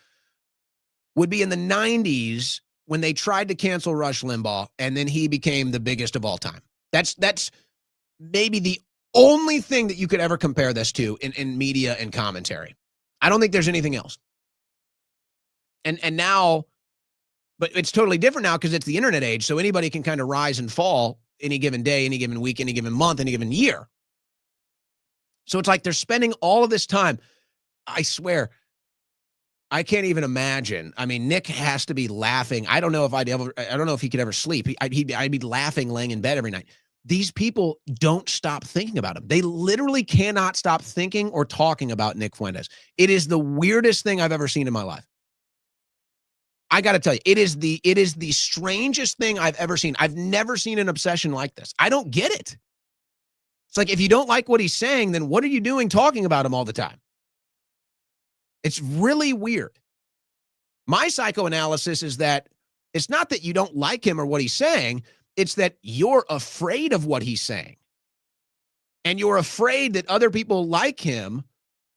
would be in the 90s when they tried to cancel Rush Limbaugh and then he became the biggest of all time. That's maybe the only thing that you could ever compare this to in media and commentary. I don't think there's anything else. And now, but it's totally different now because it's the internet age, so anybody can kind of rise and fall any given day, any given week, any given month, any given year. So it's like they're spending all of this time. I swear, I can't even imagine. I mean, Nick has to be laughing. I don't know if he could ever sleep. I'd be laughing laying in bed every night. These people don't stop thinking about him. They literally cannot stop thinking or talking about Nick Fuentes. It is the weirdest thing I've ever seen in my life. I got to tell you, it is the strangest thing I've ever seen. I've never seen an obsession like this. I don't get it. It's like, if you don't like what he's saying, then what are you doing talking about him all the time? It's really weird. My psychoanalysis is that it's not that you don't like him or what he's saying. It's that you're afraid of what he's saying. And you're afraid that other people like him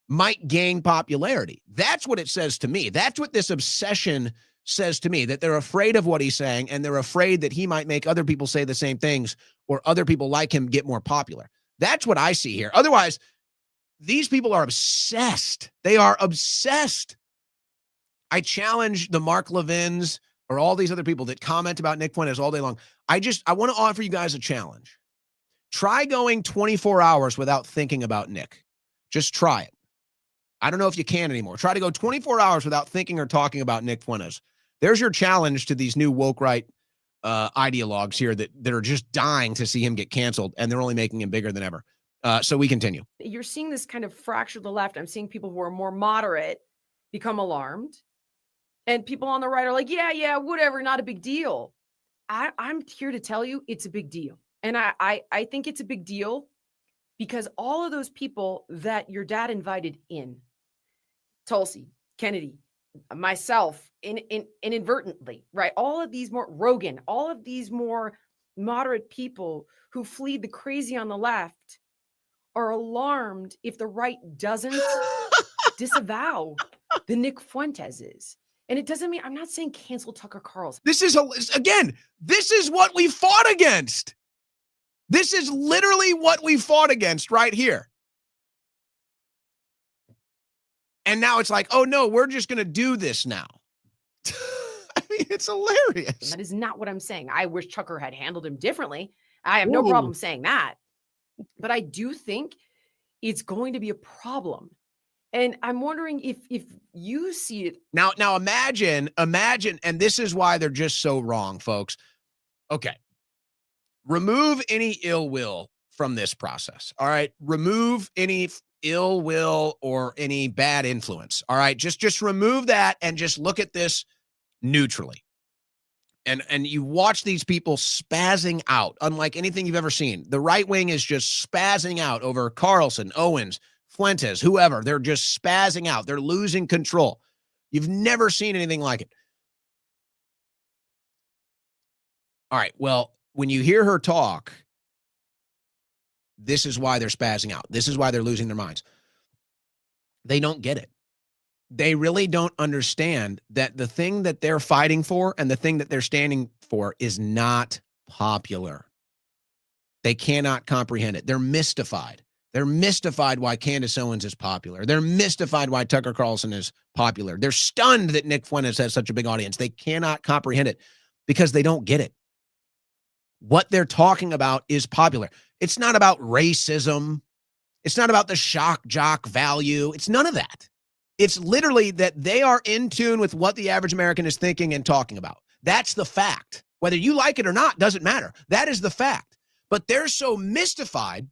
might gain popularity. That's what it says to me. That's what this obsession says to me, that they're afraid of what he's saying and they're afraid that he might make other people say the same things or other people like him get more popular. That's what I see here. Otherwise, these people are obsessed. They are obsessed. I challenge the Mark Levins or all these other people that comment about Nick Fuentes all day long. I want to offer you guys a challenge. Try going 24 hours without thinking about Nick. Just try it. I don't know if you can anymore. Try to go 24 hours without thinking or talking about Nick Fuentes. There's your challenge to these new woke right ideologues here that are just dying to see him get canceled, and they're only making him bigger than ever. So we continue. You're seeing this kind of fracture of the left. I'm seeing people who are more moderate become alarmed, and people on the right are like, yeah, whatever, not a big deal. I'm here to tell you it's a big deal. And I think it's a big deal because all of those people that your dad invited in, Tulsi, Kennedy, myself, inadvertently, right? All of these more, Rogan, all of these more moderate people who fleed the crazy on the left are alarmed if the right doesn't disavow the Nick Fuentes is. And it doesn't mean, I'm not saying cancel Tucker Carlson. This is what we fought against. This is literally what we fought against right here. And now it's like, oh no, we're just going to do this now. I mean, it's hilarious. That is not what I'm saying. I wish Tucker had handled him differently. I have no problem saying that. But I do think it's going to be a problem. And I'm wondering if you see it. Now imagine, and this is why they're just so wrong, folks. Okay. Remove any ill will from this process. All right. Remove any ill will or any bad influence. All right. Just remove that and just look at this neutrally. And you watch these people spazzing out, unlike anything you've ever seen. The right wing is just spazzing out over Carlson, Owens, Fuentes, whoever. They're just spazzing out. They're losing control. You've never seen anything like it. All right. Well, when you hear her talk, this is why they're spazzing out. This is why they're losing their minds. They don't get it. They really don't understand that the thing that they're fighting for and the thing that they're standing for is not popular. They cannot comprehend it. They're mystified. They're mystified why Candace Owens is popular. They're mystified why Tucker Carlson is popular. They're stunned that Nick Fuentes has such a big audience. They cannot comprehend it because they don't get it. What they're talking about is popular. It's not about racism. It's not about the shock jock value. It's none of that. It's literally that they are in tune with what the average American is thinking and talking about. That's the fact. Whether you like it or not doesn't matter. That is the fact. But they're so mystified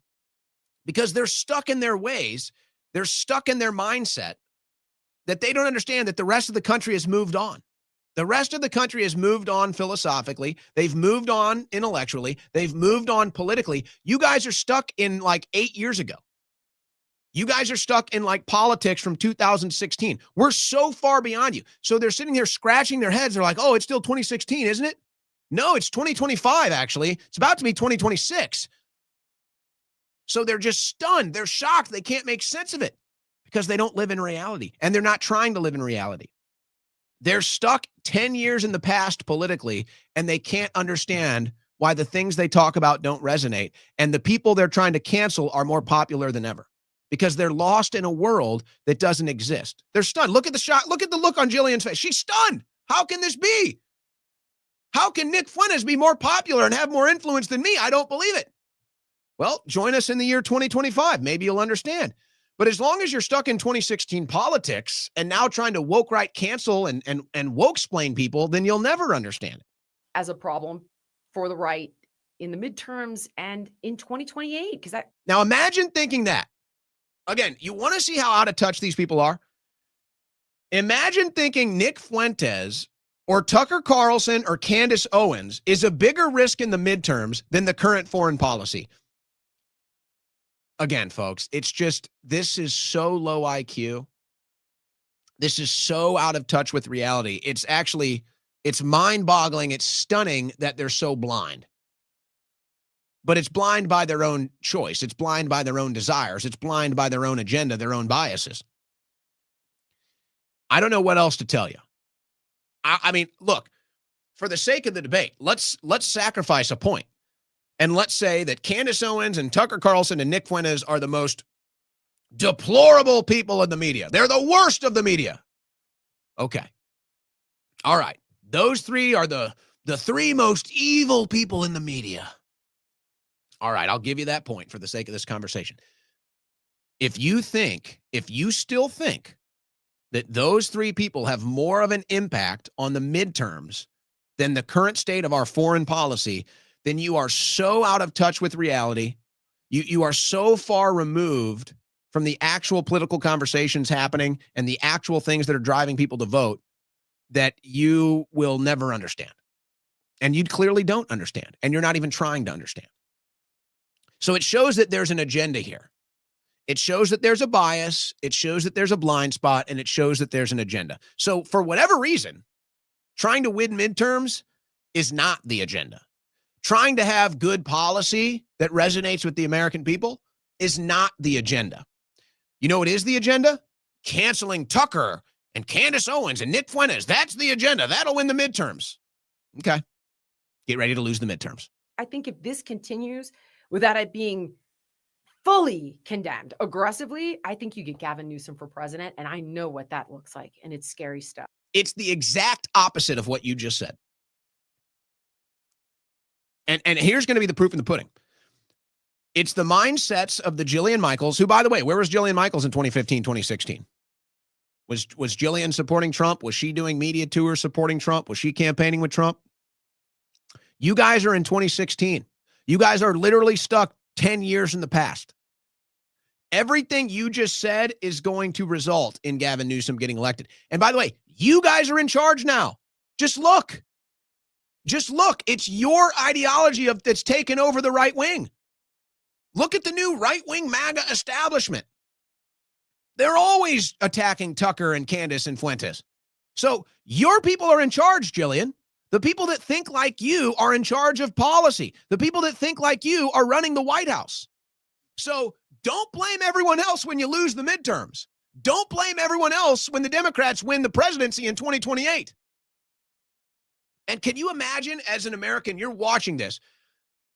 because they're stuck in their ways. They're stuck in their mindset that they don't understand that the rest of the country has moved on. The rest of the country has moved on philosophically. They've moved on intellectually. They've moved on politically. You guys are stuck in like 8 years ago. You guys are stuck in like politics from 2016. We're so far beyond you. So they're sitting here scratching their heads. They're like, oh, it's still 2016, isn't it? No, it's 2025, actually. It's about to be 2026. So they're just stunned. They're shocked. They can't make sense of it because they don't live in reality, and they're not trying to live in reality. They're stuck 10 years in the past politically, and they can't understand why the things they talk about don't resonate. And the people they're trying to cancel are more popular than ever because they're lost in a world that doesn't exist. They're stunned. Look at the shot. Look at the look on Jillian's face. She's stunned. How can this be? How can Nick Fuentes be more popular and have more influence than me? I don't believe it. Well, join us in the year 2025. Maybe you'll understand. But as long as you're stuck in 2016 politics and now trying to woke right cancel and woke-splain people, then you'll never understand it. As a problem for the right in the midterms and in 2028. Because that. Now imagine thinking that. Again, you want to see how out of touch these people are? Imagine thinking Nick Fuentes or Tucker Carlson or Candace Owens is a bigger risk in the midterms than the current foreign policy. Again, folks, it's just, this is so low IQ. This is so out of touch with reality. It's mind-boggling. It's stunning that they're so blind. But it's blind by their own choice. It's blind by their own desires. It's blind by their own agenda, their own biases. I don't know what else to tell you. I mean, look, for the sake of the debate, let's sacrifice a point. And let's say that Candace Owens and Tucker Carlson and Nick Fuentes are the most deplorable people in the media. They're the worst of the media. Okay. All right. Those three are the three most evil people in the media. All right. I'll give you that point for the sake of this conversation. If you still think that those three people have more of an impact on the midterms than the current state of our foreign policy, then you are so out of touch with reality. You are so far removed from the actual political conversations happening and the actual things that are driving people to vote that you will never understand. And you clearly don't understand, and you're not even trying to understand. So it shows that there's an agenda here. It shows that there's a bias. It shows that there's a blind spot, and it shows that there's an agenda. So for whatever reason, trying to win midterms is not the agenda. Trying to have good policy that resonates with the American people is not the agenda. You know what is the agenda? Canceling Tucker and Candace Owens and Nick Fuentes. That's the agenda. That'll win the midterms. Okay. Get ready to lose the midterms. I think if this continues without it being fully condemned aggressively, I think you get Gavin Newsom for president, and I know what that looks like, and it's scary stuff. It's the exact opposite of what you just said. And here's going to be the proof in the pudding. It's the mindsets of the Jillian Michaels, who, by the way, where was Jillian Michaels in 2015, 2016? Was Jillian supporting Trump? Was she doing media tours supporting Trump? Was she campaigning with Trump? You guys are in 2016. You guys are literally stuck 10 years in the past. Everything you just said is going to result in Gavin Newsom getting elected. And by the way, you guys are in charge now. Just look. Just look. It's your ideology that's taken over the right wing. Look at the new right-wing MAGA establishment. They're always attacking Tucker and Candace and Fuentes. So your people are in charge, Jillian. The people that think like you are in charge of policy. The people that think like you are running the White House. So don't blame everyone else when you lose the midterms. Don't blame everyone else when the Democrats win the presidency in 2028. And can you imagine, as an American, you're watching this.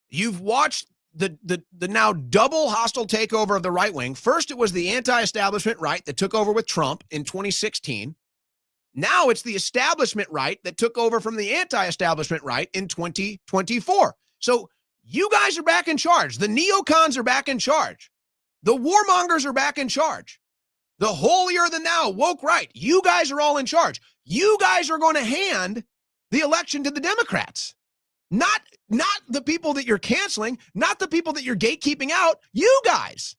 You've watched the now double hostile takeover of the right wing. First, it was the anti-establishment right that took over with Trump in 2016. Now it's the establishment right that took over from the anti-establishment right in 2024. So you guys are back in charge. The neocons are back in charge. The warmongers are back in charge. The holier than thou woke right. You guys are all in charge. You guys are going to hand the election to the Democrats. Not the people that you're canceling, not the people that you're gatekeeping out, you guys.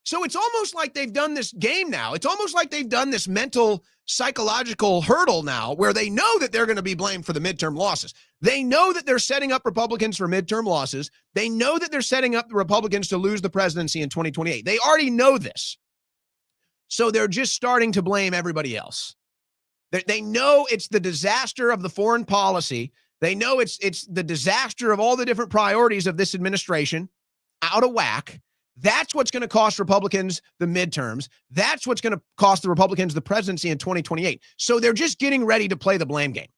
So it's almost like they've done this game now. It's almost like they've done this mental, psychological hurdle now where they know that they're going to be blamed for the midterm losses. They know that they're setting up Republicans for midterm losses. They know that they're setting up the Republicans to lose the presidency in 2028. They already know this. So they're just starting to blame everybody else. They know it's the disaster of the foreign policy. They know it's the disaster of all the different priorities of this administration out of whack. That's what's going to cost Republicans the midterms. That's what's going to cost the Republicans the presidency in 2028. So they're just getting ready to play the blame game.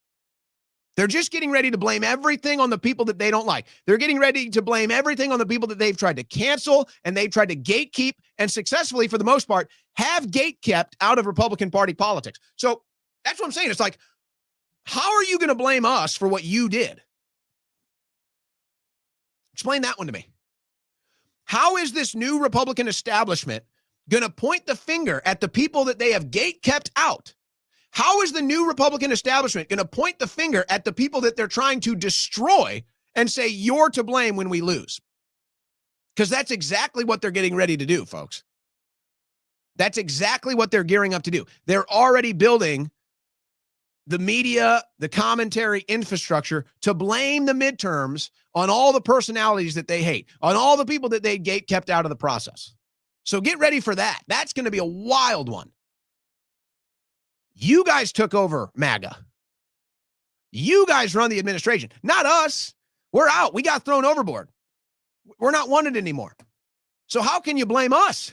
They're just getting ready to blame everything on the people that they don't like. They're getting ready to blame everything on the people that they've tried to cancel and they've tried to gatekeep and successfully, for the most part, have gatekept out of Republican Party politics. So that's what I'm saying. It's like, how are you going to blame us for what you did? Explain that one to me. How is this new Republican establishment going to point the finger at the people that they have gatekept out? How is the new Republican establishment going to point the finger at the people that they're trying to destroy and say, you're to blame when we lose? Because that's exactly what they're getting ready to do, folks. That's exactly what they're gearing up to do. They're already building the media, the commentary infrastructure to blame the midterms on all the personalities that they hate, on all the people that they kept out of the process. So get ready for that. That's going to be a wild one. You guys took over MAGA. You guys run the administration, not us. We're out. We got thrown overboard. We're not wanted anymore. So how can you blame us?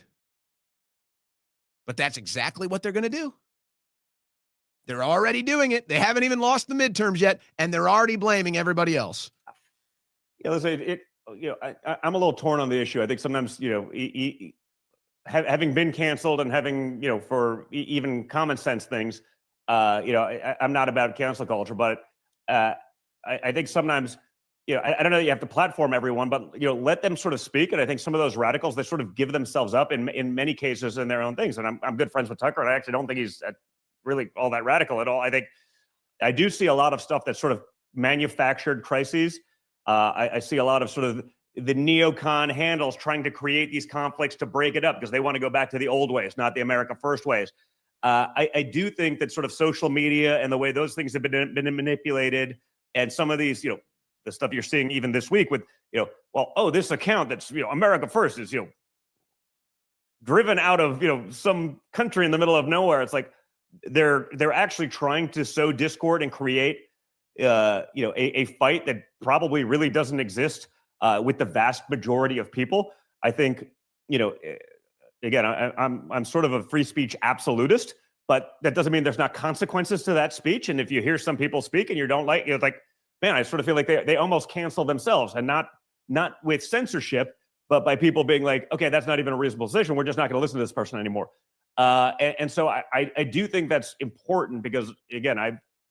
But that's exactly what they're going to do. They're already doing it. They haven't even lost the midterms yet, and they're already blaming everybody else. Yeah, listen, I'm a little torn on the issue. I think sometimes, having been canceled and having, for even common sense things, I'm not about cancel culture, but I think sometimes I don't know that you have to platform everyone, but let them sort of speak. And I think some of those radicals, they sort of give themselves up in many cases in their own things. And I'm good friends with Tucker, and I actually don't think he's really all that radical at all. I think I do see a lot of stuff that's sort of manufactured crises. I see a lot of sort of the neocon handles trying to create these conflicts to break it up because they want to go back to the old ways, not the America First ways. I do think that sort of social media and the way those things have been manipulated, and some of these, the stuff you're seeing even this week with, this account that's, America First is, driven out of, some country in the middle of nowhere. It's like they're actually trying to sow discord and create, a fight that probably really doesn't exist with the vast majority of people. I think, again, I'm sort of a free speech absolutist, but that doesn't mean there's not consequences to that speech. And if you hear some people speak and you don't like, like, man, I sort of feel like they almost cancel themselves, and not with censorship, but by people being like, okay, that's not even a reasonable position. We're just not going to listen to this person anymore. And so I do think that's important because, again,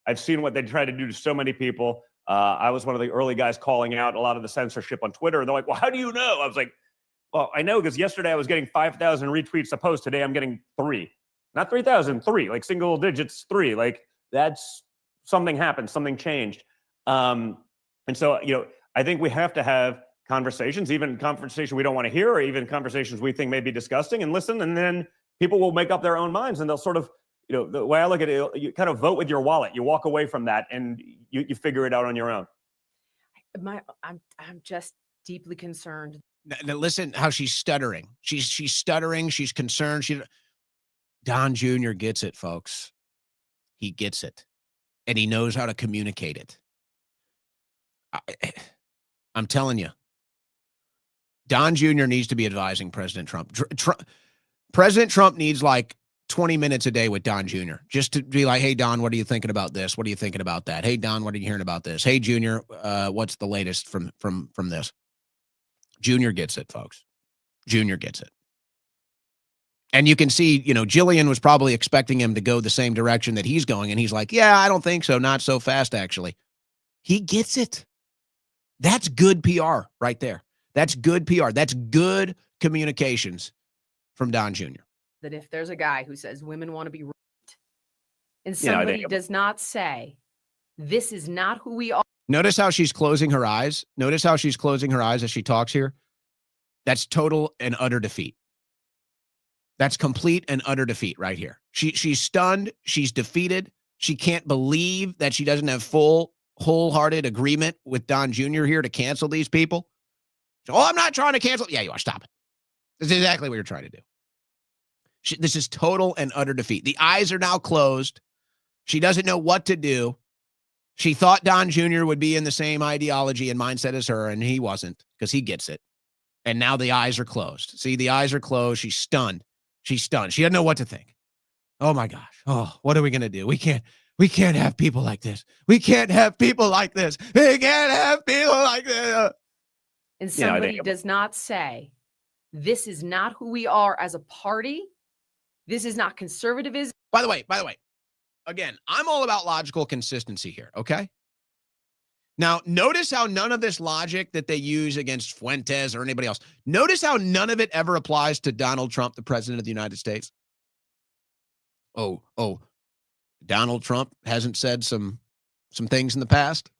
I've seen what they try to do to so many people. I was one of the early guys calling out a lot of the censorship on Twitter. And they're like, well, how do you know? I was like, well, I know because yesterday I was getting 5,000 retweets a post. Today I'm getting 3. Not 3,000, 3, like single digits, 3. Like that's something happened, something changed. And so, I think we have to have conversations, even conversations we don't want to hear, or even conversations we think may be disgusting, and listen. And then people will make up their own minds, and they'll sort of, the way I look at it, you kind of vote with your wallet. You walk away from that, and you figure it out on your own. I'm just deeply concerned. Now listen how she's stuttering. She's stuttering. She's concerned. Don Jr. gets it, folks. He gets it, and he knows how to communicate it. I'm telling you, Don Jr. needs to be advising President Trump. President Trump needs like 20 minutes a day with Don Jr. just to be like, hey, Don, what are you thinking about this? What are you thinking about that? Hey, Don, what are you hearing about this? Hey, Junior, what's the latest from this? Junior gets it, folks. Junior gets it. And you can see, Jillian was probably expecting him to go the same direction that he's going. And he's like, yeah, I don't think so. Not so fast, actually. He gets it. That's good PR right there. That's good PR. That's good communications from Don Jr. That if there's a guy who says women want to be raped, and somebody does not say, this is not who we are. Notice how she's closing her eyes. Notice how she's closing her eyes as she talks here. That's total and utter defeat. That's complete and utter defeat right here. She's stunned. She's defeated. She can't believe that she doesn't have full, wholehearted agreement with Don Jr. here to cancel these people. So, I'm not trying to cancel. Yeah, you are. Stop it. This is exactly what you're trying to do. This is total and utter defeat. The eyes are now closed. She doesn't know what to do. She thought Don Jr. would be in the same ideology and mindset as her, and he wasn't because he gets it. And now the eyes are closed. See, the eyes are closed. She's stunned. She's stunned. She doesn't know what to think. Oh, my gosh. Oh, what are we going to do? We can't have people like this. We can't have people like this. We can't have people like this. And somebody does not say, this is not who we are as a party. This is not conservatism. By the way, again, I'm all about logical consistency here, okay? Now, notice how none of this logic that they use against Fuentes or anybody else, notice how none of it ever applies to Donald Trump, the president of the United States. Oh, Donald Trump hasn't said some things in the past.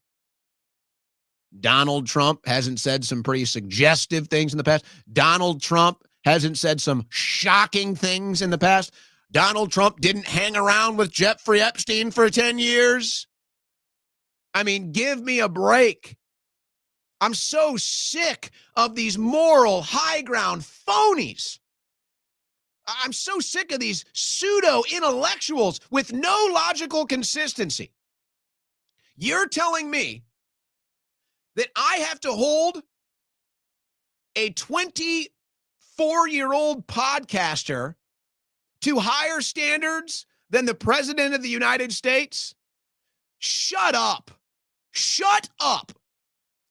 Donald Trump hasn't said some pretty suggestive things in the past. Donald Trump hasn't said some shocking things in the past. Donald Trump didn't hang around with Jeffrey Epstein for 10 years. I mean, give me a break. I'm so sick of these moral high ground phonies. I'm so sick of these pseudo intellectuals with no logical consistency. You're telling me that I have to hold a 24-year-old podcaster to higher standards than the president of the United States? Shut up. Shut up.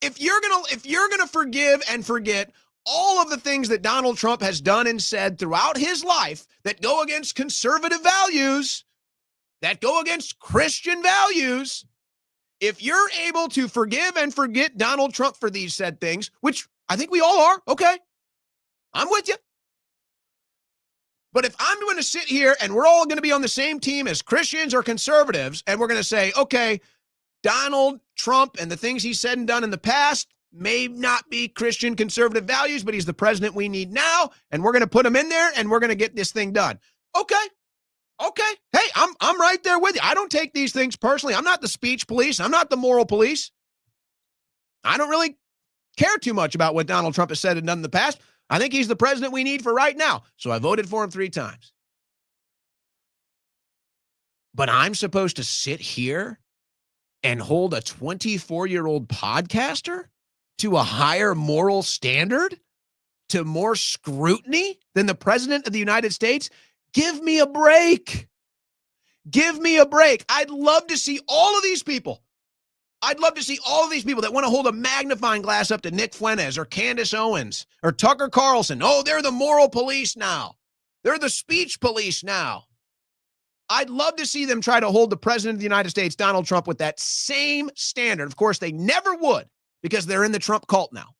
If you're gonna forgive and forget all of the things that Donald Trump has done and said throughout his life that go against conservative values, that go against Christian values, If you're able to forgive and forget Donald Trump for these said things, which I think we all are, okay, I'm with you. But if I'm going to sit here and we're all going to be on the same team as Christians or conservatives, and we're going to say, okay, Donald Trump and the things he's said and done in the past may not be Christian conservative values, but he's the president we need now, and we're going to put him in there and we're going to get this thing done. Okay. Hey, I'm right there with you. I don't take these things personally. I'm not the speech police. I'm not the moral police. I don't really care too much about what Donald Trump has said and done in the past. I think he's the president we need for right now. So I voted for him 3 times. But I'm supposed to sit here and hold a 24-year-old podcaster to a higher moral standard, to more scrutiny than the president of the United States? Give me a break. Give me a break. I'd love to see all of these people. I'd love to see all of these people that want to hold a magnifying glass up to Nick Fuentes or Candace Owens or Tucker Carlson. Oh, they're the moral police now. They're the speech police now. I'd love to see them try to hold the president of the United States, Donald Trump, with that same standard. Of course, they never would because they're in the Trump cult now.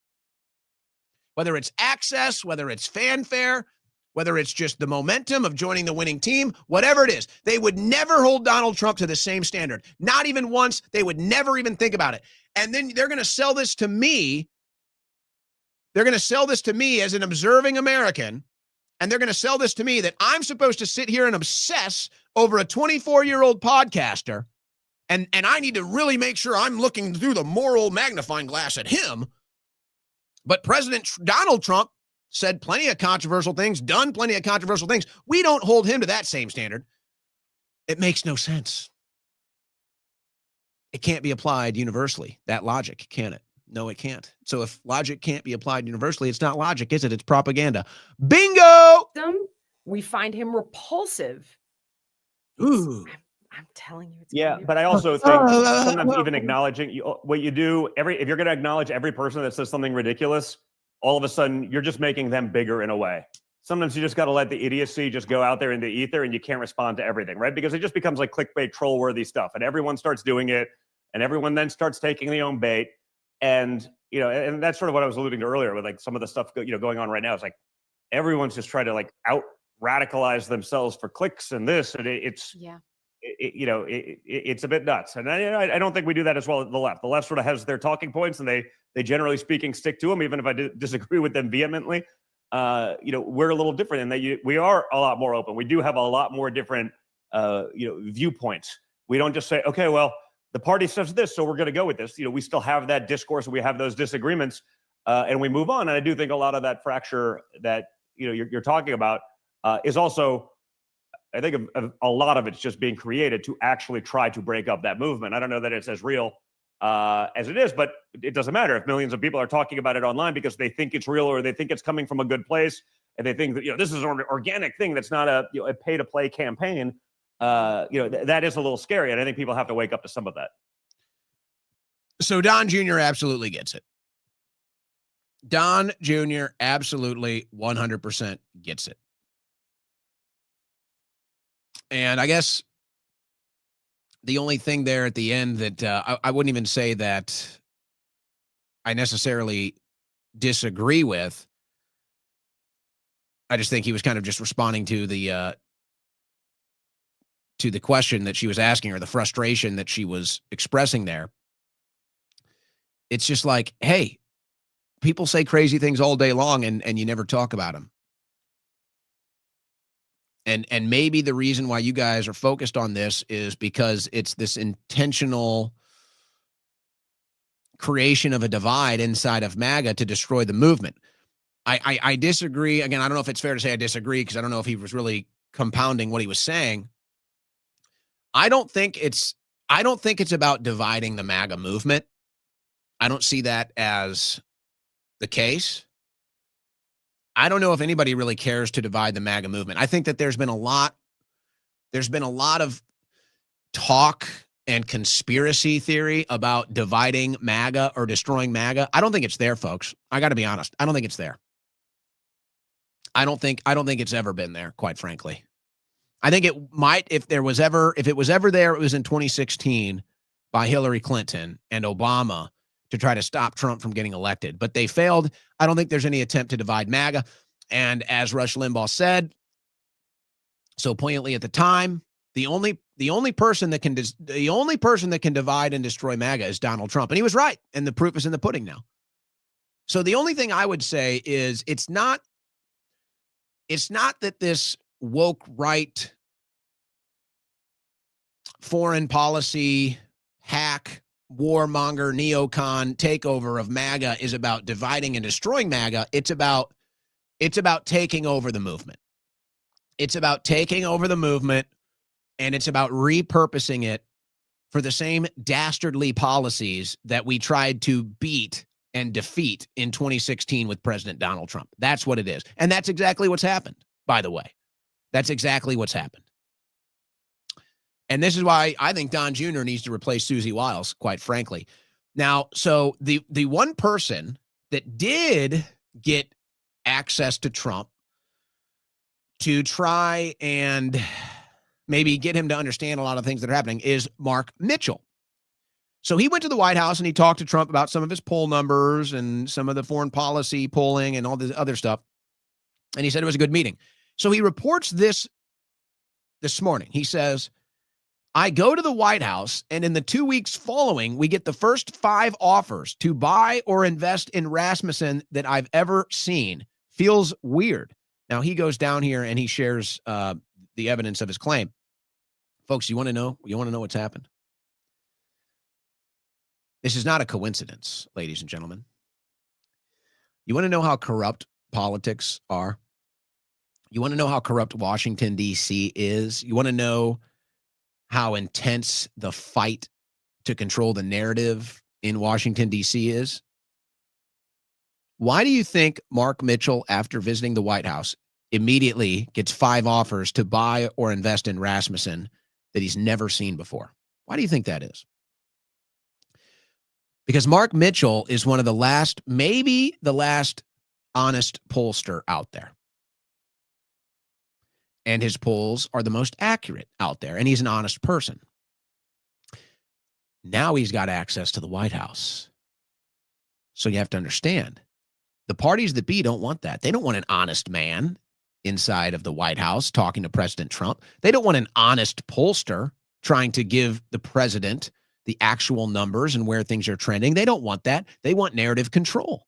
Whether it's access, whether it's fanfare, whether it's just the momentum of joining the winning team, whatever it is, they would never hold Donald Trump to the same standard. Not even once. They would never even think about it. And then they're going to sell this to me. They're going to sell this to me as an observing American. And they're going to sell this to me that I'm supposed to sit here and obsess over a 24-year-old podcaster. And I need to really make sure I'm looking through the moral magnifying glass at him. But President Donald Trump said plenty of controversial things, done plenty of controversial things. We don't hold him to that same standard. It makes no sense. It can't be applied universally, that logic, can it? No, it can't. So if logic can't be applied universally, it's not logic, is it? It's propaganda. Bingo! We find him repulsive. Ooh. I'm telling you. It's But I also think sometimes even acknowledging what you do, if you're going to acknowledge every person that says something ridiculous, all of a sudden you're just making them bigger in a way. Sometimes you just got to let the idiocy just go out there in the ether and you can't respond to everything, right? Because it just becomes like clickbait troll-worthy stuff and everyone starts doing it and everyone then starts taking the own bait. And, and that's sort of what I was alluding to earlier with like some of the stuff, going on right now. It's like everyone's just trying to like out radicalize themselves for clicks and this, and it's a bit nuts. And I don't think we do that as well at the left. The left sort of has their talking points and they generally speaking stick to them, even if I disagree with them vehemently. We're a little different in that we are a lot more open. We do have a lot more different, viewpoints. We don't just say, okay, well, the party says this, so we're going to go with this. We still have that discourse. We have those disagreements, and we move on. And I do think a lot of that fracture that you're talking about is also, I think, a lot of it's just being created to actually try to break up that movement. I don't know that it's as real as it is, but it doesn't matter if millions of people are talking about it online because they think it's real or they think it's coming from a good place, and they think that this is an organic thing that's not a pay-to-play campaign. That is a little scary, and I think people have to wake up to some of that. So Don Jr. absolutely gets it. Don Jr. absolutely 100% gets it. And I guess the only thing there at the end that I wouldn't even say that I necessarily disagree with, I just think he was kind of just responding to the question that she was asking, or the frustration that she was expressing there. It's just like, hey, people say crazy things all day long and you never talk about them. And maybe the reason why you guys are focused on this is because it's this intentional creation of a divide inside of MAGA to destroy the movement. I disagree. Again, I don't know if it's fair to say I disagree because I don't know if he was really compounding what he was saying. I don't think it's about dividing the MAGA movement. I don't see that as the case. I don't know if anybody really cares to divide the MAGA movement. I think that there's been a lot of talk and conspiracy theory about dividing MAGA or destroying MAGA. I don't think it's there, folks. I got to be honest. I don't think it's there. I don't think it's ever been there, quite frankly. I think it might, if it was ever there, it was in 2016 by Hillary Clinton and Obama to try to stop Trump from getting elected. But they failed. I don't think there's any attempt to divide MAGA. And as Rush Limbaugh said so poignantly at the time, the only person that can divide and destroy MAGA is Donald Trump. And he was right. And the proof is in the pudding now. So the only thing I would say is it's not that this woke right foreign policy hack, warmonger, neocon takeover of MAGA is about dividing and destroying MAGA. It's about taking over the movement. It's about taking over the movement, and it's about repurposing it for the same dastardly policies that we tried to beat and defeat in 2016 with President Donald Trump. That's what it is. And that's exactly what's happened, by the way. That's exactly what's happened. And this is why I think Don Jr. needs to replace Susie Wiles, quite frankly. Now, so the one person that did get access to Trump to try and maybe get him to understand a lot of things that are happening is Mark Mitchell. So he went to the White House and he talked to Trump about some of his poll numbers and some of the foreign policy polling and all this other stuff. And he said it was a good meeting. So he reports this morning. He says, I go to the White House, and in the 2 weeks following, we get the first 5 offers to buy or invest in Rasmussen that I've ever seen. Feels weird. Now, he goes down here and he shares the evidence of his claim. Folks, you want to know? You want to know what's happened? This is not a coincidence, ladies and gentlemen. You want to know how corrupt politics are? You want to know how corrupt Washington, D.C. is? You want to know how intense the fight to control the narrative in Washington, D.C. is? Why do you think Mark Mitchell, after visiting the White House, immediately gets 5 offers to buy or invest in Rasmussen that he's never seen before? Why do you think that is? Because Mark Mitchell is one of the last, maybe the last honest pollster out there. And his polls are the most accurate out there. And he's an honest person. Now he's got access to the White House. So you have to understand, the parties that be don't want that. They don't want an honest man inside of the White House talking to President Trump. They don't want an honest pollster trying to give the president the actual numbers and where things are trending. They don't want that. They want narrative control.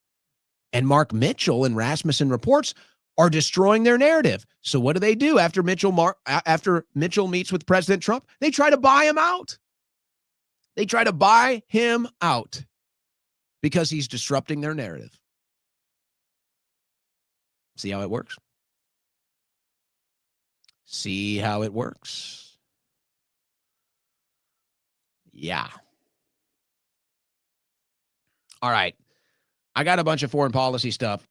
And Mark Mitchell and Rasmussen reports are destroying their narrative. So what do after Mitchell meets with President Trump? They try to buy him out. They try to buy him out because he's disrupting their narrative. See how it works? See how it works? Yeah. All right. I got a bunch of foreign policy stuff,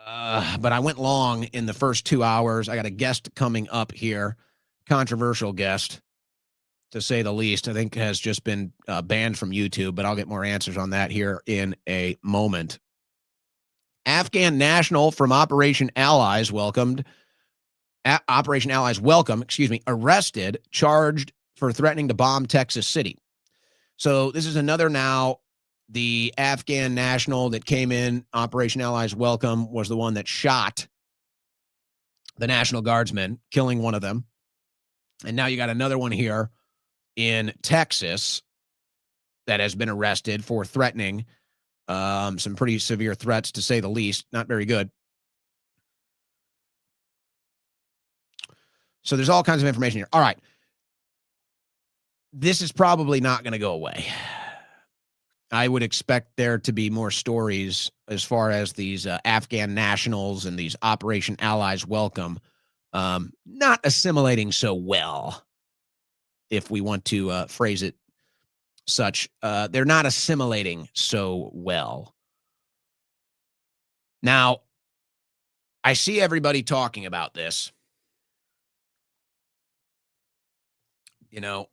but I went long in the first 2 hours. I got a guest coming up here, controversial guest, to say the least. I think has just been banned from YouTube, but I'll get more answers on that here in a moment. Afghan national from Operation Allies arrested, charged for threatening to bomb Texas City. So this is another now. The Afghan national that came in, Operation Allies Welcome, was the one that shot the National Guardsmen, killing one of them. And now you got another one here in Texas that has been arrested for threatening some pretty severe threats, to say the least. Not very good. So there's all kinds of information here. All right. This is probably not going to go away. I would expect there to be more stories as far as these Afghan nationals and these Operation Allies Welcome not assimilating so well, if we want to phrase it such. They're not assimilating so well. Now, I see everybody talking about this. You know,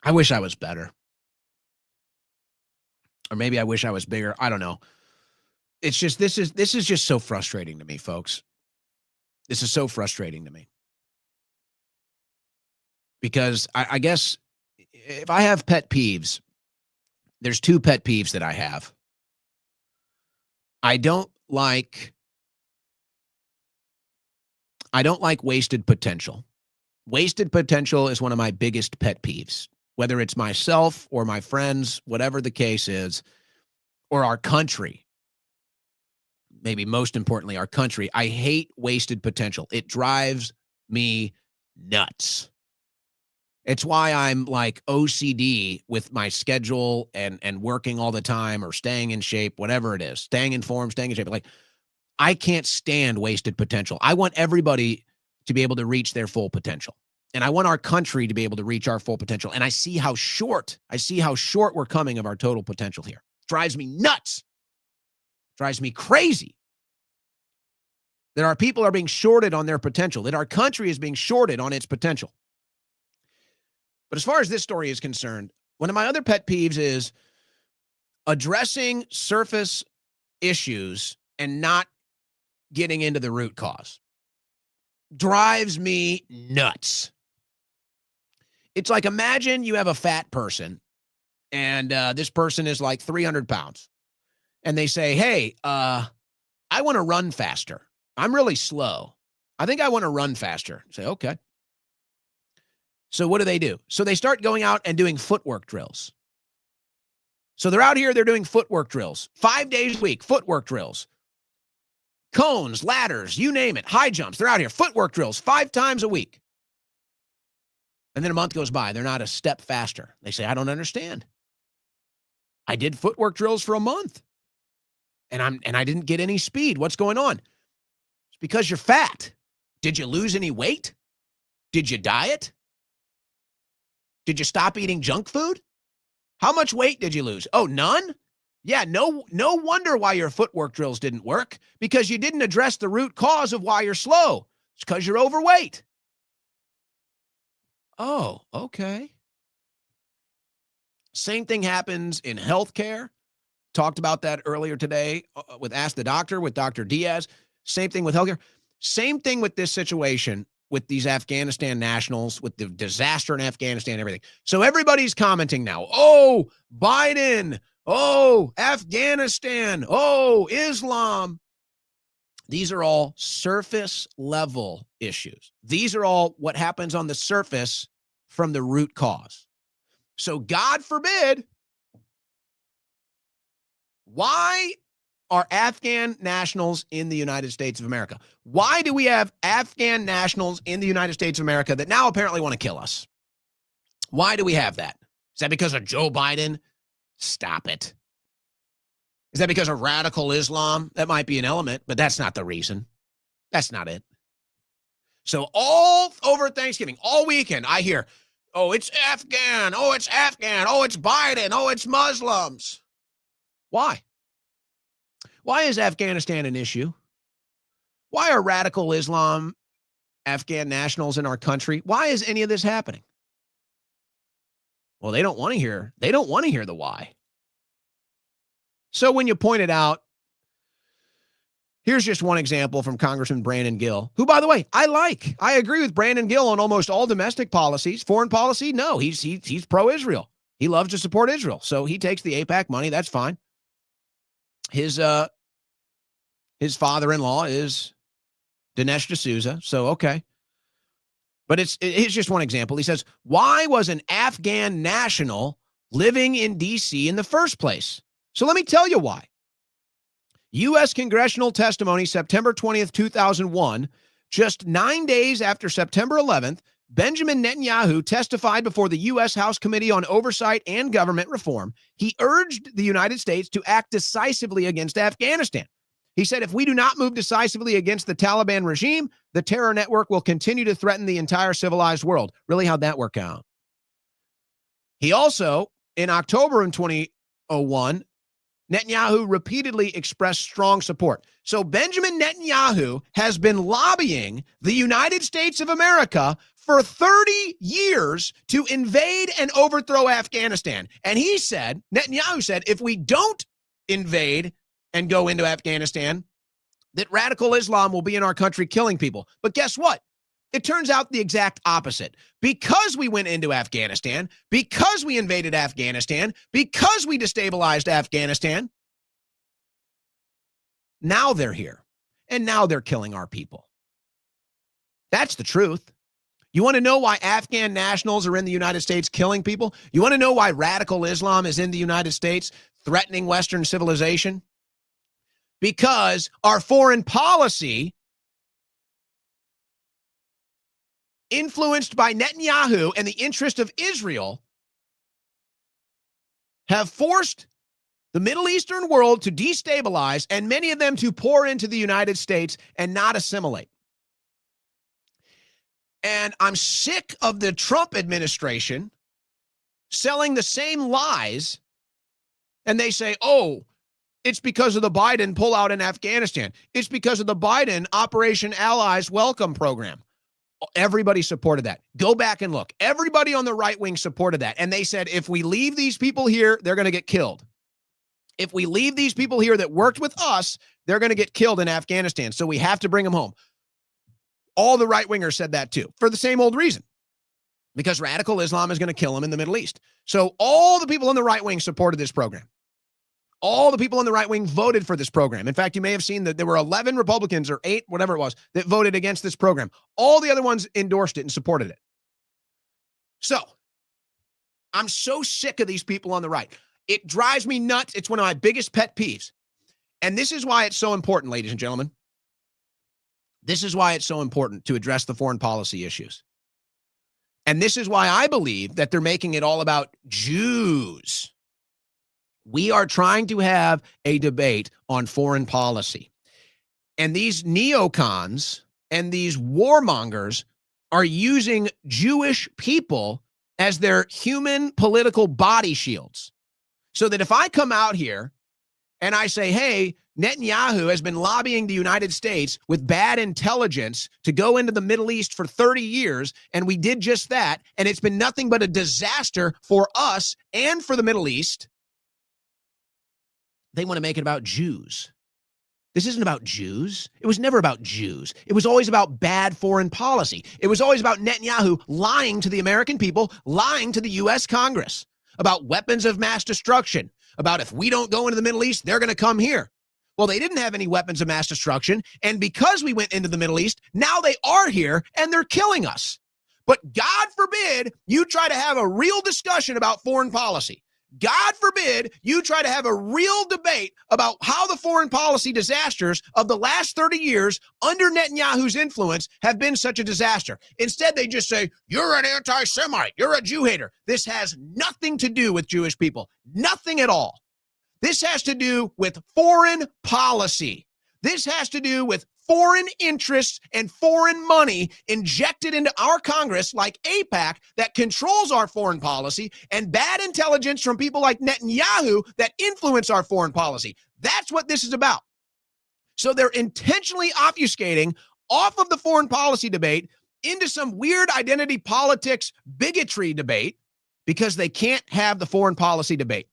I wish I was better. Or maybe I wish I was bigger. I don't know. It's just, this is just so frustrating to me, folks. This is so frustrating to me. because I guess if I have pet peeves, there's two pet peeves that I have. I don't like wasted potential. Wasted potential is one of my biggest pet peeves, whether it's myself or my friends, whatever the case is, or our country. Maybe most importantly, our country. I hate wasted potential. It drives me nuts. It's why I'm like OCD with my schedule and working all the time or staying in shape, whatever it is, staying in form, staying in shape. Like, I can't stand wasted potential. I want everybody to be able to reach their full potential. And I want our country to be able to reach our full potential. And I see how short we're coming of our total potential here. It drives me nuts. It drives me crazy that our people are being shorted on their potential, that our country is being shorted on its potential. But as far as this story is concerned, one of my other pet peeves is addressing surface issues and not getting into the root cause. Drives me nuts. It's like, imagine you have a fat person and this person is like 300 pounds and they say, hey, I want to run faster. I'm really slow. I think I want to run faster. Say, okay. So what do? So they start going out and doing footwork drills. So they're out here, they're doing footwork drills, 5 days a week, footwork drills. Cones, ladders, you name it, high jumps. They're out here, footwork drills 5 times a week. And then a month goes by, they're not a step faster. They say, I don't understand. I did footwork drills for a month and I didn't get any speed. What's going on? It's because you're fat. Did you lose any weight? Did you diet? Did you stop eating junk food? How much weight did you lose? Oh, none? Yeah, no wonder why your footwork drills didn't work, because you didn't address the root cause of why you're slow. It's because you're overweight. Oh, okay. Same thing happens in healthcare. Talked about that earlier today with Ask the Doctor, with Dr. Diaz. Same thing with healthcare. Same thing with this situation with these Afghanistan nationals, with the disaster in Afghanistan and everything. So everybody's commenting now. Oh, Biden. Oh, Afghanistan. Oh, Islam. These are all surface level issues. These are all what happens on the surface from the root cause. So God forbid, why are Afghan nationals in the United States of America? Why do we have Afghan nationals in the United States of America that now apparently want to kill us? Why do we have that? Is that because of Joe Biden? Stop it. Is that because of radical Islam? That might be an element, but that's not the reason. That's not it. So all over Thanksgiving, all weekend, I hear, oh, it's Afghan. Oh, it's Afghan. Oh, it's Biden. Oh, it's Muslims. Why? Why is Afghanistan an issue? Why are radical Islam Afghan nationals in our country? Why is any of this happening? Well, they don't want to hear the why. So when you point it out, here's just one example from Congressman Brandon Gill, who, by the way, I agree with Brandon Gill on almost all domestic policies. Foreign policy, no, he's pro-Israel. He loves to support Israel. So he takes the AIPAC money. That's fine. His father-in-law is Dinesh D'Souza. So, okay. But it's just one example. He says, why was an Afghan national living in D.C. in the first place? So let me tell you why. U.S. congressional testimony, September 20th, 2001, just 9 days after September 11th, Benjamin Netanyahu testified before the U.S. House Committee on Oversight and Government Reform. He urged the United States to act decisively against Afghanistan. He said, if we do not move decisively against the Taliban regime, the terror network will continue to threaten the entire civilized world. Really, how'd that work out? He also, in October in 2001, Netanyahu repeatedly expressed strong support. So Benjamin Netanyahu has been lobbying the United States of America for 30 years to invade and overthrow Afghanistan. And he said, Netanyahu said, if we don't invade and go into Afghanistan, that radical Islam will be in our country killing people. But guess what? It turns out the exact opposite. Because we went into Afghanistan, because we invaded Afghanistan, because we destabilized Afghanistan, now they're here. And now they're killing our people. That's the truth. You want to know why Afghan nationals are in the United States killing people? You want to know why radical Islam is in the United States threatening Western civilization? Because our foreign policy, influenced by Netanyahu and the interest of Israel, have forced the Middle Eastern world to destabilize and many of them to pour into the United States and not assimilate. And I'm sick of the Trump administration selling the same lies. And they say, oh, it's because of the Biden pullout in Afghanistan. It's because of the Biden Operation Allies Welcome program. Everybody supported that. Go back and look. Everybody on the right wing supported that. And they said, if we leave these people here, they're going to get killed. If we leave these people here that worked with us, they're going to get killed in Afghanistan. So we have to bring them home. All the right wingers said that too, for the same old reason, because radical Islam is going to kill them in the Middle East. So all the people on the right wing supported this program. All the people on the right wing voted for this program. In fact, you may have seen that there were 11 Republicans or 8, whatever it was, that voted against this program. All the other ones endorsed it and supported it. So I'm so sick of these people on the right. It drives me nuts. It's one of my biggest pet peeves. And this is why it's so important, ladies and gentlemen. This is why it's so important to address the foreign policy issues. And this is why I believe that they're making it all about Jews. We are trying to have a debate on foreign policy. And these neocons and these warmongers are using Jewish people as their human political body shields. So that if I come out here and I say, hey, Netanyahu has been lobbying the United States with bad intelligence to go into the Middle East for 30 years, and we did just that, and it's been nothing but a disaster for us and for the Middle East, they want to make it about Jews. This isn't about Jews. It was never about Jews. It was always about bad foreign policy. It was always about Netanyahu lying to the American people, lying to the U.S. Congress about weapons of mass destruction, about if we don't go into the Middle East, they're going to come here. Well, they didn't have any weapons of mass destruction, and because we went into the Middle East, now they are here, and they're killing us. But God forbid you try to have a real discussion about foreign policy. God forbid you try to have a real debate about how the foreign policy disasters of the last 30 years under Netanyahu's influence have been such a disaster. Instead, they just say, you're an anti-Semite, you're a Jew hater. This has nothing to do with Jewish people, nothing at all. This has to do with foreign policy. This has to do with foreign interests and foreign money injected into our Congress like AIPAC that controls our foreign policy, and bad intelligence from people like Netanyahu that influence our foreign policy. That's what this is about. So they're intentionally obfuscating off of the foreign policy debate into some weird identity politics bigotry debate because they can't have the foreign policy debate.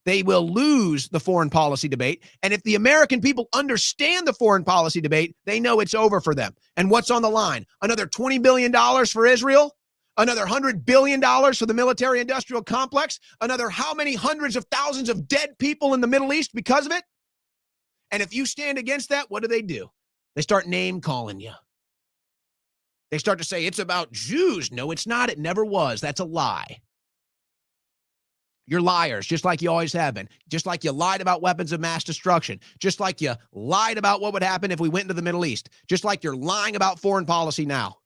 They will lose the foreign policy debate. And if the American people understand the foreign policy debate, they know it's over for them. And what's on the line? Another $20 billion for Israel? Another $100 billion for the military-industrial complex? Another how many hundreds of thousands of dead people in the Middle East because of it? And if you stand against that, what do? They start name-calling you. They start to say, it's about Jews. No, it's not. It never was. That's a lie. You're liars, just like you always have been. Just like you lied about weapons of mass destruction. Just like you lied about what would happen if we went into the Middle East. Just like you're lying about foreign policy now.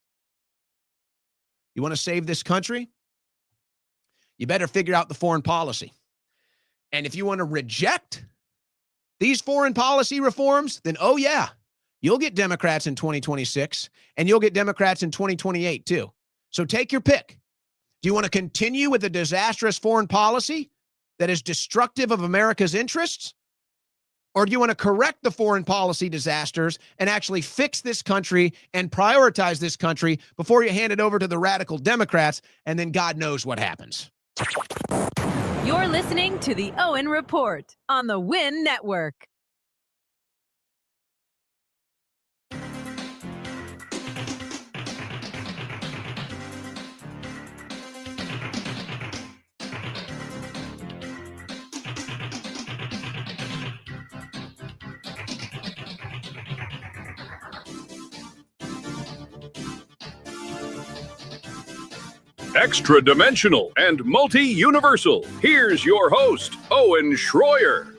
You want to save this country? You better figure out the foreign policy. And if you want to reject these foreign policy reforms, then oh yeah, you'll get Democrats in 2026, and you'll get Democrats in 2028 too. So take your pick. Do you want to continue with a disastrous foreign policy that is destructive of America's interests? Or do you want to correct the foreign policy disasters and actually fix this country and prioritize this country before you hand it over to the radical Democrats, and then God knows what happens? You're listening to the Owen Report on the Win Network. Extra dimensional and multi-universal. Here's your host, Owen Schroyer.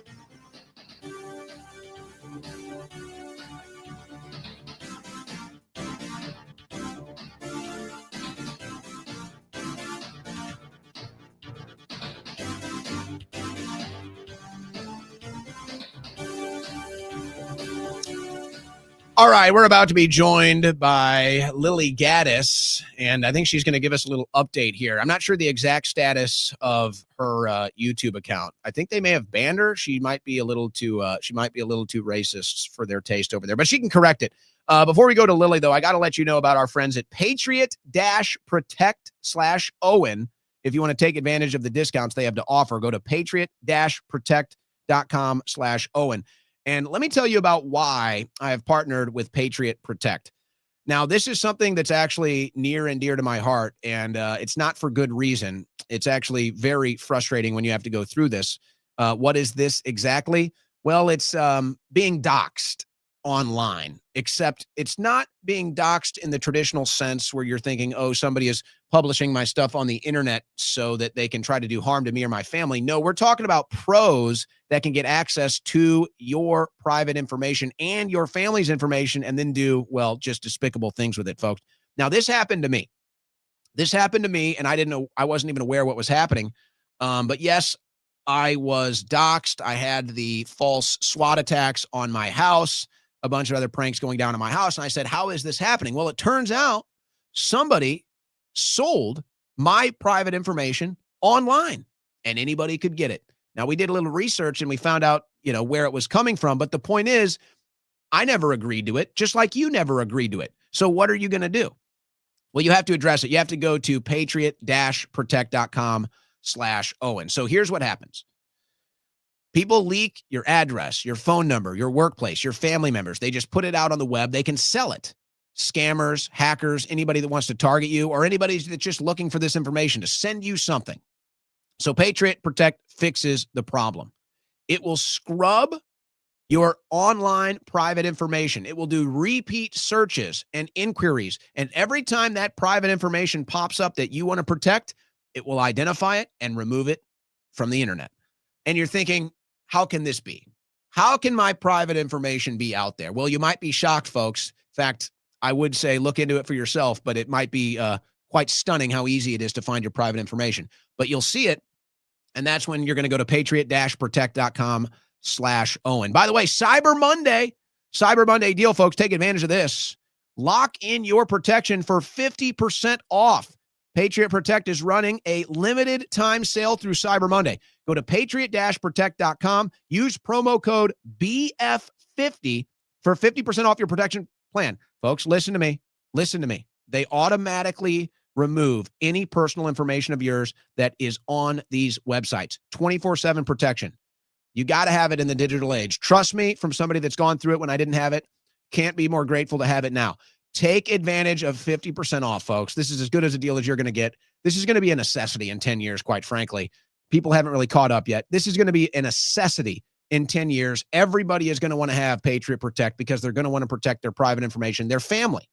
All right, we're about to be joined by Lily Gaddis, and I think she's going to give us a little update here. I'm not sure the exact status of her YouTube account. I think they may have banned her. She might be a little too racist for their taste over there, but she can correct it. Before we go to Lily, though, I got to let you know about our friends at Patriot-Protect/Owen. If you want to take advantage of the discounts they have to offer, go to Patriot-Protect.com/Owen. And let me tell you about why I have partnered with Patriot Protect. Now, this is something that's actually near and dear to my heart, and it's not for good reason. It's actually very frustrating when you have to go through this. What is this exactly? Well, it's being doxxed online, except it's not being doxxed in the traditional sense where you're thinking, oh, somebody is publishing my stuff on the internet so that they can try to do harm to me or my family. No, we're talking about pros that can get access to your private information and your family's information and then do, well, just despicable things with it, folks. Now, this happened to me. And I didn't know, I wasn't even aware what was happening. But yes, I was doxxed. I had the false SWAT attacks on my house, a bunch of other pranks going down in my house. And I said, how is this happening? Well, it turns out somebody sold my private information online and anybody could get it. Now, we did a little research and we found out, where it was coming from. But the point is, I never agreed to it, just like you never agreed to it. So what are you going to do? Well, you have to address it. You have to go to patriot-protect.com/Owen. So here's what happens. People leak your address, your phone number, your workplace, your family members. They just put it out on the web. They can sell it. Scammers, hackers, anybody that wants to target you or anybody that's just looking for this information to send you something. So Patriot Protect fixes the problem. It will scrub your online private information. It will do repeat searches and inquiries. And every time that private information pops up that you want to protect, it will identify it and remove it from the internet. And you're thinking, how can this be? How can my private information be out there? Well, you might be shocked, folks. In fact, I would say look into it for yourself, but it might be quite stunning how easy it is to find your private information. But you'll see it, and that's when you're going to go to patriot-protect.com/Owen. By the way, Cyber Monday deal, folks. Take advantage of this. Lock in your protection for 50% off. Patriot Protect is running a limited time sale through Cyber Monday. Go to patriot-protect.com. Use promo code BF50 for 50% off your protection plan. Folks, listen to me. They automatically remove any personal information of yours that is on these websites. 24/7 protection. You got to have it in the digital age. Trust me, from somebody that's gone through it when I didn't have it. Can't be more grateful to have it now. Take advantage of 50% off, folks. This is as good as a deal as you're going to get. This is going to be a necessity in 10 years, quite frankly. People haven't really caught up yet. This is going to be a necessity in 10 years. Everybody is going to want to have Patriot Protect because they're going to want to protect their private information, their family.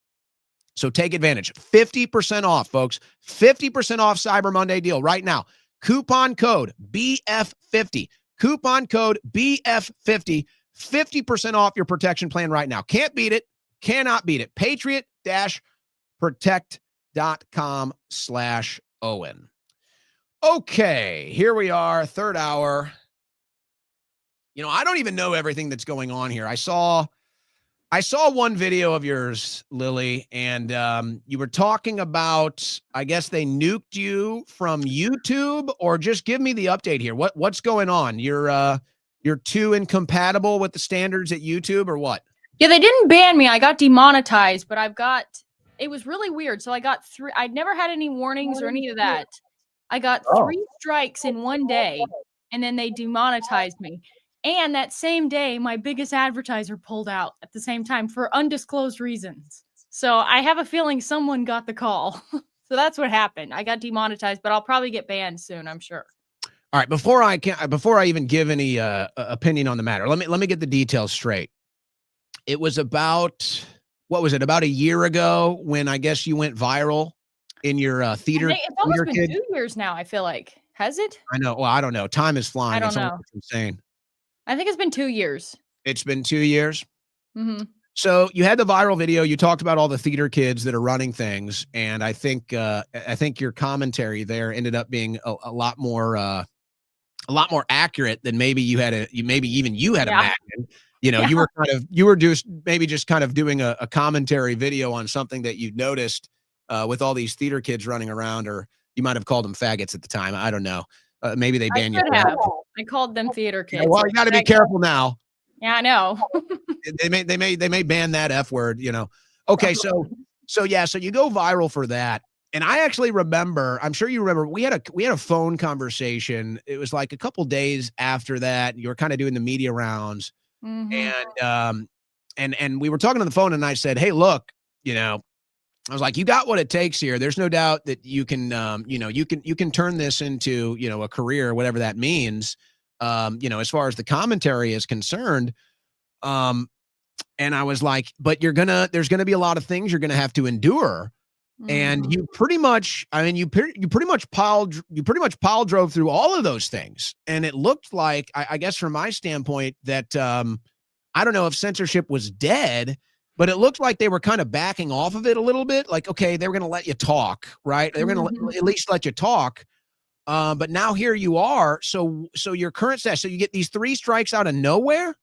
So take advantage. 50% off, folks. 50% off Cyber Monday deal right now. Coupon code BF50. Coupon code BF50. 50% off your protection plan right now. Can't beat it. Cannot beat it. Patriot-protect.com/Owen. Okay, here we are, third hour. I don't even know everything that's going on here. I saw one video of yours, Lily, and you were talking about, I guess they nuked you from YouTube, or just give me the update here. What's going on? You're too incompatible with the standards at YouTube, or what? Yeah, they didn't ban me. I got demonetized, but it was really weird. So I got I'd never had any warnings or any of that. I got 3 strikes in one day, and then they demonetized me. And that same day, my biggest advertiser pulled out at the same time for undisclosed reasons. So I have a feeling someone got the call. So that's what happened. I got demonetized, but I'll probably get banned soon, I'm sure. All right, before I even give any opinion on the matter, let me get the details straight. It was about, what was it, about a year ago when I guess you went viral in your theater It's almost theater been kid? 2 years now, I feel like. Has it? I know. Well, I don't know. Time is I flying. don't It's know. almost insane. I think it's been 2 years. It's been 2 years. Mhm. So you had the viral video. You talked about all the theater kids that are running things, and I think your commentary there ended up being a lot more accurate than maybe you had imagined. You know, Yeah. you were just kind of doing a commentary video on something that you noticed with all these theater kids running around, or you might have called them faggots at the time. I don't know. Maybe they I ban you. could have. I called them theater kids. Well, you got to be careful now. Yeah, I know. They may ban that F word, you know. Okay, so you go viral for that. And I actually remember, I'm sure you remember, we had a phone conversation. It was like a couple days after that. You were kind of doing the media rounds. Mhm. And we were talking on the phone, and I said, "Hey, look, you know," I was like, "You got what it takes here. There's no doubt that you can you can turn this into, a career, whatever that means, as far as the commentary is concerned." And I was like, "But there's gonna be a lot of things you're gonna have to endure." And Mhm. you pretty much, I mean, you pretty much pile drove through all of those things. And it looked like, I guess from my standpoint, that I don't know if censorship was dead, but it looked like they were kind of backing off of it a little bit. Like, okay, they were going to let you talk, right? They were going to at least let you talk. But now here you are. So your current status, so you get these 3 strikes out of nowhere.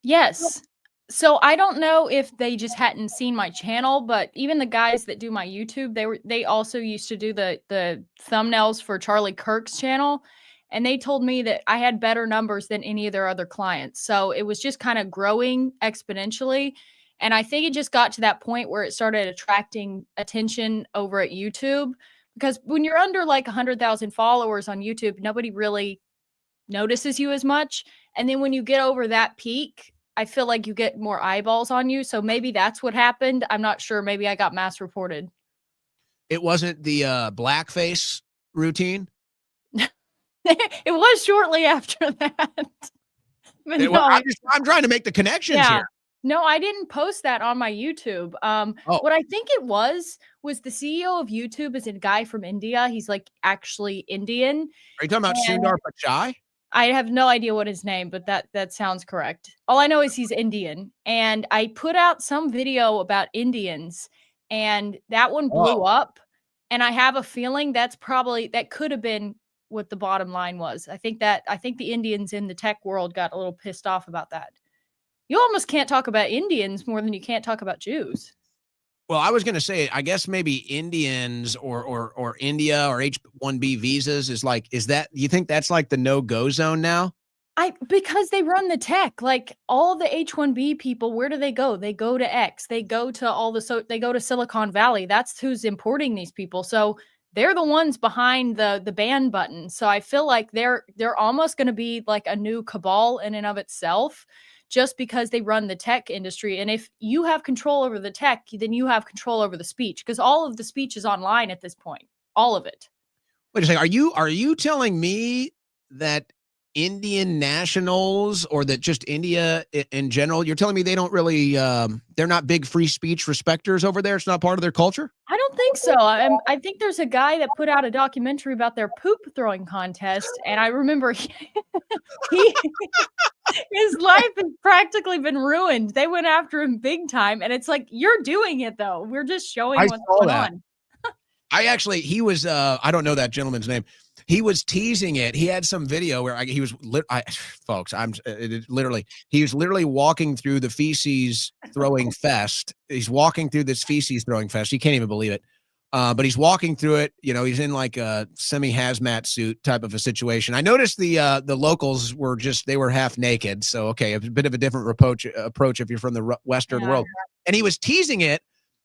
Yes. So I don't know if they just hadn't seen my channel, but even the guys that do my YouTube, they also used to do the thumbnails for Charlie Kirk's channel, and they told me that I had better numbers than any of their other clients. So it was just kind of growing exponentially, and I think it just got to that point where it started attracting attention over at YouTube, because when you're under like 100,000 followers on YouTube, nobody really notices you as much, and then when you get over that peak, I feel like you get more eyeballs on you. So maybe that's what happened. I'm not sure. Maybe I got mass reported. It wasn't the blackface routine. It was shortly after that. But no, I'm trying to make the connections here. No, I didn't post that on my YouTube. What I think it was the CEO of YouTube is a guy from India. He's like actually Indian. Are you talking about Sundar Pichai? I have no idea what his name, but that sounds correct. All I know is he's Indian, and I put out some video about Indians, and that one blew up. And I have a feeling that could have been what the bottom line was. I think the Indians in the tech world got a little pissed off about that. You almost can't talk about Indians more than you can't talk about Jews. Well, I was going to say, I guess maybe Indians or India or H-1B visas is that, you think that's like the no-go zone now? Because they run the tech, like all the H-1B people, where do they go? They go to X, they go to they go to Silicon Valley. That's who's importing these people. So they're the ones behind the ban button. So I feel like they're almost going to be like a new cabal in and of itself, just because they run the tech industry. And if you have control over the tech, then you have control over the speech, because all of the speech is online at this point. All of it. Wait a second. Are you telling me that Indian nationals, or that just India in general, you're telling me they don't really, they're not big free speech respecters over there? It's not part of their culture? I don't think so. I think there's a guy that put out a documentary about their poop throwing contest. And I remember his life has practically been ruined. They went after him big time. And it's like, you're doing it though. We're just showing what's going on. He was, I don't know that gentleman's name. He was teasing it. He had some video where he was literally walking through the feces throwing fest. He's walking through this feces throwing fest. He can't even believe it. But he's walking through it. You know, he's in like a semi hazmat suit type of a situation. I noticed the locals they were half naked. So, okay, a bit of a different approach if you're from the Western world. And he was teasing it.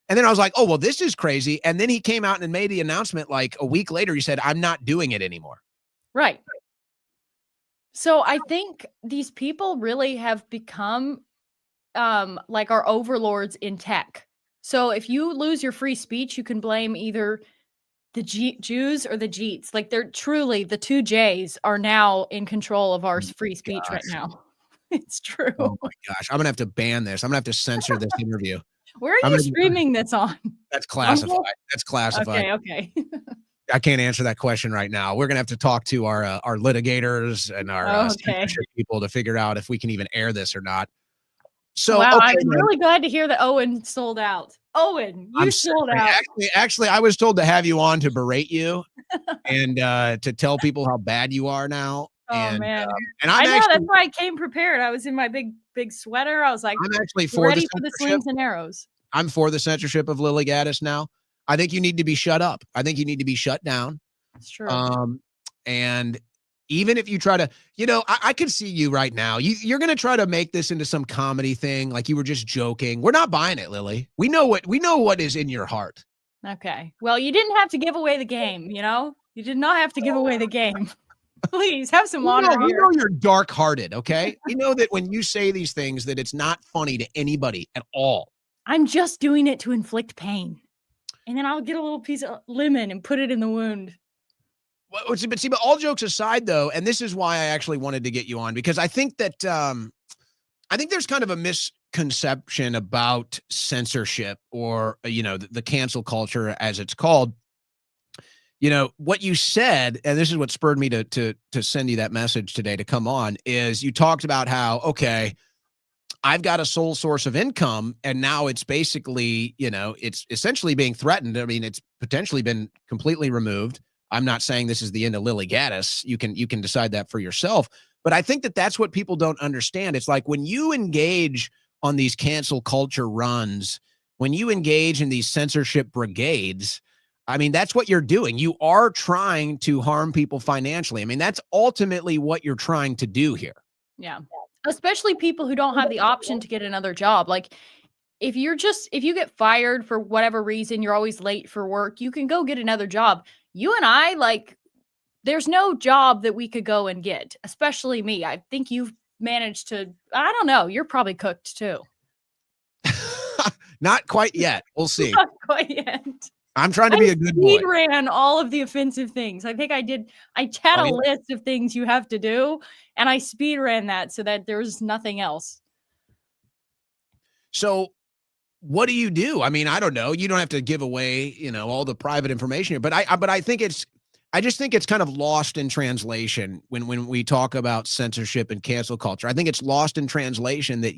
And then I was like, oh, well, this is crazy. And then he came out and made the announcement like a week later. He said, I'm not doing it anymore. Right. So I think these people really have become like our overlords in tech. So if you lose your free speech, you can blame either the Jews or the Jeets. Like, they're truly, the 2 J's are now in control of our free speech right now. It's true. Oh my gosh. I'm going to have to ban this. I'm going to have to censor this interview. Where are I'm you gonna- streaming this on? That's classified. That's classified. Okay. I can't answer that question right now. We're gonna have to talk to our litigators and our Okay. censorship people to figure out if we can even air this or not. So Wow, okay, I'm man. really glad to hear that Owen sold out. Owen, you sold sorry. out. Actually, I was told to have you on to berate you and to tell people how bad you are now. Oh and man, and I I'm know actually that's why I came prepared. I was in my big sweater. I was like I'm actually for ready the for the censorship. slings and arrows. I'm for the censorship of Lily Gaddis now. I think you need to be shut up. I think you need to be shut down. It's true. And even if you try to, I could see you right now. You're going to try to make this into some comedy thing, like you were just joking. We're not buying it, Lily. We know what is in your heart. Okay. Well, you didn't have to give away the game. You did not have to give away the game. Please have some honor We here. know you're dark-hearted, okay? We know that when you say these things, that it's not funny to anybody at all. I'm just doing it to inflict pain, and then I'll get a little piece of lemon and put it in the wound. Well, but all jokes aside, though, and this is why I actually wanted to get you on, because I think that I think there's kind of a misconception about censorship or the cancel culture, as it's called. What you said, and this is what spurred me to send you that message today to come on, is you talked about how, okay, I've got a sole source of income, and now it's basically, it's essentially being threatened. I mean, it's potentially been completely removed. I'm not saying this is the end of Lily Gaddis. You can decide that for yourself. But I think that that's what people don't understand. It's like when you engage on these cancel culture runs, when you engage in these censorship brigades, I mean, that's what you're doing. You are trying to harm people financially. I mean, that's ultimately what you're trying to do here. Yeah. Especially people who don't have the option to get another job. Like if you get fired for whatever reason, you're always late for work, you can go get another job. You and I, there's no job that we could go and get, especially me. I think you've managed to, I don't know, you're probably cooked too. Not quite yet. We'll see. Not quite yet. I'm trying to be a good boy. I ran all of the offensive things. I think I had a list of things you have to do, and I speed ran that so that there was nothing else. So what do you do? I mean, I don't know. You don't have to give away, all the private information here, but I just think it's kind of lost in translation when we talk about censorship and cancel culture. I think it's lost in translation that,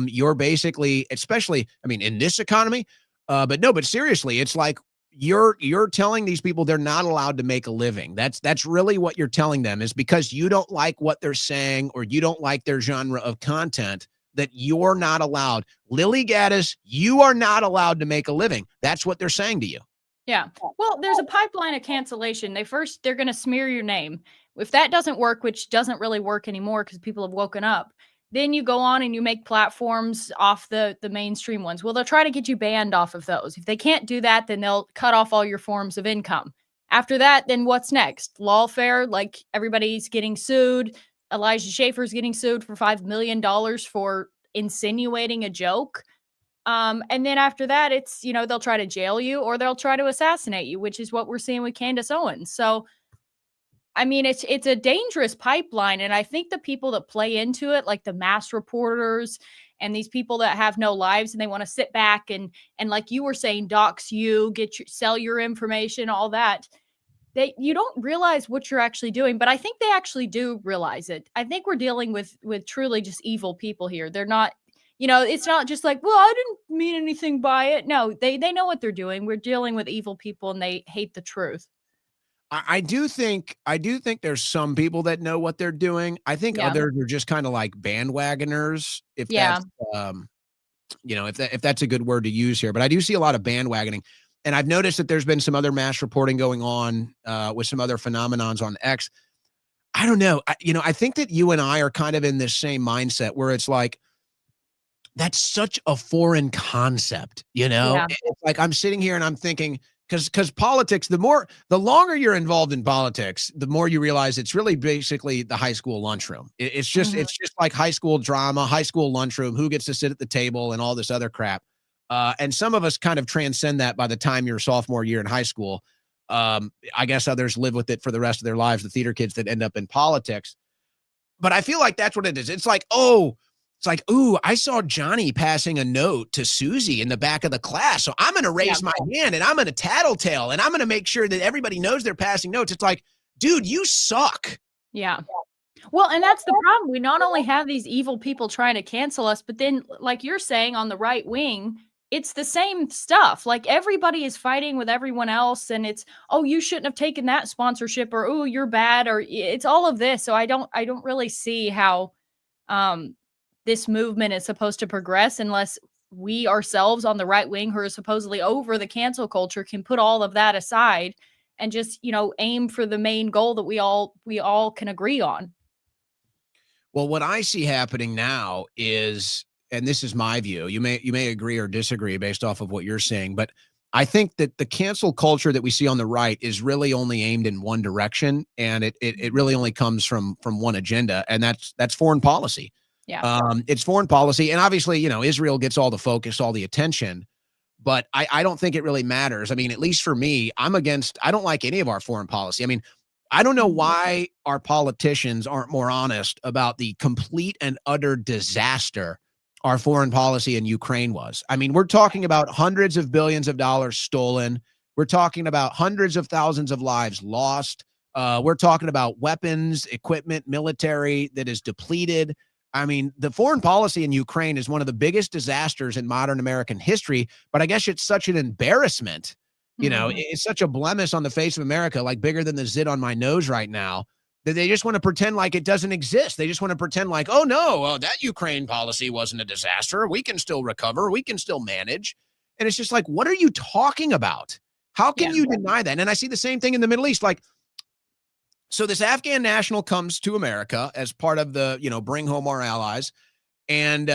you're basically, especially, I mean, in this economy, but seriously, it's like you're telling these people they're not allowed to make a living. That's really what you're telling them, is because you don't like what they're saying or you don't like their genre of content, that you're not allowed. Lily Gaddis, you are not allowed to make a living. That's what they're saying to you. Yeah. Well, there's a pipeline of cancellation. They're going to smear your name. If that doesn't work, which doesn't really work anymore because people have woken up, then you go on and you make platforms off the mainstream ones. Well, they'll try to get you banned off of those. If they can't do that, then they'll cut off all your forms of income. After that, then what's next? Lawfare, like everybody's getting sued. Elijah Schaefer's getting sued for $5 million for insinuating a joke. And then after that, it's, they'll try to jail you or they'll try to assassinate you, which is what we're seeing with Candace Owens. So, I mean, it's a dangerous pipeline. And I think the people that play into it, like the mass reporters and these people that have no lives and they want to sit back and like you were saying, dox you, sell your information, all that, you don't realize what you're actually doing. But I think they actually do realize it. I think we're dealing with truly just evil people here. They're not, it's not just like, well, I didn't mean anything by it. No, they know what they're doing. We're dealing with evil people and they hate the truth. I do think there's some people that know what they're doing. I think others are just kind of like bandwagoners, if that's if that's a good word to use here. But I do see a lot of bandwagoning, and I've noticed that there's been some other mass reporting going on with some other phenomenons on X. I don't know. I think that you and I are kind of in this same mindset where it's like, that's such a foreign concept, It's like I'm sitting here and I'm thinking, because politics, the longer you're involved in politics, the more you realize it's really basically the high school lunchroom. It's just like high school drama, high school lunchroom, who gets to sit at the table and all this other crap. And some of us kind of transcend that by the time you're sophomore year in high school. I guess others live with it for the rest of their lives, the theater kids that end up in politics. But I feel like that's what it is. It's like, oh, It's like, ooh, I saw Johnny passing a note to Susie in the back of the class. So I'm going to raise my hand and I'm going to tattletale and I'm going to make sure that everybody knows they're passing notes. It's like, dude, you suck. Yeah. Well, and that's the problem. We not only have these evil people trying to cancel us, but then, like you're saying, on the right wing, it's the same stuff. Like everybody is fighting with everyone else, and it's, oh, you shouldn't have taken that sponsorship, or oh, you're bad, or it's all of this. So I don't really see how this movement is supposed to progress unless we ourselves on the right wing, who are supposedly over the cancel culture, can put all of that aside and just, aim for the main goal that we all can agree on. Well, what I see happening now is, and this is my view, you may agree or disagree based off of what you're saying, but I think that the cancel culture that we see on the right is really only aimed in one direction, and it really only comes from one agenda, and that's foreign policy. Yeah. It's foreign policy, and obviously, Israel gets all the focus, all the attention, but I don't think it really matters. I mean, at least for me, I don't like any of our foreign policy. I mean, I don't know why our politicians aren't more honest about the complete and utter disaster our foreign policy in Ukraine was. I mean, we're talking about hundreds of billions of dollars stolen. We're talking about hundreds of thousands of lives lost. We're talking about weapons, equipment, military that is depleted. I mean, the foreign policy in Ukraine is one of the biggest disasters in modern American history, but I guess it's such an embarrassment. It's such a blemish on the face of America, like bigger than the zit on my nose right now, that they just want to pretend like it doesn't exist. They just want to pretend like, oh, no, that Ukraine policy wasn't a disaster. We can still recover. We can still manage. And it's just like, what are you talking about? How can you deny that? And I see the same thing in the Middle East. Like, so this Afghan national comes to America as part of the, bring home our allies. And,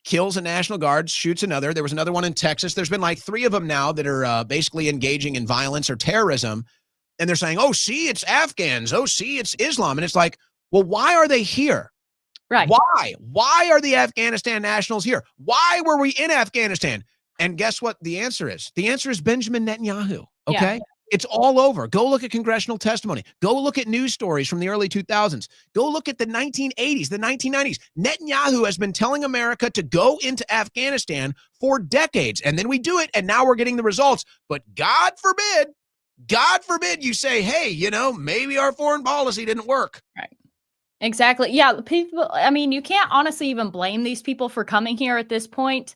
kills a National Guard, shoots another. There was another one in Texas. There's been like 3 of them now that are basically engaging in violence or terrorism. And they're saying, oh, see, it's Afghans. Oh, see, it's Islam. And it's like, well, why are they here? Right. Why? Why are the Afghanistan nationals here? Why were we in Afghanistan? And guess what the answer is? The answer is Benjamin Netanyahu. Okay. Yeah. It's all over. Go look at congressional testimony. Go look at news stories from the early 2000s. Go look at the 1980s, the 1990s. Netanyahu has been telling America to go into Afghanistan for decades. And then we do it, and now we're getting the results. But God forbid you say, hey, maybe our foreign policy didn't work. Right. Exactly. Yeah. People, I mean, you can't honestly even blame these people for coming here at this point.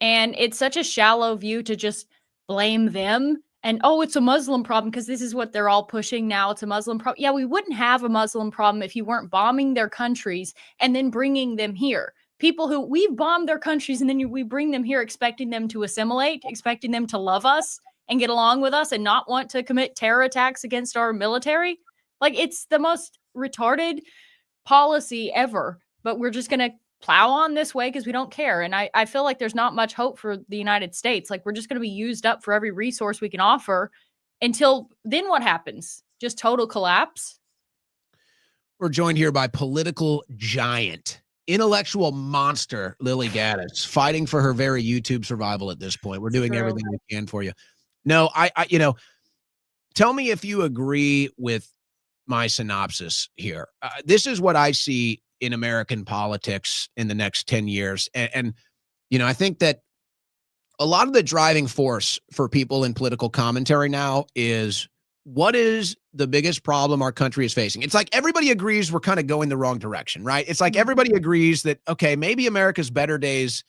And it's such a shallow view to just blame them. And, oh, it's a Muslim problem because this is what they're all pushing now. It's a Muslim problem. Yeah, we wouldn't have a Muslim problem if you weren't bombing their countries and then bringing them here. People who we've bombed their countries and then we bring them here expecting them to assimilate, expecting them to love us and get along with us and not want to commit terror attacks against our military. Like, it's the most retarded policy ever, but we're just going to plow on this way because we don't care. And I feel like there's not much hope for the United States. Like, we're just going to be used up for every resource we can offer until then what happens? Just total collapse. We're joined here by political giant, intellectual monster, Lily Gaddis, fighting for her very YouTube survival at this point. We're doing everything we can for you. No, I tell me if you agree with my synopsis here. This is what I see in American politics in the next 10 years. And I think that a lot of the driving force for people in political commentary now is, what is the biggest problem our country is facing? It's like everybody agrees we're kind of going the wrong direction, right? It's like everybody agrees that, okay, maybe America's better days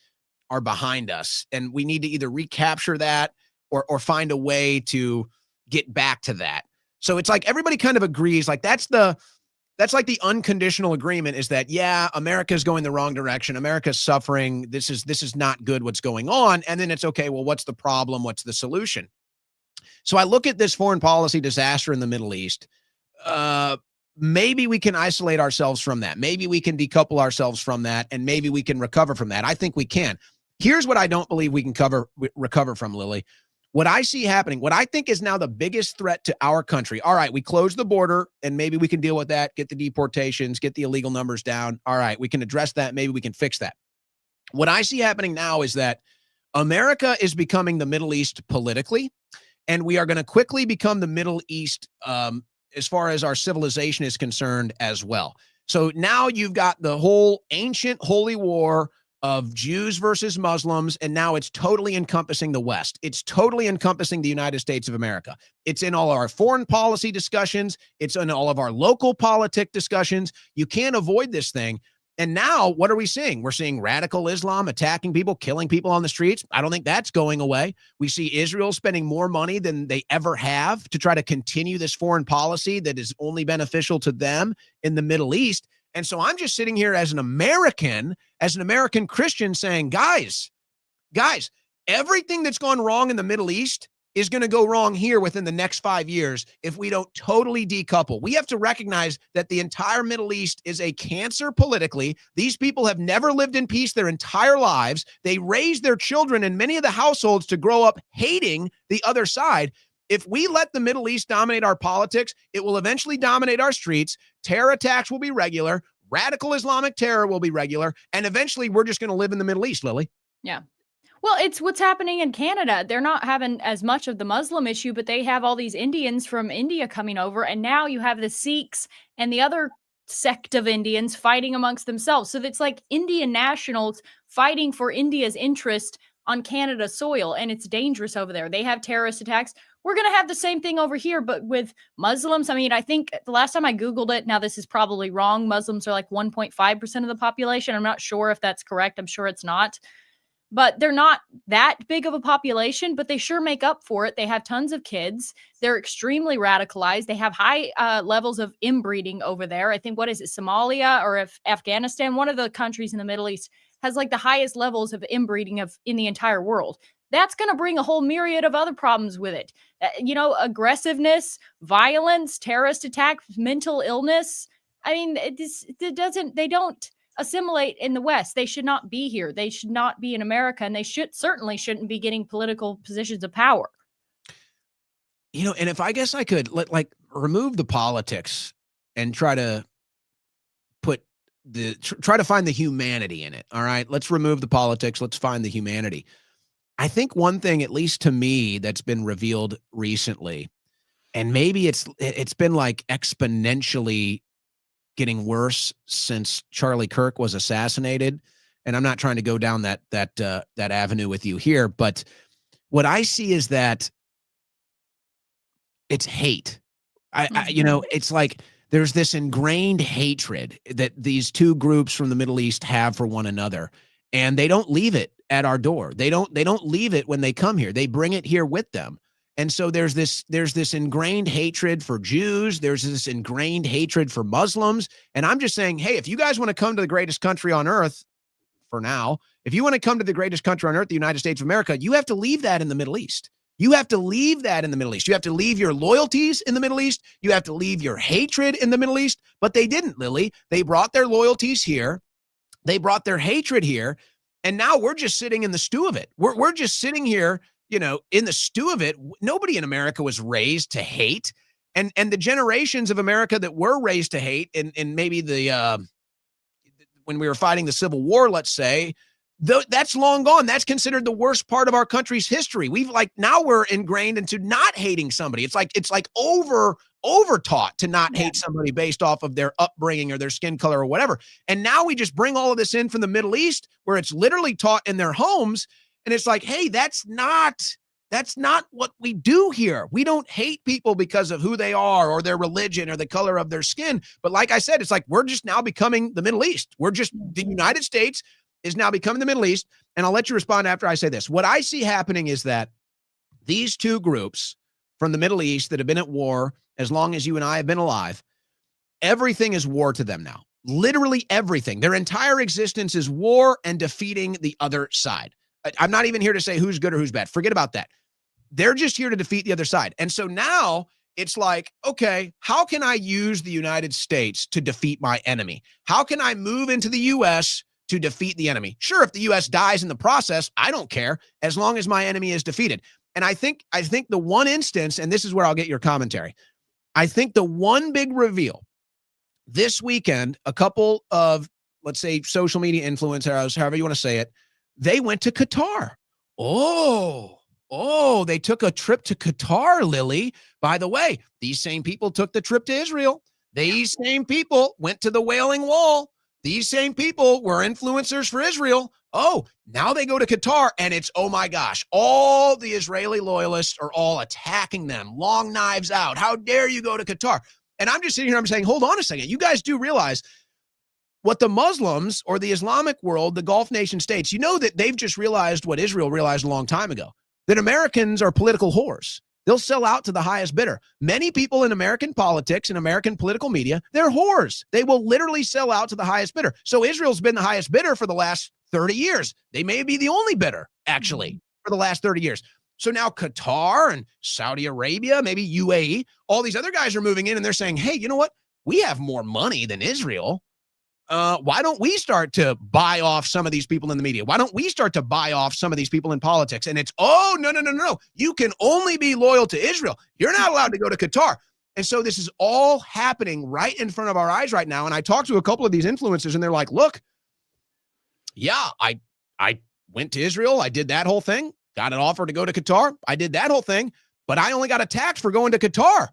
are behind us and we need to either recapture that or find a way to get back to that. So it's like everybody kind of agrees, like that's like the unconditional agreement is that, yeah, America's going the wrong direction. America's suffering. This is not good what's going on. And then it's okay, well, what's the problem? What's the solution? So I look at this foreign policy disaster in the Middle East. Maybe we can isolate ourselves from that. Maybe we can decouple ourselves from that, and maybe we can recover from that. I think we can. Here's what I don't believe we can recover from, Lily. What I see happening, what I think is now the biggest threat to our country. All right, we close the border and maybe we can deal with that, get the deportations, get the illegal numbers down. All right, we can address that. Maybe we can fix that. What I see happening now is that America is becoming the Middle East politically, and we are going to quickly become the Middle East as far as our civilization is concerned as well. So now you've got the whole ancient holy war of Jews versus Muslims, and now it's totally encompassing the West. It's totally encompassing the United States of America. It's in all our foreign policy discussions. It's in all of our local politic discussions. You can't avoid this thing. And now what are we seeing? We're seeing radical Islam attacking people, killing people on the streets. I don't think that's going away. We see Israel spending more money than they ever have to try to continue this foreign policy that is only beneficial to them in the Middle East. And so I'm just sitting here as an American Christian saying, guys, everything that's gone wrong in the Middle East is going to go wrong here within the next 5 years if we don't totally decouple. We have to recognize that the entire Middle East is a cancer politically. These people have never lived in peace their entire lives. They raise their children in many of the households to grow up hating the other side. If we let the Middle East dominate our politics, it will eventually dominate our streets. Terror attacks will be regular. Radical Islamic terror will be regular. And eventually we're just going to live in the Middle East, Lily. Yeah. Well, it's what's happening in Canada. They're not having as much of the Muslim issue, but they have all these Indians from India coming over. And now you have the Sikhs and the other sect of Indians fighting amongst themselves. So it's like Indian nationals fighting for India's interest on Canada's soil. And it's dangerous over there. They have terrorist attacks. We're going to have the same thing over here, but with Muslims. I mean, I think the last time I Googled it, now this is probably wrong. Muslims are like 1.5% of the population. I'm not sure if that's correct. I'm sure it's not. But they're not that big of a population, but they sure make up for it. They have tons of kids. They're extremely radicalized. They have high levels of inbreeding over there. I think, what is it, Somalia or if Afghanistan, one of the countries in the Middle East has like the highest levels of inbreeding in the entire world. That's going to bring a whole myriad of other problems with it. Aggressiveness, violence, terrorist attacks, mental illness. I mean, they don't assimilate in the West. They should not be here. They should not be in America, and they certainly shouldn't be getting political positions of power. And if I guess I could remove the politics and try to find the humanity in it. All right, let's remove the politics. Let's find the humanity. I think one thing, at least to me, that's been revealed recently, and maybe it's been like exponentially getting worse since Charlie Kirk was assassinated. And I'm not trying to go down that avenue with you here, but what I see is that it's hate. It's like there's this ingrained hatred that these two groups from the Middle East have for one another, and they don't leave it at our door. They don't leave it when they come here. They bring it here with them. And so there's this ingrained hatred for Jews. There's this ingrained hatred for Muslims. And I'm just saying, hey, if you guys want to come to the greatest country on earth for now, if you want to come to the greatest country on earth, the United States of America, you have to leave that in the Middle East. You have to leave that in the Middle East. You have to leave your loyalties in the Middle East. You have to leave your hatred in the Middle East. But they didn't, Lily. They brought their loyalties here. They brought their hatred here. And now we're just sitting in the stew of it. We're just sitting here, in the stew of it. Nobody in America was raised to hate. And the generations of America that were raised to hate, and maybe when we were fighting the Civil War, let's say, that's long gone. That's considered the worst part of our country's history. Now we're ingrained into not hating somebody. It's like over-taught to not hate somebody based off of their upbringing or their skin color or whatever. And now we just bring all of this in from the Middle East where it's literally taught in their homes. And it's like, hey, that's not what we do here. We don't hate people because of who they are or their religion or the color of their skin. But like I said, it's like we're just now becoming the Middle East. The United States is now becoming the Middle East. And I'll let you respond after I say this. What I see happening is that these two groups from the Middle East that have been at war as long as you and I have been alive, everything is war to them now. Literally everything. Their entire existence is war and defeating the other side. I'm not even here to say who's good or who's bad. Forget about that. They're just here to defeat the other side. And so now it's like, okay, how can I use the United States to defeat my enemy? How can I move into the U.S. to defeat the enemy? Sure, if the U.S. dies in the process, I don't care, as long as my enemy is defeated. And I think the one instance, and this is where I'll get your commentary, I think the one big reveal this weekend, a couple of, let's say, social media influencers, however you want to say it, they went to Qatar. Oh, they took a trip to Qatar, Lily. By the way, these same people took the trip to Israel. These same people went to the Wailing Wall. These same people were influencers for Israel. Oh, now they go to Qatar, and it's, oh my gosh, all the Israeli loyalists are all attacking them, long knives out. How dare you go to Qatar? And I'm just sitting here, I'm saying, hold on a second. You guys do realize what the Muslims or the Islamic world, the Gulf nation states, you know that they've just realized what Israel realized a long time ago, that Americans are political whores. They'll sell out to the highest bidder. Many people in American politics and American political media, they're whores. They will literally sell out to the highest bidder. So Israel's been the highest bidder for the last 30 years. They may be the only bidder, actually, for the last 30 years. So now Qatar and Saudi Arabia, maybe UAE, all these other guys are moving in and they're saying, hey, you know what? We have more money than Israel. Why don't we start to buy off some of these people in the media? Why don't we start to buy off some of these people in politics? And it's, oh, no. You can only be loyal to Israel. You're not allowed to go to Qatar. And so this is all happening right in front of our eyes right now. And I talked to a couple of these influencers and they're like, look, yeah, I went to Israel. I did that whole thing, got an offer to go to Qatar. I did that whole thing, but I only got attacked for going to Qatar,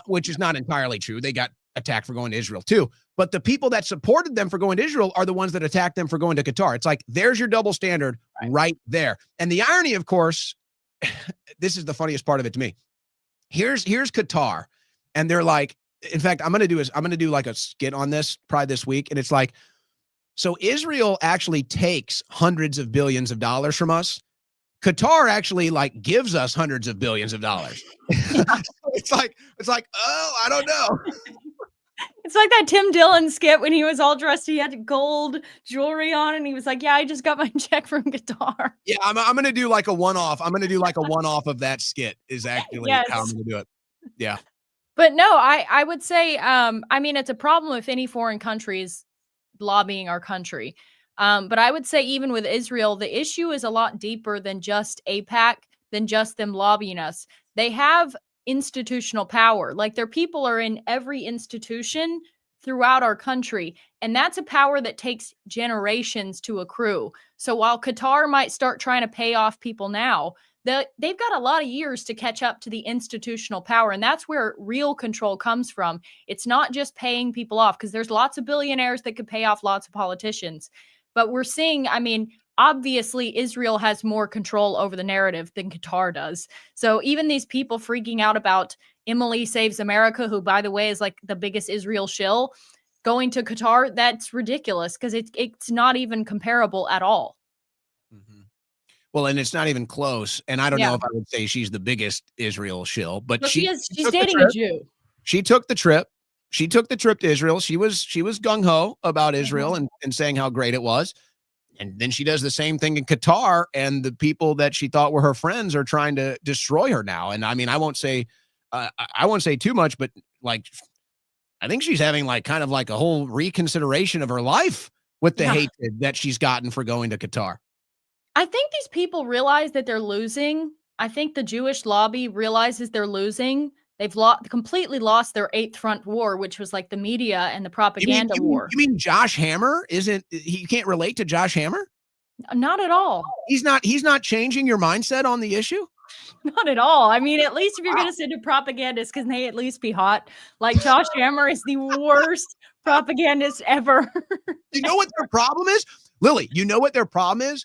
which is not entirely true. They got attacked for going to Israel too. But the people that supported them for going to Israel are the ones that attacked them for going to Qatar. It's like, there's your double standard right there. And the irony, of course, this is the funniest part of it to me. Here's Qatar. And they're like, in fact, I'm going to do like a skit on this probably this week. And it's like, so Israel actually takes hundreds of billions of dollars from us. Qatar actually like gives us hundreds of billions of dollars. It's like, oh, I don't know. It's like that Tim Dillon skit when he was all dressed. He had gold jewelry on, and he was like, "Yeah, I just got my check from Qatar." Yeah, I'm going to do like a one-off. I'm going to do like a one-off of that skit. Is actually how I'm going to do it. Yeah. But no, I would say, I mean, it's a problem if any foreign countries lobbying our country. But I would say even with Israel, the issue is a lot deeper than just AIPAC, than just them lobbying us. They have institutional power. Like, their people are in every institution throughout our country. And that's a power that takes generations to accrue. So while Qatar might start trying to pay off people now, they've got a lot of years to catch up to the institutional power. And that's where real control comes from. It's not just paying people off, because there's lots of billionaires that could pay off lots of politicians. But we're seeing, I mean, obviously Israel has more control over the narrative than Qatar does. So even these people freaking out about Emily Saves America, who, by the way, is like the biggest Israel shill, going to Qatar, that's ridiculous, because it's not even comparable at all. Well, and it's not even close. And I don't know if I would say she's the biggest Israel shill, but she's dating a Jew. She took the trip. She took the trip to Israel. She was gung-ho about Israel and saying how great it was. And then she does the same thing in Qatar, and the people that she thought were her friends are trying to destroy her now. And I mean, I won't say too much, but like, I think she's having like kind of like a whole reconsideration of her life with the hatred that she's gotten for going to Qatar. I think these people realize that they're losing. I think the Jewish lobby realizes they're losing. They've completely lost their eighth front war, which was like the media and the propaganda war. You mean Josh Hammer you can't relate to Josh Hammer? Not at all. He's not changing your mindset on the issue? Not at all. I mean, at least if you're going to send a propagandist, can they at least be hot? Like, Josh Hammer is the worst propagandist ever. You know what their problem is? Lily, you know what their problem is?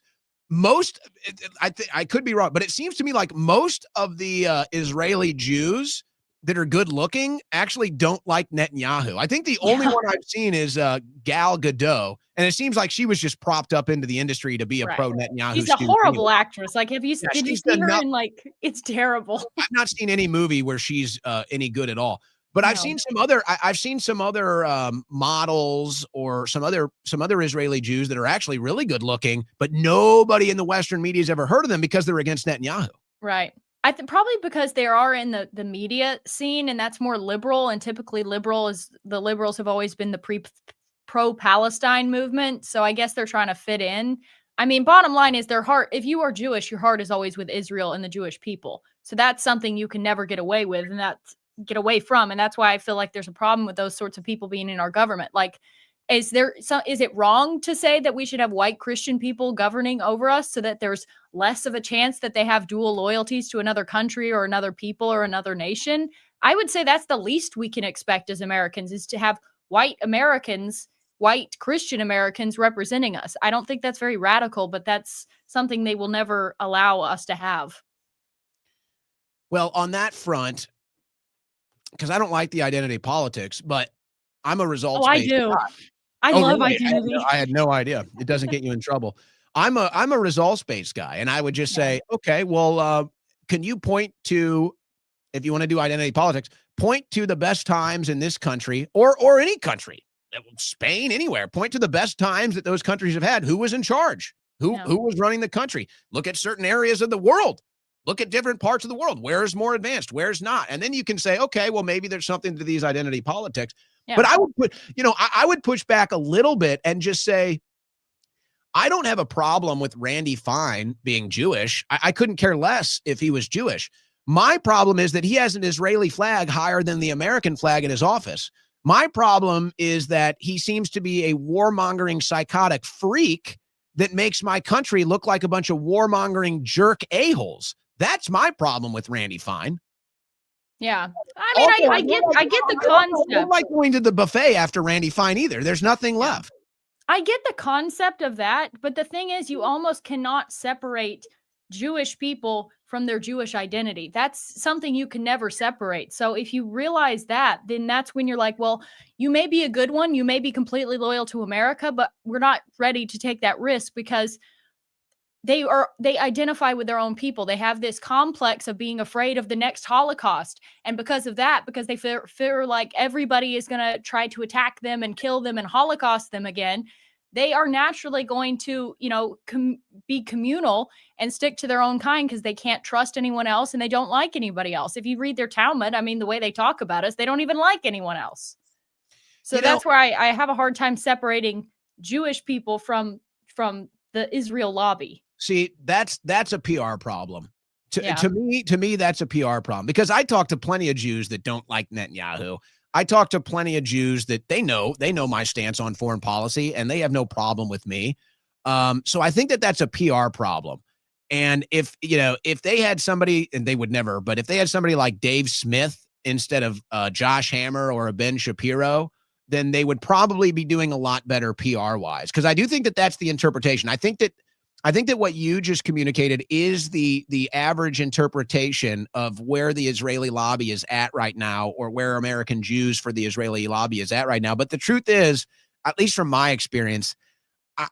I could be wrong, but it seems to me like most of the Israeli Jews that are good looking actually don't like Netanyahu. I think the only one I've seen is Gal Gadot, and it seems like she was just propped up into the industry to be a pro Netanyahu. She's a horrible actress. Like, did you see her in, like, it's terrible. I've not seen any movie where she's any good at all. But I've seen some other models or some other Israeli Jews that are actually really good looking, but nobody in the Western media has ever heard of them because they're against Netanyahu. Right. I think probably because they are in the media scene, and that's more liberal, and typically the liberals have always been the pro-Palestine movement. So I guess they're trying to fit in. I mean, bottom line is their heart, if you are Jewish, your heart is always with Israel and the Jewish people. So that's something you can never get away with, and get away from. And that's why I feel like there's a problem with those sorts of people being in our government. Like, Is it wrong to say that we should have white Christian people governing over us so that there's less of a chance that they have dual loyalties to another country or another people or another nation? I would say that's the least we can expect as Americans, is to have white Americans, white Christian Americans representing us. I don't think that's very radical, but that's something they will never allow us to have. Well, on that front, because I don't like the identity politics, but I'm a results-based I do. guy. I Oh, love really? identity. I had no idea. It doesn't get you in trouble. I'm a results-based guy, and I would just say, okay, well, can you point to, if you want to do identity politics, point to the best times in this country or any country, Spain, anywhere. Point to the best times that those countries have had. Who was in charge? Who was running the country? Look at certain areas of the world. Look at different parts of the world. Where is more advanced? Where's not? And then you can say, okay, well, maybe there's something to these identity politics. Yeah. But I would push back a little bit and just say, I don't have a problem with Randy Fine being Jewish. I couldn't care less if he was Jewish. My problem is that he has an Israeli flag higher than the American flag in his office. My problem is that he seems to be a warmongering psychotic freak that makes my country look like a bunch of warmongering jerk a-holes. That's my problem with Randy Fine. Yeah. I mean, also, I get the concept. I don't like going to the buffet after Randy Fine either. There's nothing left. I get the concept of that, but the thing is, you almost cannot separate Jewish people from their Jewish identity. That's something you can never separate. So if you realize that, then that's when you're like, well, you may be a good one. You may be completely loyal to America, but we're not ready to take that risk because they identify with their own people. They have this complex of being afraid of the next Holocaust. And because of that, because they fear like everybody is going to try to attack them and kill them and Holocaust them again, they are naturally going to, be communal and stick to their own kind because they can't trust anyone else and they don't like anybody else. If you read their Talmud, I mean, the way they talk about us, they don't even like anyone else. So that's where I have a hard time separating Jewish people from the Israel lobby. See, that's a PR problem. To me, that's a PR problem because I talk to plenty of Jews that don't like Netanyahu. I talk to plenty of Jews that they know my stance on foreign policy and they have no problem with me. So I think that's a PR problem. And if they had somebody, and they would never, but if they had somebody like Dave Smith instead of Josh Hammer or a Ben Shapiro, then they would probably be doing a lot better PR wise. Because I do think that's the interpretation. I think that what you just communicated is the average interpretation of where the Israeli lobby is at right now, or where American Jews for the Israeli lobby is at right now. But the truth is, at least from my experience,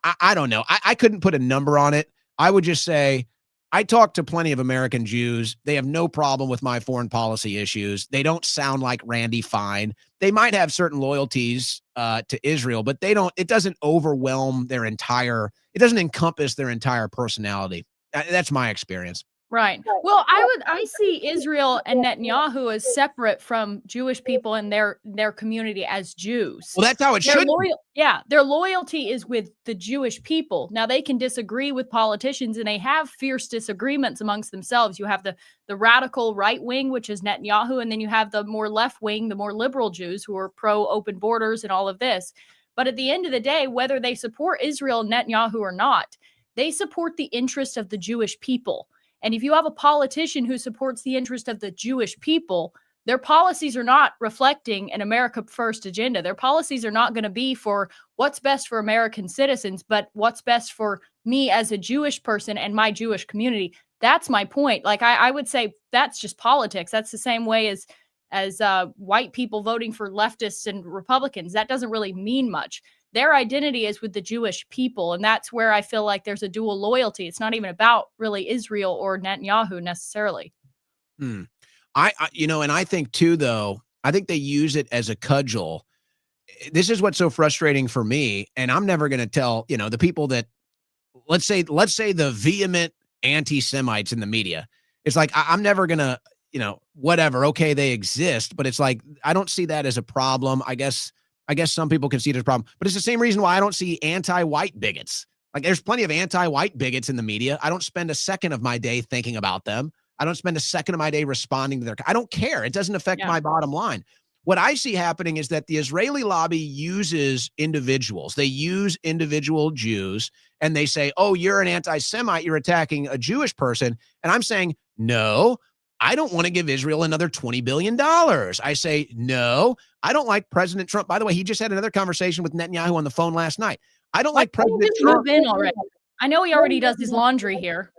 I don't know. I couldn't put a number on it. I would just say I talk to plenty of American Jews. They have no problem with my foreign policy issues. They don't sound like Randy Fine. They might have certain loyalties to Israel, but it doesn't overwhelm it doesn't encompass their entire personality. That's my experience. Right. Well, I see Israel and Netanyahu as separate from Jewish people and their community as Jews. Well, that's how it should be. Yeah, their loyalty is with the Jewish people. Now, they can disagree with politicians and they have fierce disagreements amongst themselves. You have the radical right wing, which is Netanyahu, and then you have the more left wing, the more liberal Jews who are pro-open borders and all of this. But at the end of the day, whether they support Israel and Netanyahu or not, they support the interest of the Jewish people. And if you have a politician who supports the interest of the Jewish people, their policies are not reflecting an America First agenda. Their policies are not going to be for what's best for American citizens, but what's best for me as a Jewish person and my Jewish community. That's my point. Like, I would say that's just politics. That's the same way as white people voting for leftists and Republicans. That doesn't really mean much. Their identity is with the Jewish people. And that's where I feel like there's a dual loyalty. It's not even about really Israel or Netanyahu necessarily. And I think too, though, I think they use it as a cudgel. This is what's so frustrating for me. And I'm never going to tell, the people that, let's say the vehement anti-Semites in the media. It's like, I'm never going to, whatever. Okay, they exist, but it's like, I don't see that as a problem. I guess some people can see it as a problem, but it's the same reason why I don't see anti-white bigots. Like, there's plenty of anti-white bigots in the media. I don't spend a second of my day thinking about them. I don't spend a second of my day responding to I don't care. It doesn't affect my bottom line. what I see happening is that the Israeli lobby uses individuals. They use individual Jews and they say, oh, you're an anti-Semite, you're attacking a Jewish person. And I'm saying, no, I don't want to give Israel another $20 billion. I say, no, I don't like President Trump. By the way, he just had another conversation with Netanyahu on the phone last night. I don't like President Trump. Move in already. I know he already does his laundry here.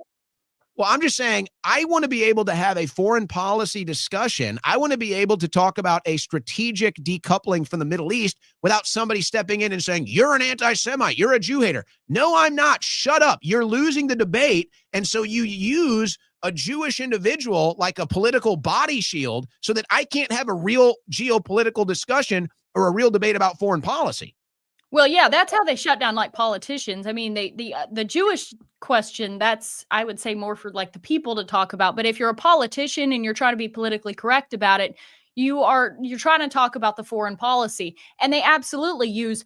Well, I'm just saying, I want to be able to have a foreign policy discussion. I want to be able to talk about a strategic decoupling from the Middle East without somebody stepping in and saying, you're an anti-Semite, you're a Jew hater. No, I'm not. Shut up. You're losing the debate. And so you use a Jewish individual like a political body shield so that I can't have a real geopolitical discussion or a real debate about foreign policy. Well, yeah, that's how they shut down like politicians. I mean, the Jewish question, that's, I would say, more for like the people to talk about. But if you're a politician and you're trying to be politically correct about it, you're trying to talk about the foreign policy. And they absolutely use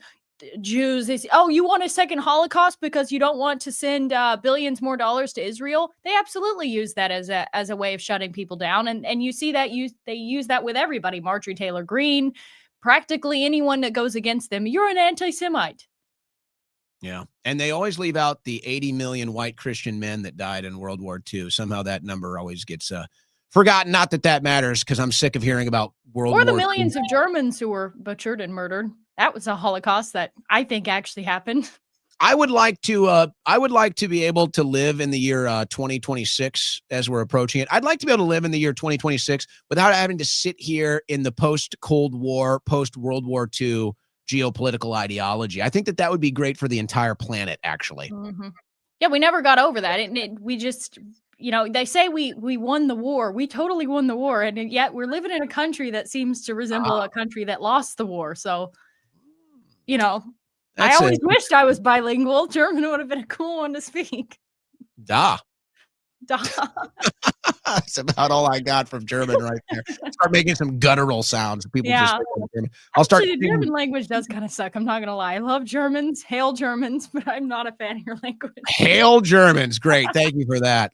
Jews. They say, oh, you want a second Holocaust because you don't want to send billions more dollars to Israel? They absolutely use that as a way of shutting people down. And you see that they use that with everybody. Marjorie Taylor Greene. Practically anyone that goes against them, you're an anti-Semite. Yeah. And they always leave out the 80 million white Christian men that died in World War II. Somehow that number always gets forgotten. Not that that matters, because I'm sick of hearing about World War II. Or the millions of Germans who were butchered and murdered. That was a Holocaust that I think actually happened. I would like to be able to live in the year 2026 as we're approaching it. I'd like to be able to live in the year 2026 without having to sit here in the post-Cold War, post-World War II geopolitical ideology. I think that would be great for the entire planet, actually. Mm-hmm. Yeah, we never got over that. We just, they say we won the war. We totally won the war. And yet we're living in a country that seems to resemble a country that lost the war. So, I always wished I was bilingual. German would have been a cool one to speak. Da. That's about all I got from German right there. Start making some guttural sounds. People I'll start. The German language does kind of suck. I'm not going to lie. I love Germans. Hail Germans, but I'm not a fan of your language. Hail Germans. Great. Thank you for that.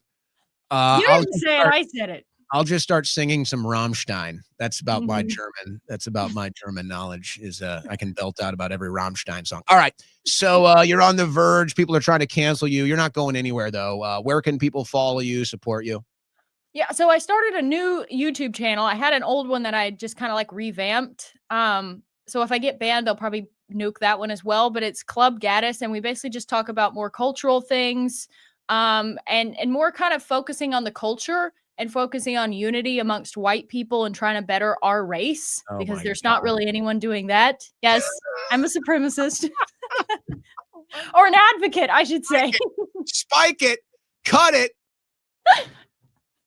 You didn't say it. I said it. I'll just start singing some Rammstein. That's about my German. That's about my German knowledge. I can belt out about every Rammstein song. All right. So you're on the verge. People are trying to cancel you. You're not going anywhere, though. Where can people follow you, support you? Yeah. So I started a new YouTube channel. I had an old one that I just kind of like revamped. So if I get banned, they'll probably nuke that one as well. But it's Club Gaddis, and we basically just talk about more cultural things, and more kind of focusing on the culture and focusing on unity amongst white people and trying to better our race, because there's not really anyone doing that. Yes, I'm a supremacist. Or an advocate, I should say. Spike it. Cut it.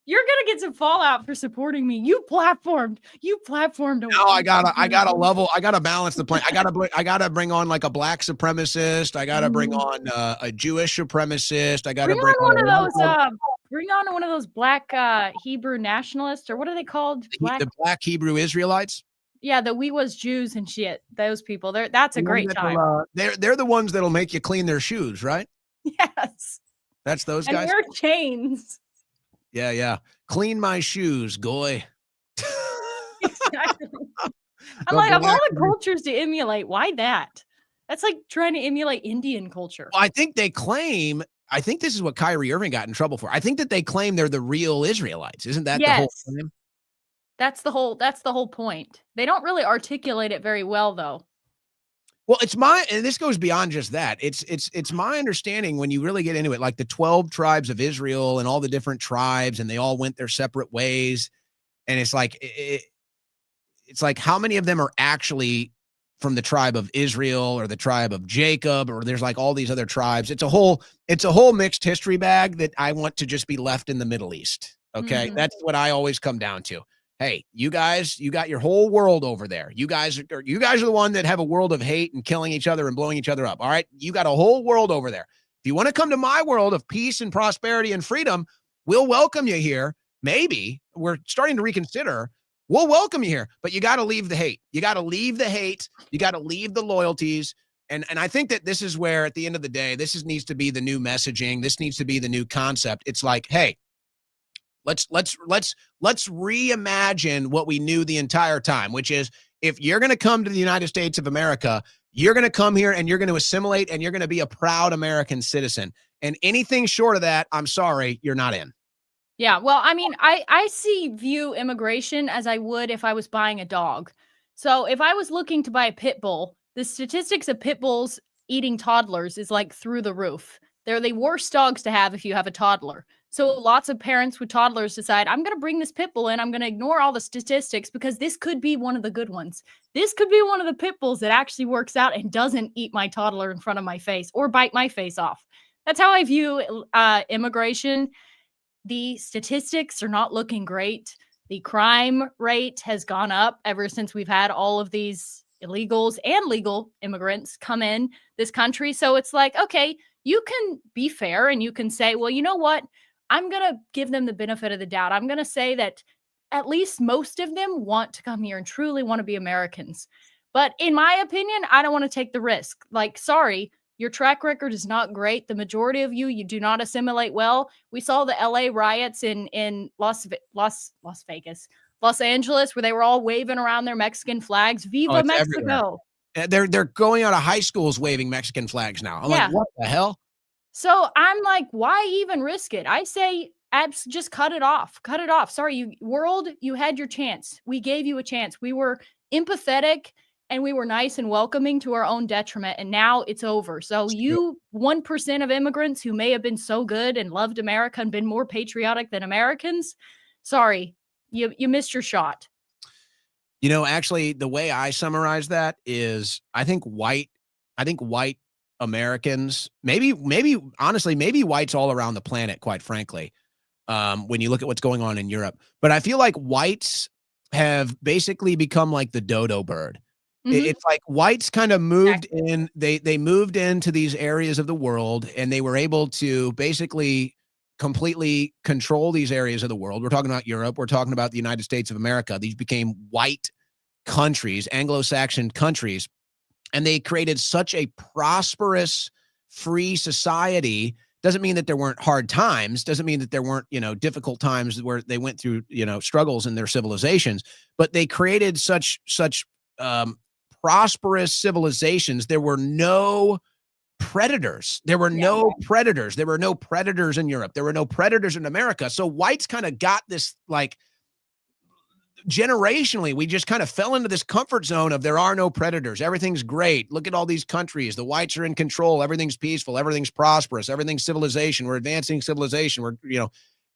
You're gonna get some fallout for supporting me. You platformed. No, I gotta balance the plan. I gotta bring on like a black supremacist. I gotta bring on a Jewish supremacist. I gotta bring on bring on one of those black Hebrew nationalists, or what are they called? The black Hebrew Israelites. Yeah, the we was Jews and shit. Those people. That's a great time. They're the ones that'll make you clean their shoes, right? Yes. That's those and guys. Wear chains. Yeah. Clean my shoes, goy. Exactly. I'm like, of all the cultures to emulate, why that? That's like trying to emulate Indian culture. Well, I think this is what Kyrie Irving got in trouble for. I think that they claim they're the real Israelites. Isn't that the whole claim? That's the whole point. They don't really articulate it very well, though. Well, and this goes beyond just that. It's my understanding, when you really get into it, like the 12 tribes of Israel and all the different tribes, and they all went their separate ways. And it's like, it's like, how many of them are actually from the tribe of Israel or the tribe of Jacob, or there's like all these other tribes. It's a whole mixed history bag that I want to just be left in the Middle East. Okay. That's what I always come down to. Hey, you guys, you got your whole world over there. You guys are the one that have a world of hate and killing each other and blowing each other up. All right. You got a whole world over there. If you want to come to my world of peace and prosperity and freedom, we'll welcome you here. Maybe we're starting to reconsider. We'll welcome you here, but you got to leave the hate. You got to leave the hate. You got to leave the loyalties. And I think that this is where, at the end of the day, needs to be the new messaging. This needs to be the new concept. It's like, hey, let's reimagine what we knew the entire time, which is if you're going to come to the United States of America, you're going to come here and you're going to assimilate and you're going to be a proud American citizen. And anything short of that, I'm sorry, you're not in. Yeah, well, I mean, I view immigration as I would if I was buying a dog. So if I was looking to buy a pit bull, the statistics of pit bulls eating toddlers is like through the roof. They're the worst dogs to have if you have a toddler. So lots of parents with toddlers decide, I'm going to bring this pit bull in. I'm going to ignore all the statistics because this could be one of the good ones. This could be one of the pit bulls that actually works out and doesn't eat my toddler in front of my face or bite my face off. That's how I view immigration. The statistics are not looking great. The crime rate has gone up ever since we've had all of these illegals and legal immigrants come in this country. So it's like, okay, you can be fair and you can say, well, you know what? I'm going to give them the benefit of the doubt. I'm going to say that at least most of them want to come here and truly want to be Americans. But in my opinion, I don't want to take the risk. Like, sorry, your track record is not great. The majority of you do not assimilate well. We saw the LA riots in Los Angeles, where they were all waving around their Mexican flags. Viva Mexico. Everywhere. They're going out of high schools waving Mexican flags now. I'm like, what the hell? So I'm like, why even risk it? I say, just cut it off. Cut it off. Sorry, world, you had your chance. We gave you a chance. We were empathetic and we were nice and welcoming to our own detriment. And now it's over. So you 1% of immigrants who may have been so good and loved America and been more patriotic than Americans, sorry, you missed your shot. You know, actually, the way I summarize that is I think white Americans, maybe honestly, maybe whites all around the planet, quite frankly, when you look at what's going on in Europe. But I feel like whites have basically become like the dodo bird. Mm-hmm. It's like whites kind of moved in, they moved into these areas of the world and they were able to basically completely control these areas of the world. We're talking about Europe. We're talking about the United States of America. These became white countries, Anglo-Saxon countries. And they created such a prosperous, free society. Doesn't mean that there weren't hard times. Doesn't mean that there weren't, difficult times where they went through, struggles in their civilizations. But they created such prosperous civilizations. There were no predators. There were no predators. There were no predators in Europe. There were no predators in America. So whites kind of got this, like, generationally, we just kind of fell into this comfort zone of there are no predators. Everything's great. Look at all these countries. The whites are in control. Everything's peaceful. Everything's prosperous. Everything's civilization. We're advancing civilization.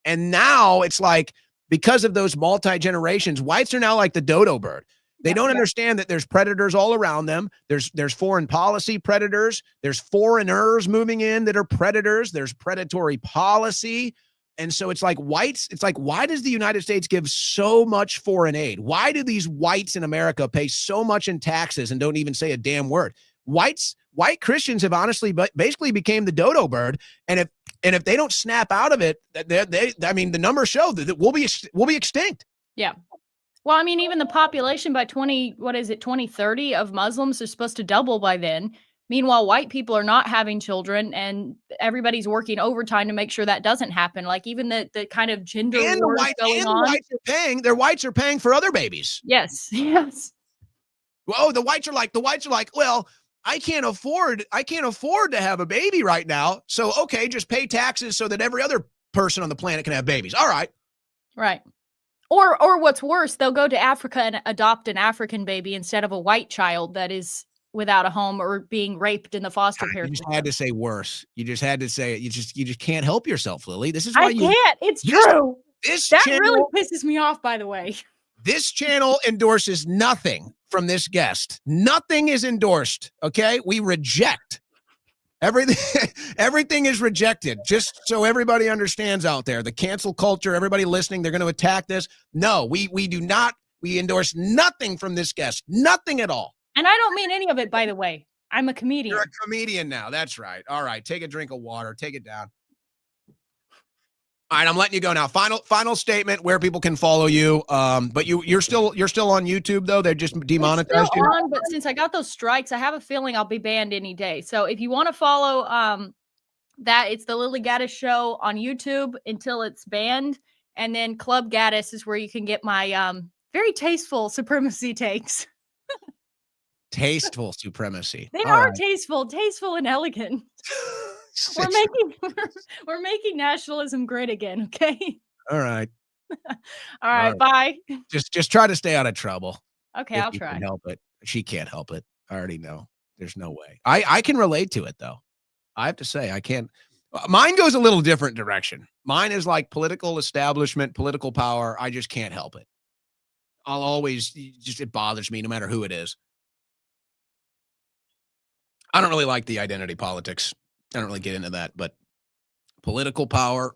And now it's like, because of those multi-generations, whites are now like the dodo bird. They don't understand that there's predators all around them. There's foreign policy predators. There's foreigners moving in that are predators. There's predatory policy. And so it's like whites, why does the United States give so much foreign aid? Why do these whites in America pay so much in taxes and don't even say a damn word? White Christians have honestly basically became the dodo bird. And if they don't snap out of it, the numbers show that we'll be extinct. Yeah. Well, I mean, even the population by 2030 of Muslims are supposed to double by then. Meanwhile, white people are not having children and everybody's working overtime to make sure that doesn't happen. Like even the kind of gender wars going on. Whites are paying for other babies. Yes. Yes. Well, the whites are like, well, I can't afford to have a baby right now. So, okay, just pay taxes so that every other person on the planet can have babies. All right. Right. Or what's worse, they'll go to Africa and adopt an African baby instead of a white child that is without a home or being raped in the foster care. You just had to say worse. You just had to say it. You just can't help yourself, Lily. This is why I can't. It's true. That really pisses me off, by the way. This channel endorses nothing from this guest. Nothing is endorsed. Okay. We reject everything. Everything is rejected. Just so everybody understands out there, the cancel culture, everybody listening, they're going to attack this. No, we do not. We endorse nothing from this guest. Nothing at all. And I don't mean any of it, by the way. I'm a comedian. You're a comedian now. That's right. All right. Take a drink of water. Take it down. All right. I'm letting you go now. Final statement where people can follow you. But you're still on YouTube though. They're just demonetized. Still on, but since I got those strikes, I have a feeling I'll be banned any day. So if you want to follow that, it's the Lily Gaddis Show on YouTube until it's banned. And then Club Gaddis is where you can get my very tasteful supremacy takes. Tasteful supremacy. They All are right. tasteful and elegant. We're making nationalism great again, okay? All right. All right, bye. Just try to stay out of trouble. Okay, If I'll you try. can help it. She can't help it. I already know. There's no way. I can relate to it though. I have to say I can't. Mine goes a little different direction. Mine is like political establishment, political power. I just can't help it. I'll always it bothers me no matter who it is. I don't really like the identity politics. I don't really get into that, but political power,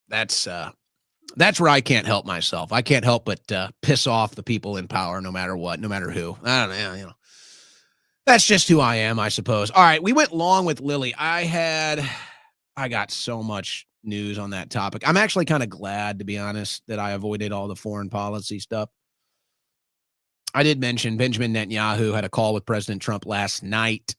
that's where I can't help myself. I can't help but piss off the people in power no matter what, no matter who. I don't know, you know. That's just who I am, I suppose. All right, we went long with Lily. I got so much news on that topic. I'm actually kind of glad, to be honest, that I avoided all the foreign policy stuff. I did mention Benjamin Netanyahu had a call with President Trump last night,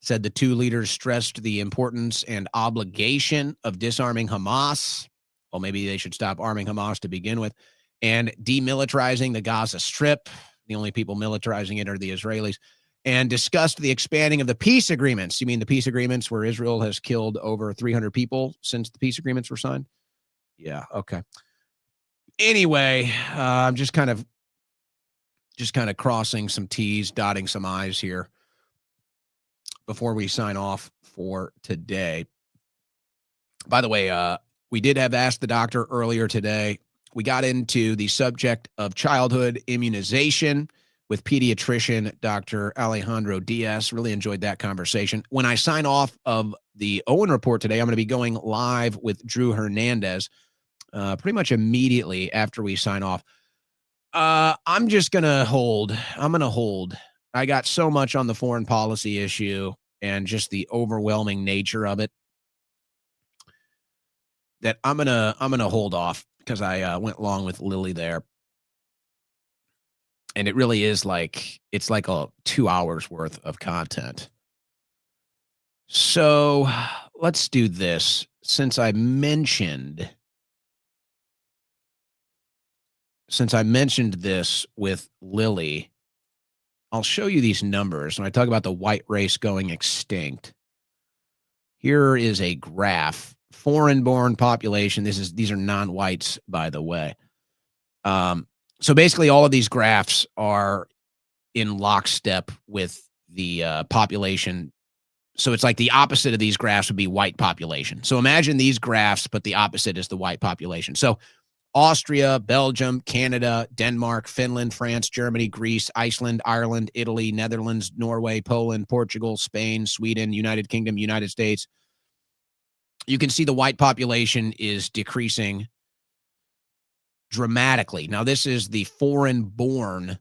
said the two leaders stressed the importance and obligation of disarming Hamas. Well, maybe they should stop arming Hamas to begin with, and demilitarizing the Gaza Strip. The only people militarizing it are the Israelis. And discussed the expanding of the peace agreements. You mean the peace agreements where Israel has killed over 300 people since the peace agreements were signed? Yeah, okay. Anyway, I'm just kind of crossing some T's, dotting some I's here before we sign off for today. By the way, we did have Ask the Doctor earlier today. We got into the subject of childhood immunization with pediatrician Dr. Alejandro Diaz. Really enjoyed that conversation. When I sign off of the Owen Report today, I'm going to be going live with Drew Hernandez pretty much immediately after we sign off. I'm just going to hold. I'm going to hold. I got so much on the foreign policy issue and just the overwhelming nature of it that I'm going to hold off because I went long with Lily there. And it really is it's like a 2 hours worth of content. So let's do this. Since I mentioned this with Lily, I'll show you these numbers. When I talk about the white race going extinct, here is a graph. Foreign-born population. These are non-whites, by the way. So basically, all of these graphs are in lockstep with the population. So it's like the opposite of these graphs would be white population. So imagine these graphs, but the opposite is the white population. So Austria, Belgium, Canada, Denmark, Finland, France, Germany, Greece, Iceland, Ireland, Italy, Netherlands, Norway, Poland, Portugal, Spain, Sweden, United Kingdom, United States. You can see the white population is decreasing dramatically. Now, this is the foreign-born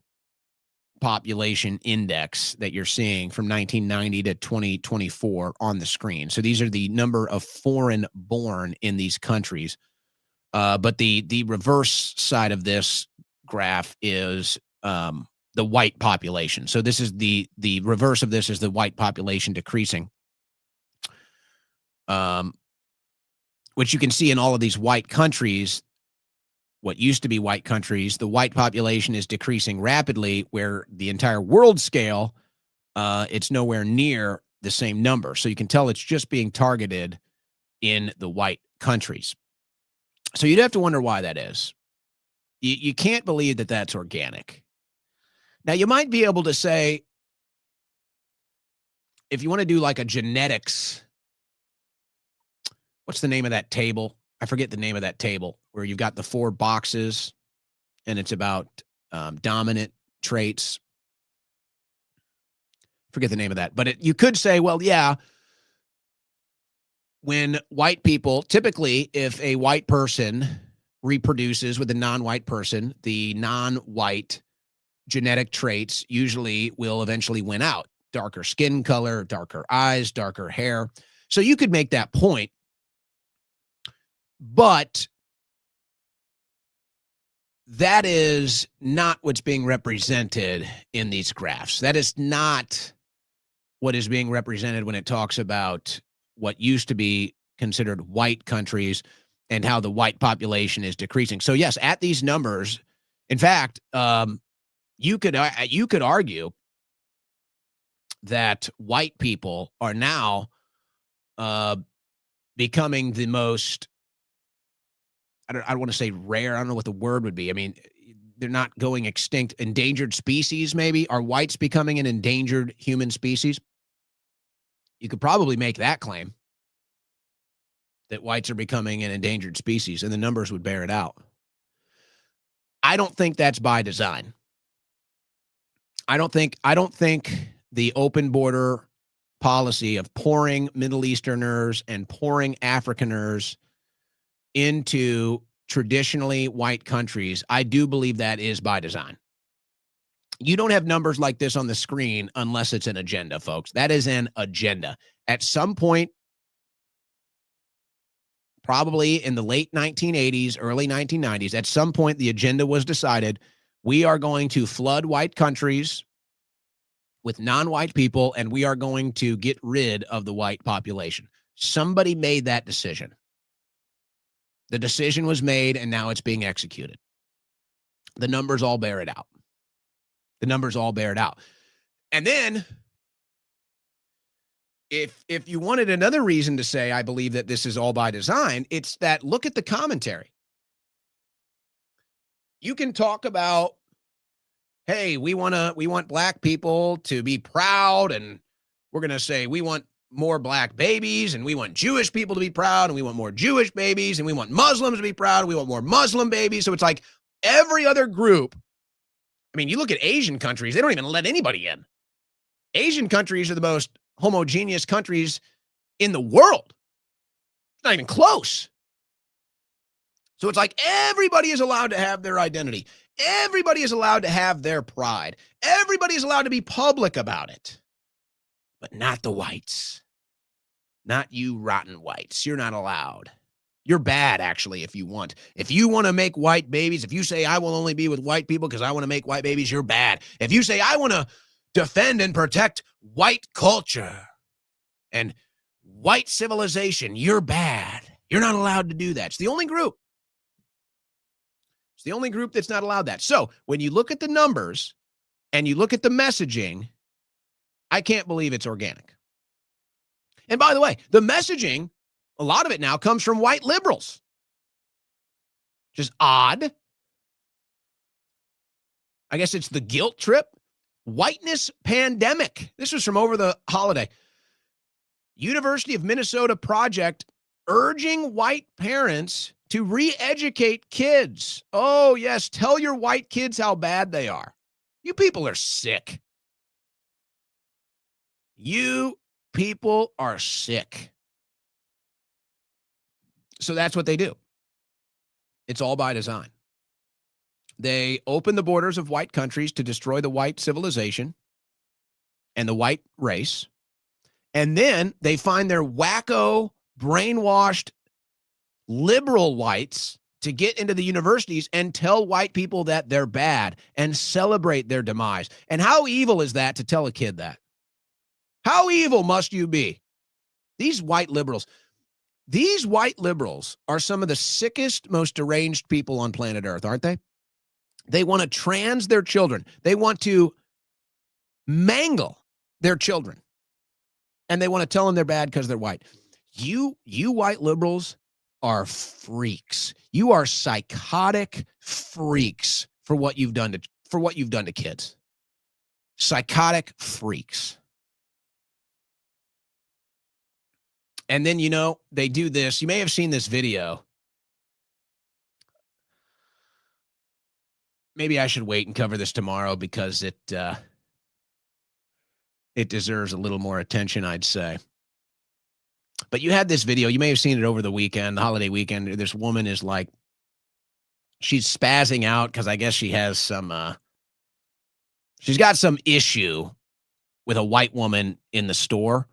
population index that you're seeing from 1990 to 2024 on the screen. So these are the number of foreign-born in these countries. But the reverse side of this graph is the white population. So this is the reverse of this is the white population decreasing. Which you can see in all of these white countries. What used to be white countries, the white population is decreasing rapidly, where the entire world scale, it's nowhere near the same number. So you can tell it's just being targeted in the white countries. So you'd have to wonder why that is. You can't believe that that's organic. Now, you might be able to say, if you want to do like a genetics, what's the name of that table? I forget the name of that table where you've got the 4 boxes and it's about dominant traits. Forget the name of that. But you could say, well, yeah, when white people, typically if a white person reproduces with a non-white person, the non-white genetic traits usually will eventually win out. Darker skin color, darker eyes, darker hair. So you could make that point. But that is not what's being represented in these graphs. That is not what is being represented when it talks about what used to be considered white countries and how the white population is decreasing. So yes, at these numbers, in fact, you could argue that white people are now becoming the most, I don't want to say rare. I don't know what the word would be. I mean, they're not going extinct. Endangered species, maybe. Are whites becoming an endangered human species? You could probably make that claim, that whites are becoming an endangered species, and the numbers would bear it out. I don't think that's by design. I don't think the open border policy of pouring Middle Easterners and pouring Afrikaners into traditionally white countries, I do believe that is by design. You don't have numbers like this on the screen unless it's an agenda, folks. That is an agenda. At some point, probably in the late 1980s, early 1990s, at some point the agenda was decided, we are going to flood white countries with non-white people, and we are going to get rid of the white population. Somebody made that decision. The decision was made, and now it's being executed. The numbers all bear it out. The numbers all bear it out. And then, if you wanted another reason to say, I believe that this is all by design, it's that look at the commentary. You can talk about, hey, we want black people to be proud, and we're going to say we want more black babies, and we want Jewish people to be proud, and we want more Jewish babies, and we want Muslims to be proud, and we want more Muslim babies. So it's like every other group. I mean, you look at Asian countries, they don't even let anybody in. Asian countries are the most homogeneous countries in the world. It's not even close. So it's like everybody is allowed to have their identity. Everybody is allowed to have their pride. Everybody is allowed to be public about it. But not the whites. Not you rotten whites. You're not allowed. You're bad, actually, if you want. If you want to make white babies, if you say, I will only be with white people because I want to make white babies, you're bad. If you say, I want to defend and protect white culture and white civilization, you're bad. You're not allowed to do that. It's the only group. It's the only group that's not allowed that. So when you look at the numbers and you look at the messaging, I can't believe it's organic. And by the way, the messaging, a lot of it now comes from white liberals. Just odd. I guess it's the guilt trip. Whiteness pandemic. This was from over the holiday. University of Minnesota project urging white parents to re-educate kids. Oh, yes. Tell your white kids how bad they are. You people are sick. You people are sick. So that's what they do. It's all by design. They open the borders of white countries to destroy the white civilization and the white race. And then they find their wacko, brainwashed, liberal whites to get into the universities and tell white people that they're bad and celebrate their demise. And how evil is that to tell a kid that? How evil must you be? These white liberals are some of the sickest, most deranged people on planet Earth, aren't they? They want to trans their children. They want to mangle their children. And they want to tell them they're bad because they're white. You white liberals are freaks. You are psychotic freaks for what you've done to kids. Psychotic freaks. And then, they do this. You may have seen this video. Maybe I should wait and cover this tomorrow because it deserves a little more attention, I'd say. But you had this video. You may have seen it over the weekend, the holiday weekend. This woman is like, she's spazzing out because I guess she has she's got some issue with a white woman in the store.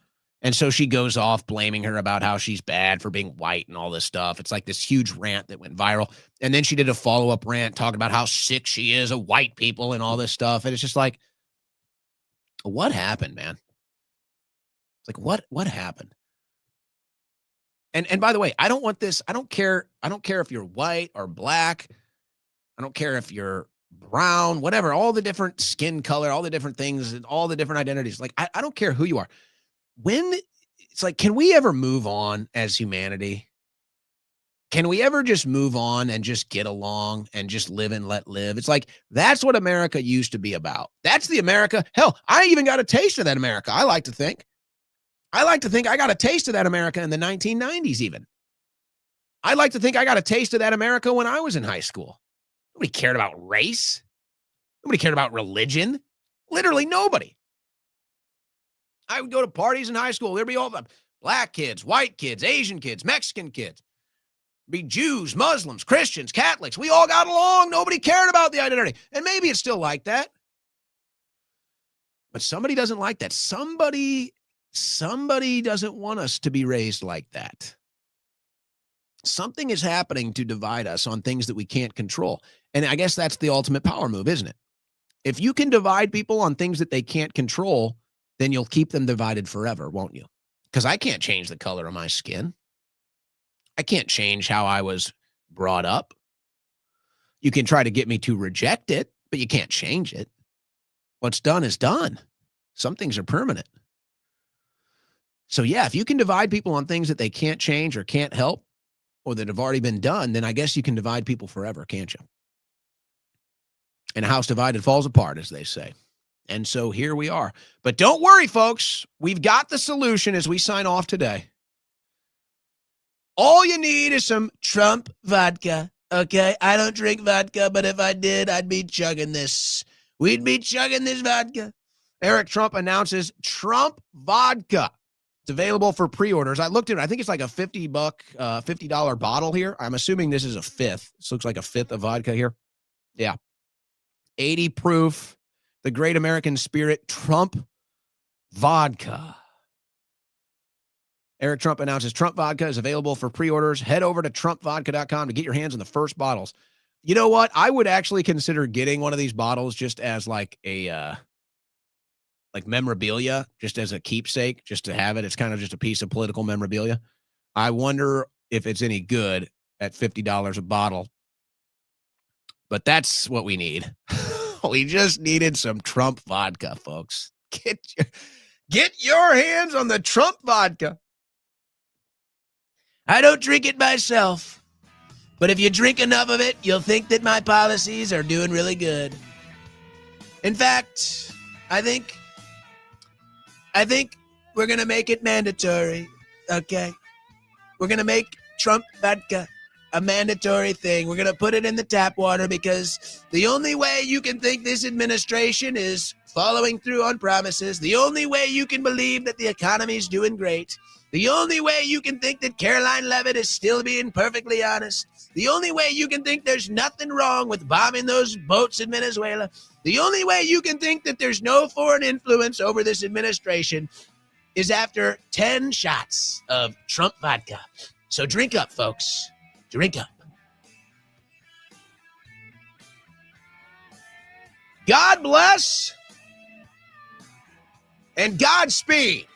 And so she goes off blaming her about how she's bad for being white and all this stuff. It's like this huge rant that went viral. And then she did a follow-up rant talking about how sick she is of white people and all this stuff. And it's just like, what happened, man? It's like, what happened? And by the way, I don't want this. I don't care if you're white or black. I don't care if you're brown, whatever, all the different skin color, all the different things, and all the different identities. Like, I don't care who you are. When it's like, can we ever move on as humanity? Can we ever just move on and just get along and just live and let live? It's like, that's what America used to be about. That's the America. Hell, I even got a taste of that America. I like to think I got a taste of that America in the 1990s even. I like to think I got a taste of that America when I was in high school. Nobody cared about race. Nobody cared about religion. Literally nobody. I would go to parties in high school. There'd be all the black kids, white kids, Asian kids, Mexican kids. Be Jews, Muslims, Christians, Catholics. We all got along. Nobody cared about the identity. And maybe it's still like that. But somebody doesn't like that. Somebody doesn't want us to be raised like that. Something is happening to divide us on things that we can't control. And I guess that's the ultimate power move, isn't it? If you can divide people on things that they can't control, then you'll keep them divided forever, won't you? Because I can't change the color of my skin. I can't change how I was brought up. You can try to get me to reject it, but you can't change it. What's done is done. Some things are permanent. So yeah, if you can divide people on things that they can't change or can't help, or that have already been done, then I guess you can divide people forever, can't you? And a house divided falls apart, as they say. And so here we are. But don't worry, folks. We've got the solution as we sign off today. All you need is some Trump vodka, okay? I don't drink vodka, but if I did, I'd be chugging this. We'd be chugging this vodka. Eric Trump announces Trump vodka. It's available for pre-orders. I looked at it. I think it's like a $50 bottle here. I'm assuming this is a fifth. This looks like a fifth of vodka here. Yeah. 80 proof. The Great American Spirit Trump vodka. Eric Trump announces Trump vodka is available for pre-orders. Head over to trumpvodka.com to get your hands on the first bottles. You know what? I would actually consider getting one of these bottles just as like a like memorabilia, just as a keepsake, just to have it. It's kind of just a piece of political memorabilia. I wonder if it's any good at $50 a bottle. But that's what we need. We just needed some Trump vodka, folks. Get your hands on the Trump vodka. I don't drink it myself, but if you drink enough of it, you'll think that my policies are doing really good. In fact, I think we're going to make it mandatory, okay? We're going to make Trump vodka a mandatory thing. We're going to put it in the tap water because the only way you can think this administration is following through on promises, the only way you can believe that the economy is doing great, the only way you can think that Caroline Leavitt is still being perfectly honest, the only way you can think there's nothing wrong with bombing those boats in Venezuela, the only way you can think that there's no foreign influence over this administration is after 10 shots of Trump vodka. So drink up, folks. Drink up. God bless and Godspeed.